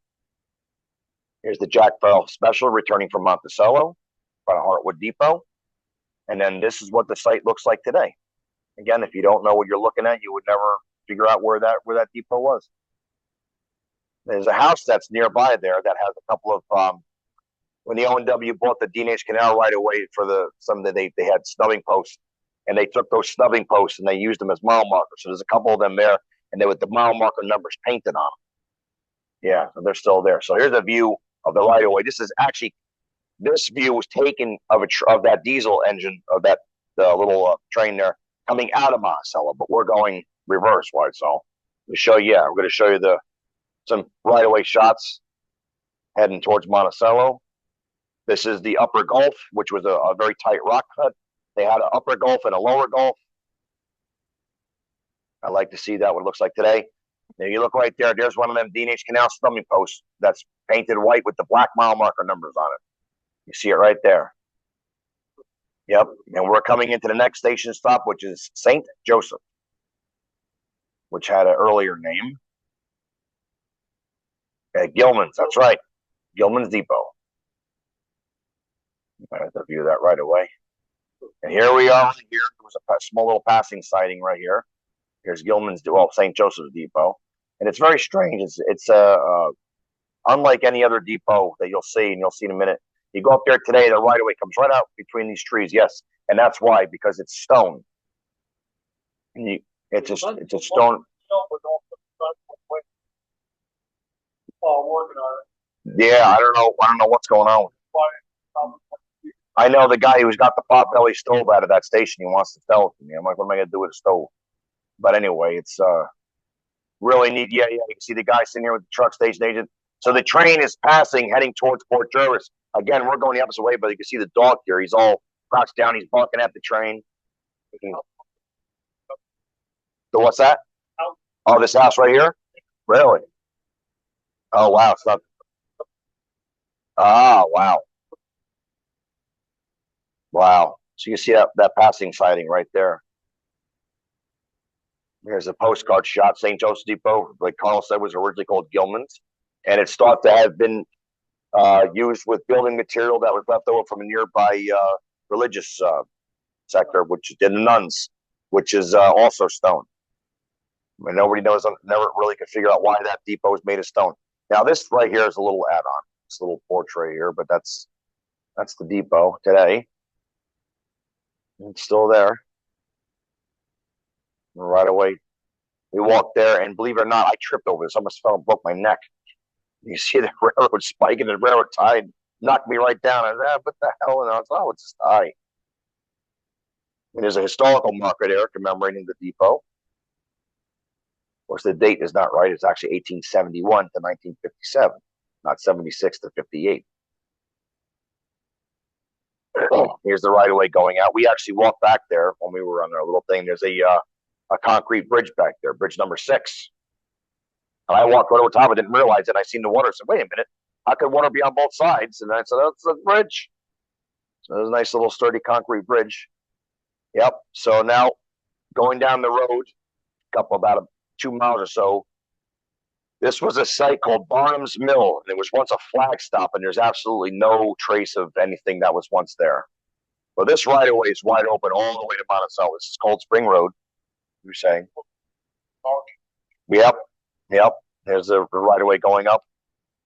Here's the Jack Farrell Special returning from Monticello, front of Heartwood Depot. And then this is what the site looks like today. Again, if you don't know what you're looking at, you would never figure out where that depot was. There's a house that's nearby there that has a couple of when the O&W bought the D&H Canal right away for they had snubbing posts, and they took those snubbing posts and they used them as mile markers. So there's a couple of them there, and they with the mile marker numbers painted on them. Yeah, so they're still there. So here's a view of the right of way. This view was taken of that diesel engine of that little train there coming out of Monticello, but we're going reverse wise. So we're going to show you some right of way shots heading towards Monticello. This is the upper Gulf, which was a very tight rock cut. They had an upper Gulf and a lower Gulf. I like to see that what it looks like today. Now you look right there. There's one of them D&H Canal snubbing posts that's painted white with the black mile marker numbers on it. You see it right there. Yep. And we're coming into the next station stop, which is St. Joseph, which had an earlier name. Gilman's. That's right. Gilman's Depot. I have to view that right away. And here we are. Here was a small little passing sighting right here. Here's Gilman's, St. Joseph's Depot, and it's very strange. It's unlike any other depot that you'll see, and you'll see in a minute. You go up there today, the right of way comes right out between these trees. Yes, and that's why, because it's stone. And it's a stone. Yeah, I don't know what's going on. I know the guy who's got the potbelly stove out of that station. He wants to sell it to me. I'm like, what am I gonna do with a stove? But anyway, it's really neat. Yeah. You can see the guy sitting here with the truck station agent. So the train is passing, heading towards O&WRHS. Again, we're going the opposite way, but you can see the dog here. He's all crouched down. He's barking at the train. So what's that? Oh, this house right here? Really? Oh, wow. It's not. Ah, wow. Wow. So you see that passing sighting right there. Here's a postcard shot. St. Joseph's Depot, like Carl said, was originally called Gilman's. And it's thought to have been used with building material that was left over from a nearby religious sector, which did the nuns, which is also stone. I mean, nobody knows, never really could figure out why that depot was made of stone. Now, this right here is a little add-on. This little portrait here, but that's the depot today. It's still there. Right away, we walked there, and believe it or not, I tripped over this. I almost fell and broke my neck. You see the railroad spike and the railroad tide knocked me right down. I said, what the hell? And I was, oh, it's just high. And there's a historical marker there commemorating the depot. Of course, the date is not right. It's actually 1871 to 1957, not 76 to 58. Here's the right of way going out. We actually walked back there when we were on our little thing. There's a concrete bridge back there, bridge number 6. And I walked right over top. I didn't realize it. I seen the water. I said, wait a minute. How could water be on both sides? And I said, that's the bridge. So there's a nice little sturdy concrete bridge. Yep. So now going down the road, about 2 miles or so, this was a site called Barnum's Mill. And it was once a flag stop, and there's absolutely no trace of anything that was once there. But this right of way is wide open all the way to Monticello. This is Cold Spring Road. You're saying? Yep. There's the right of way going up.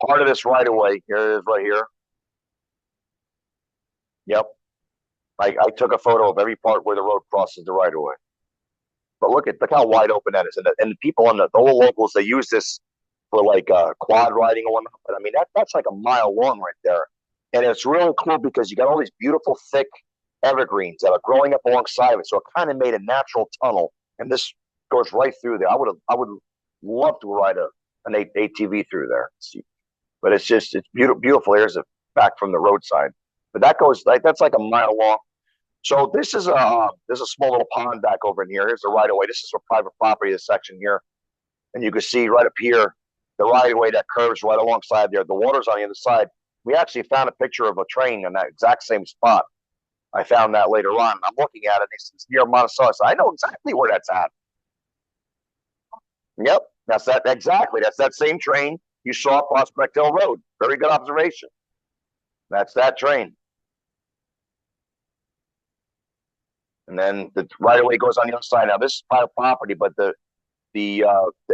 Part of this right of way, here it is right here. Yep. I took a photo of every part where the road crosses the right of way. But look how wide open that is. And the people on the whole locals, they use this for like quad riding or whatnot. But I mean, that's like a mile long right there. And it's really cool because you got all these beautiful, thick evergreens that are growing up alongside of it. So it kind of made a natural tunnel. And this goes right through there. I would love to ride an ATV through there. But it's beautiful. Here's it back from the roadside. But that's like a mile long. So this is there's a small little pond back over in here. Here's the right of way. This is for private property, this section here. And you can see right up here, the right of way that curves right alongside there. The water's on the other side. We actually found a picture of a train in that exact same spot. I found that later on. I'm looking at it. It's near Monticello. So I know exactly where that's at. Yep, that's that exactly. That's that same train you saw Prospect Hill Road. Very good observation. That's that train. And then the right of way goes on the other side. Now this is private property, but the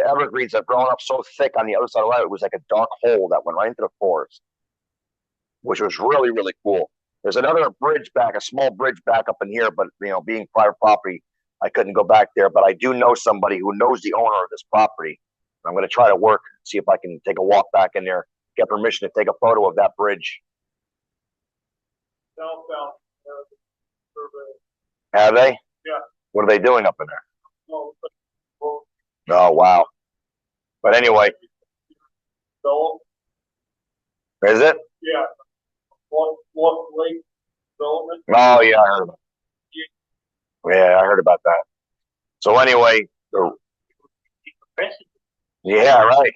evergreens have grown up so thick on the other side of the right. It was like a dark hole that went right into the forest, which was really, really cool. There's another bridge back, a small bridge back up in here, but being private property, I couldn't go back there. But I do know somebody who knows the owner of this property. I'm going to try to work, see if I can take a walk back in there, get permission to take a photo of that bridge. Have they? Yeah. What are they doing up in there? Oh, wow. But anyway. Is it? Yeah. Lake development. Oh, yeah, I heard about it. Yeah, I heard about that. So anyway, yeah, right.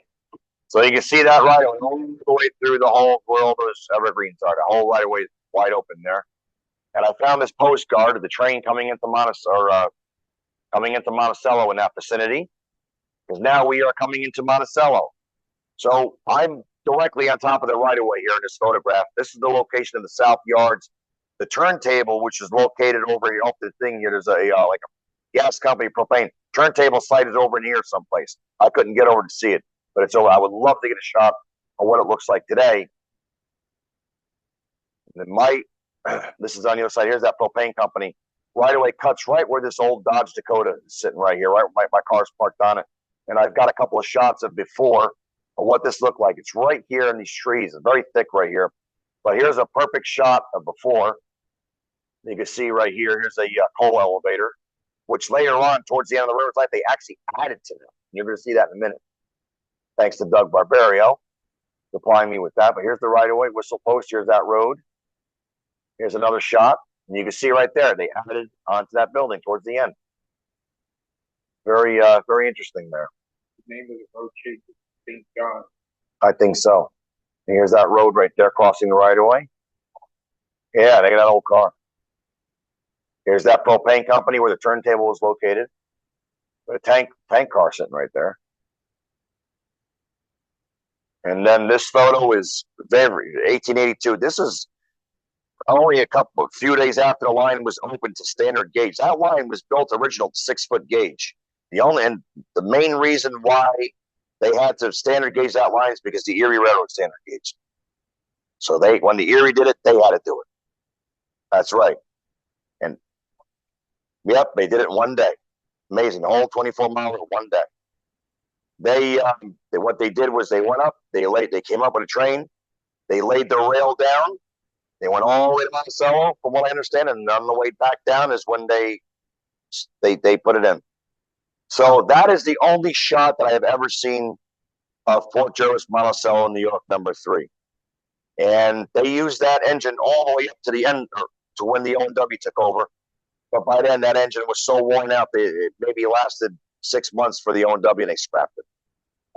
So you can see that right all the way through the whole where all those evergreens are. The whole right away wide open there. And I found this postcard of the train coming into Monticello in that vicinity. Because now we are coming into Monticello. So I'm directly on top of the right of way here in this photograph. This is the location of the South Yards. The turntable, which is located over here, off the thing here, there's a like a gas company propane turntable site is over in here someplace. I couldn't get over to see it, but it's over. I would love to get a shot of what it looks like today. This is on the other side. Here's that propane company. Right away cuts right where this old Dodge Dakota is sitting right here. Right, my car's parked on it, and I've got a couple of shots of before of what this looked like. It's right here in these trees. It's very thick right here. But here's a perfect shot of before. You can see right here. Here's a coal elevator, which later on, towards the end of the river's life, they actually added to them. You're going to see that in a minute. Thanks to Doug Barbario supplying me with that. But here's the right-of-way whistle post. Here's that road. Here's another shot. And you can see right there, they added onto that building towards the end. Very, very interesting there. The name of the road change is St. John. I think so. And here's that road right there crossing the right-of-way. Yeah, they got that old car. Here's that propane company where the turntable is located. With a tank car sitting right there. And then this photo is 1882. This is only a few days after the line was open to standard gauge. That line was built original 6-foot gauge. The main reason why they had to standard gauge that line is because the Erie Railroad standard gauge. So when the Erie did it, they had to do it. That's right. And yep, they did it one day. Amazing. The whole 24 miles in one day. What they did was they went up, they came up with a train, they laid the rail down, they went all the way to Monticello, from what I understand, and on the way back down is when they put it in. So that is the only shot that I have ever seen of Fort Jervis, Monticello, New York, #3. And they used that engine all the way up to the end, to when the O&W took over. But by then, that engine was so worn out, it maybe lasted 6 months for the O&W, and they scrapped it.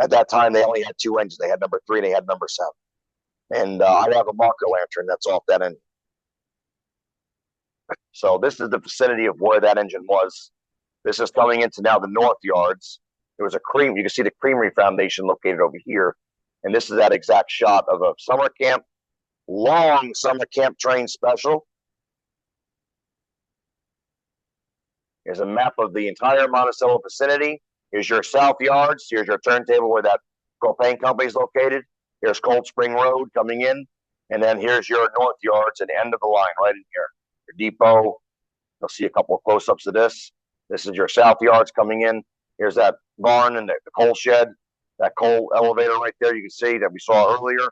At that time, they only had 2 engines. They had #3 and they had #7. And I have a marker lantern that's off that engine. So this is the vicinity of where that engine was. This is coming into now the North Yards. There was you can see the Creamery Foundation located over here. And this is that exact shot of a summer camp, long summer camp train special. Here's a map of the entire Monticello vicinity. Here's your South Yards. Here's your turntable where that propane company is located. Here's Cold Spring Road coming in. And then here's your North Yards and end of the line right in here. Your depot. You'll see a couple of close-ups of this. This is your South Yards coming in. Here's that barn and the coal shed. That coal elevator right there you can see that we saw earlier.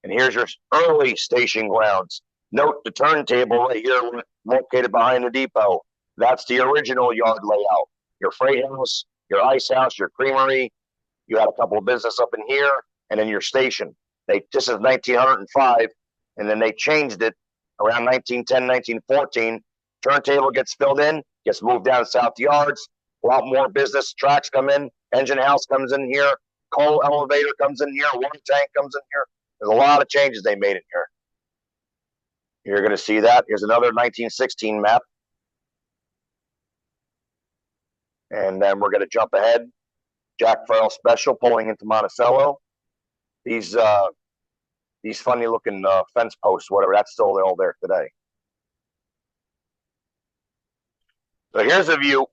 And here's your early station grounds. Note the turntable right here located behind the depot. That's the original yard layout. Your freight house, your ice house, your creamery. You had a couple of business up in here, and then your station. This is 1905, and then they changed it around 1910, 1914. Turntable gets filled in, gets moved down to South Yards. A lot more business tracks come in. Engine house comes in here. Coal elevator comes in here. Water tank comes in here. There's a lot of changes they made in here. You're going to see that. Here's another 1916 map. And then we're going to jump ahead. Jack Farrell Special pulling into Monticello. These funny looking fence posts, whatever, that's still all there today. So here's the view.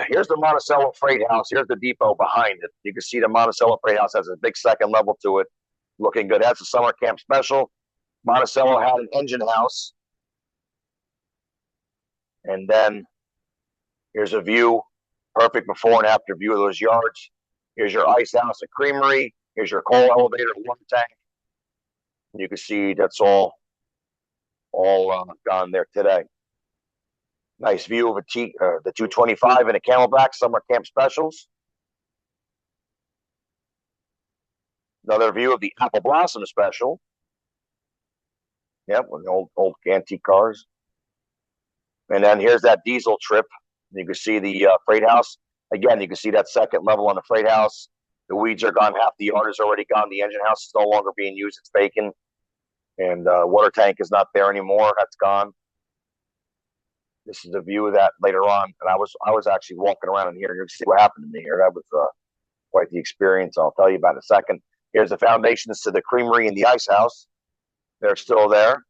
Here's the Monticello Freight House. Here's the depot behind it. You can see the Monticello Freight House has a big second level to it, looking good. That's a summer camp special. Monticello had an engine house. And then here's a view, perfect before and after view of those yards. Here's your ice house, a creamery. Here's your coal elevator, water tank. You can see that's all gone there today. Nice view of the 225 and a Camelback summer camp specials. Another view of the Apple Blossom special. Yep, with the old antique cars. And then here's that diesel trip. You can see the freight house. Again, you can see that second level on the freight house. The weeds are gone. Half the yard is already gone. The engine house is no longer being used. It's vacant. And water tank is not there anymore. That's gone. This is the view of that later on. And I was actually walking around in here. You can see what happened to me here. That was quite the experience. I'll tell you about in a second. Here's the foundations to the creamery and the ice house. They're still there.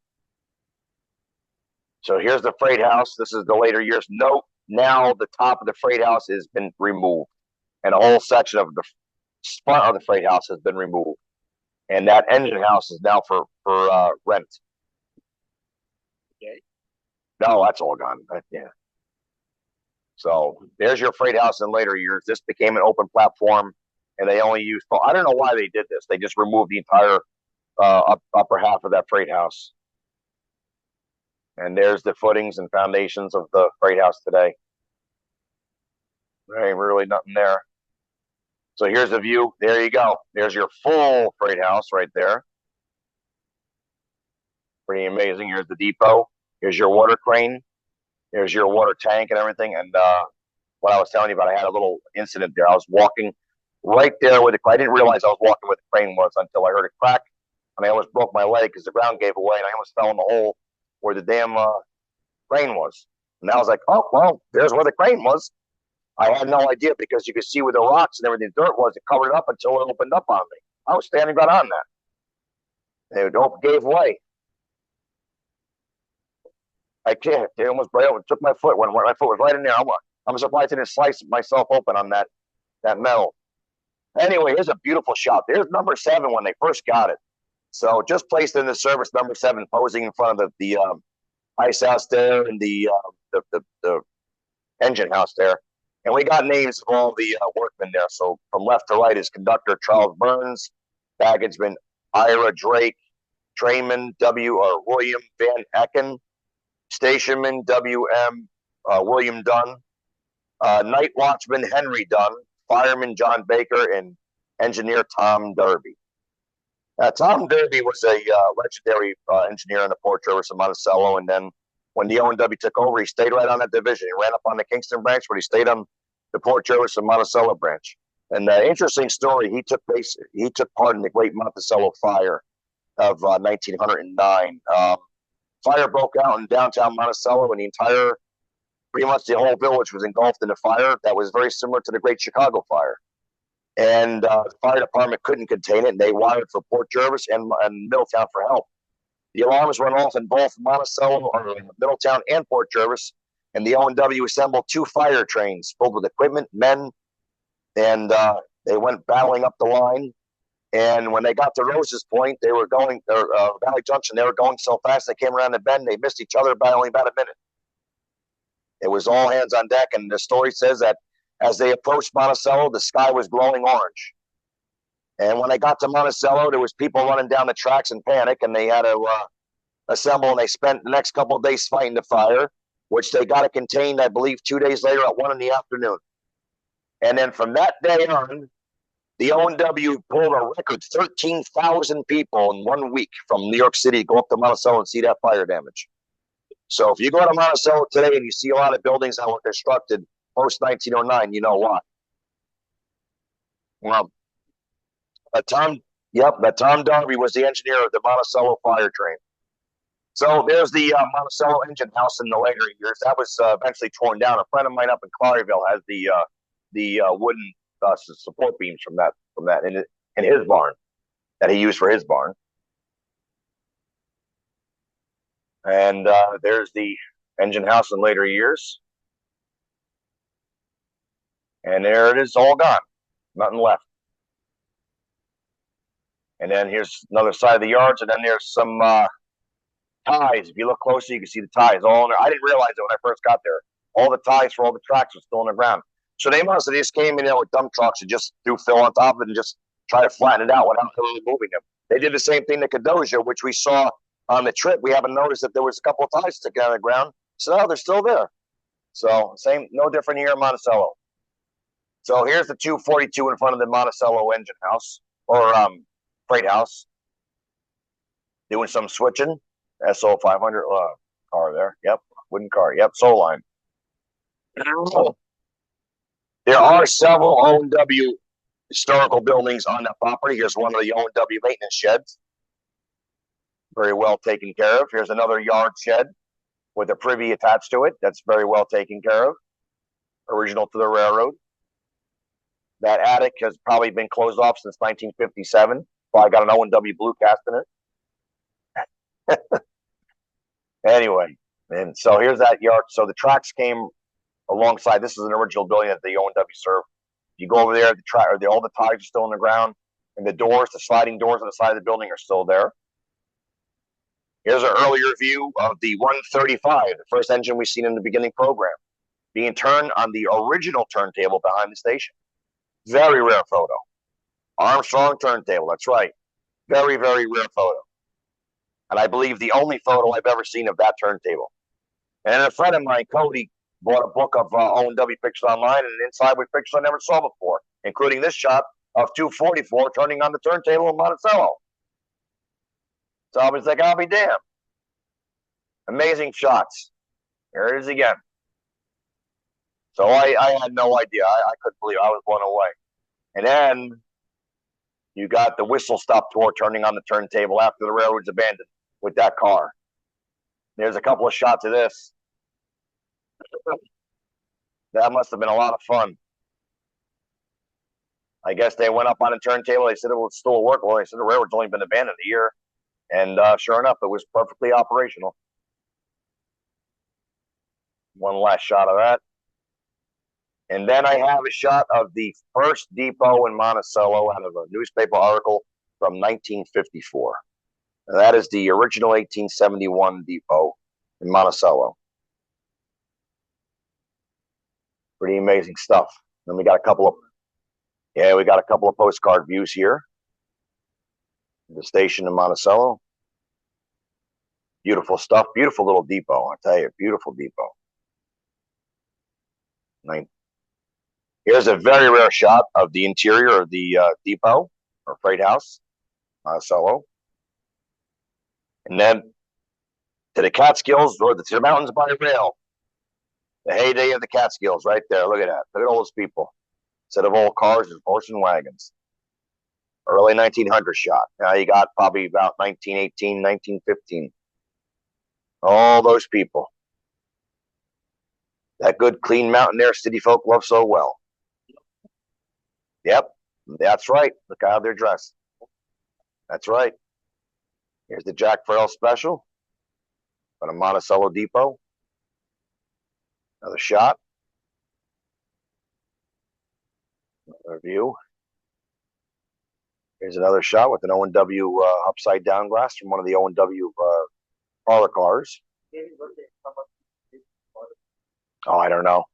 So here's the freight house. This is the later years. Note, now the top of the freight house has been removed. And a whole section of the front of the freight house has been removed. And that engine house is now for rent. Okay. No, that's all gone. Yeah. So there's your freight house in later years. This became an open platform, and they only used. I don't know why they did this. They just removed the entire upper half of that freight house. And there's the footings and foundations of the freight house today. There ain't really nothing there. So here's the view. There you go. There's your full freight house right there. Pretty amazing. Here's the depot. Here's your water crane. Here's your water tank and everything. And what I was telling you about, I had a little incident there. I was walking right there with I didn't realize I was walking where the crane was until I heard it crack. And I almost broke my leg because the ground gave away and I almost fell in the hole where the damn crane was. And I was like, oh, well, there's where the crane was. I had no idea because you could see where the rocks and everything, dirt was. It covered it up until it opened up on me. I was standing right on that. It gave way. I can't. It almost took my foot when my foot was right in there. I'm surprised I didn't slice myself open on that metal. Anyway, here's a beautiful shot. There's number 7 when they first got it. So just placed in the service, number 7, posing in front of the ice house there and the engine house there. And we got names of all the workmen there. So from left to right is conductor Charles Burns, baggageman Ira Drake, trainman William Van Ecken, stationman W.M. William Dunn, night watchman Henry Dunn, fireman John Baker, and engineer Tom Derby. Tom Derby was a legendary engineer in the Port Jervis of Monticello, and then when the O&W took over, he stayed right on that division. He ran up on the Kingston branch, but he stayed on the Port Jervis and Monticello branch. And the interesting story, he took part in the Great Monticello Fire of 1909. Fire broke out in downtown Monticello, and pretty much the whole village was engulfed in a fire that was very similar to the Great Chicago Fire. And the fire department couldn't contain it, and they wired for Port Jervis and Middletown for help. The alarms went off in both Monticello, Middletown, and Port Jervis, and the O&W assembled 2 fire trains filled with equipment, men, and they went battling up the line. And when they got to Rose's Point, they were going, Valley Junction, they were going so fast they came around the bend, they missed each other by only about a minute. It was all hands on deck, and the story says that as they approached Monticello, the sky was glowing orange. And when they got to Monticello, there was people running down the tracks in panic, and they had to assemble, and they spent the next couple of days fighting the fire, which they got it contained, I believe, 2 days later at 1 in the afternoon. And then from that day on, the O&W pulled a record 13,000 people in 1 week from New York City to go up to Monticello and see that fire damage. So if you go to Monticello today and you see a lot of buildings that were constructed post-1909, you know why. Well, Tom Darby was the engineer of the Monticello fire train. So there's the Monticello engine house in the later years. That was eventually torn down. A friend of mine up in Clarryville has the wooden support beams from that in his barn that he used for his barn. And there's the engine house in later years. And there it is, all gone. Nothing left. And then here's another side of the yards, and then there's some ties. If you look closely, you can see the ties all in there. I didn't realize it when I first got there. All the ties for all the tracks were still on the ground. So they must have just came in there with dump trucks and just threw fill on top of it and just try to flatten it out without really moving them. They did the same thing to Kedosia, which we saw on the trip. We haven't noticed that there was a couple of ties sticking out of the ground. So now they're still there. So same, no different here in Monticello. So here's the 242 in front of the Monticello engine house or freight house. Doing some switching. SO 500 car there. Yep, wooden car. Yep, Soul Line. There are several O&W historical buildings on that property. Here's one of the O&W maintenance sheds. Very well taken care of. Here's another yard shed with a privy attached to it. That's very well taken care of. Original to the railroad. That attic has probably been closed off since 1957. Probably got an O&W blue cast in it. Anyway, and so here's that yard. So the tracks came alongside. This is an original building that the O&W served. You go over there, the track, or all the ties are still in the ground, and the doors, the sliding doors on the side of the building are still there. Here's an earlier view of the 135, the first engine we've seen in the beginning program, being turned on the original turntable behind the station. Very rare photo. Armstrong turntable, that's right. Very, very rare photo. And I believe the only photo I've ever seen of that turntable. And a friend of mine, Cody, bought a book of O&W pictures online, and inside with pictures I never saw before, including this shot of 244 turning on the turntable in Monticello. So I was like, I'll be damned. Amazing shots. Here it is again. So I had no idea. I couldn't believe it. I was blown away. And then you got the whistle stop tour turning on the turntable after the railroad's abandoned with that car. There's a couple of shots of this. That must have been a lot of fun. I guess they went up on a turntable. They said it was still work. Well, they said the railroad's only been abandoned a year. And sure enough, it was perfectly operational. One last shot of that. And then I have a shot of the first depot in Monticello out of a newspaper article from 1954. And that is the original 1871 depot in Monticello. Pretty amazing stuff. Then we got a couple of postcard views here. The station in Monticello. Beautiful stuff. Beautiful little depot. I tell you, beautiful depot. Here's a very rare shot of the interior of the depot or freight house, Monticello. And then to the Catskills or to the mountains by rail. The heyday of the Catskills right there. Look at that. Look at all those people. Instead of old cars, there's horse and wagons. Early 1900 shot. Now you got probably about 1918, 1915. All those people. That good, clean mountain there, city folk love so well. Yep, that's right. Look how they're dressed. That's right. Here's the Jack Farrell special on a Monticello depot. Another shot. Another view. Here's another shot with an O&W upside down glass from one of the O&W parlor cars. Oh, I don't know.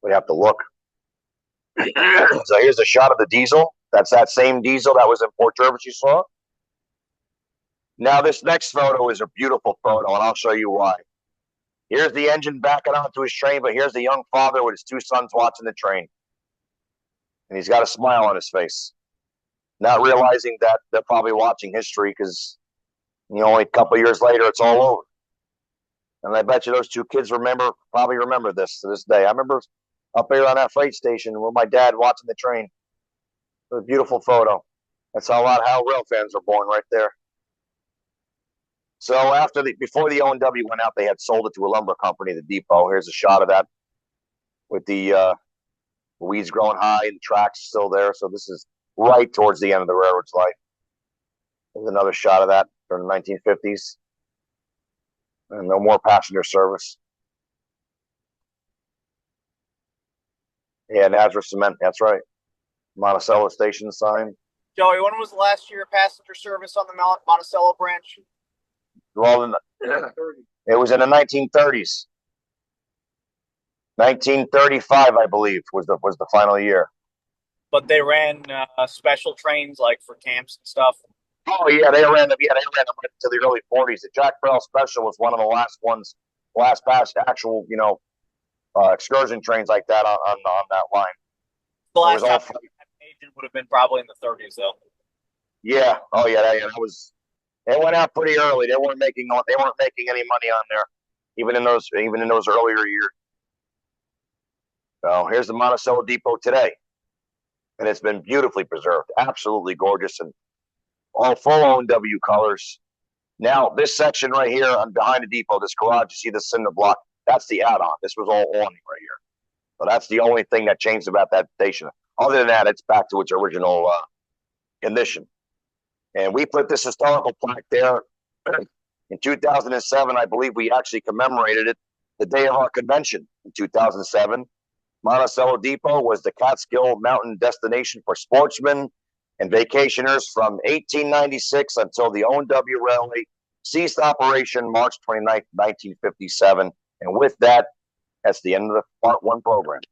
We have to look. So here's a shot of the diesel. That's that same diesel that was in Port Jervis you saw. Now this next photo is a beautiful photo, and I'll show you why. Here's the engine backing onto his train, but here's the young father with his two sons watching the train. And he's got a smile on his face. Not realizing that they're probably watching history because, only a couple of years later, it's all over. And I bet you those two kids probably remember this to this day. I remember up here on that freight station with my dad watching the train. It was a beautiful photo. That's a lot how rail fans are born right there. So before the O&W went out, they had sold it to a lumber company, the depot. Here's a shot of that with the weeds growing high and the tracks still there. So this is right towards the end of the railroad's life. There's another shot of that from the 1950s. And no more passenger service. Yeah, Nazareth Cement. That's right. Monticello Station sign. Joey, when was the last year passenger service on the Monticello branch? Well, it was in the 1930s. 1935, I believe, was the final year. But they ran special trains like for camps and stuff. Oh yeah, they ran them. Yeah, they ran them right to the early 40s. The Jack Brel Special was one of the last ones, last batch actual, excursion trains like that on that line. The last time agent would have been probably in the 30s, though. Yeah. Oh yeah. That was. They went out pretty early. They weren't making any money on there, even in those earlier years. So here's the Monticello Depot today, and it's been beautifully preserved, absolutely gorgeous, and all full O&W colors. Now this section right here, on behind the depot, this garage, you see the cinder block. That's the add-on. This was all awning right here. So that's the only thing that changed about that station. Other than that, it's back to its original condition. And we put this historical plaque there in 2007. I believe we actually commemorated it the day of our convention in 2007. Monticello Depot was the Catskill Mountain destination for sportsmen and vacationers from 1896 until the O&W Railway ceased operation March 29th, 1957. And with that, that's the end of the Part 1 program.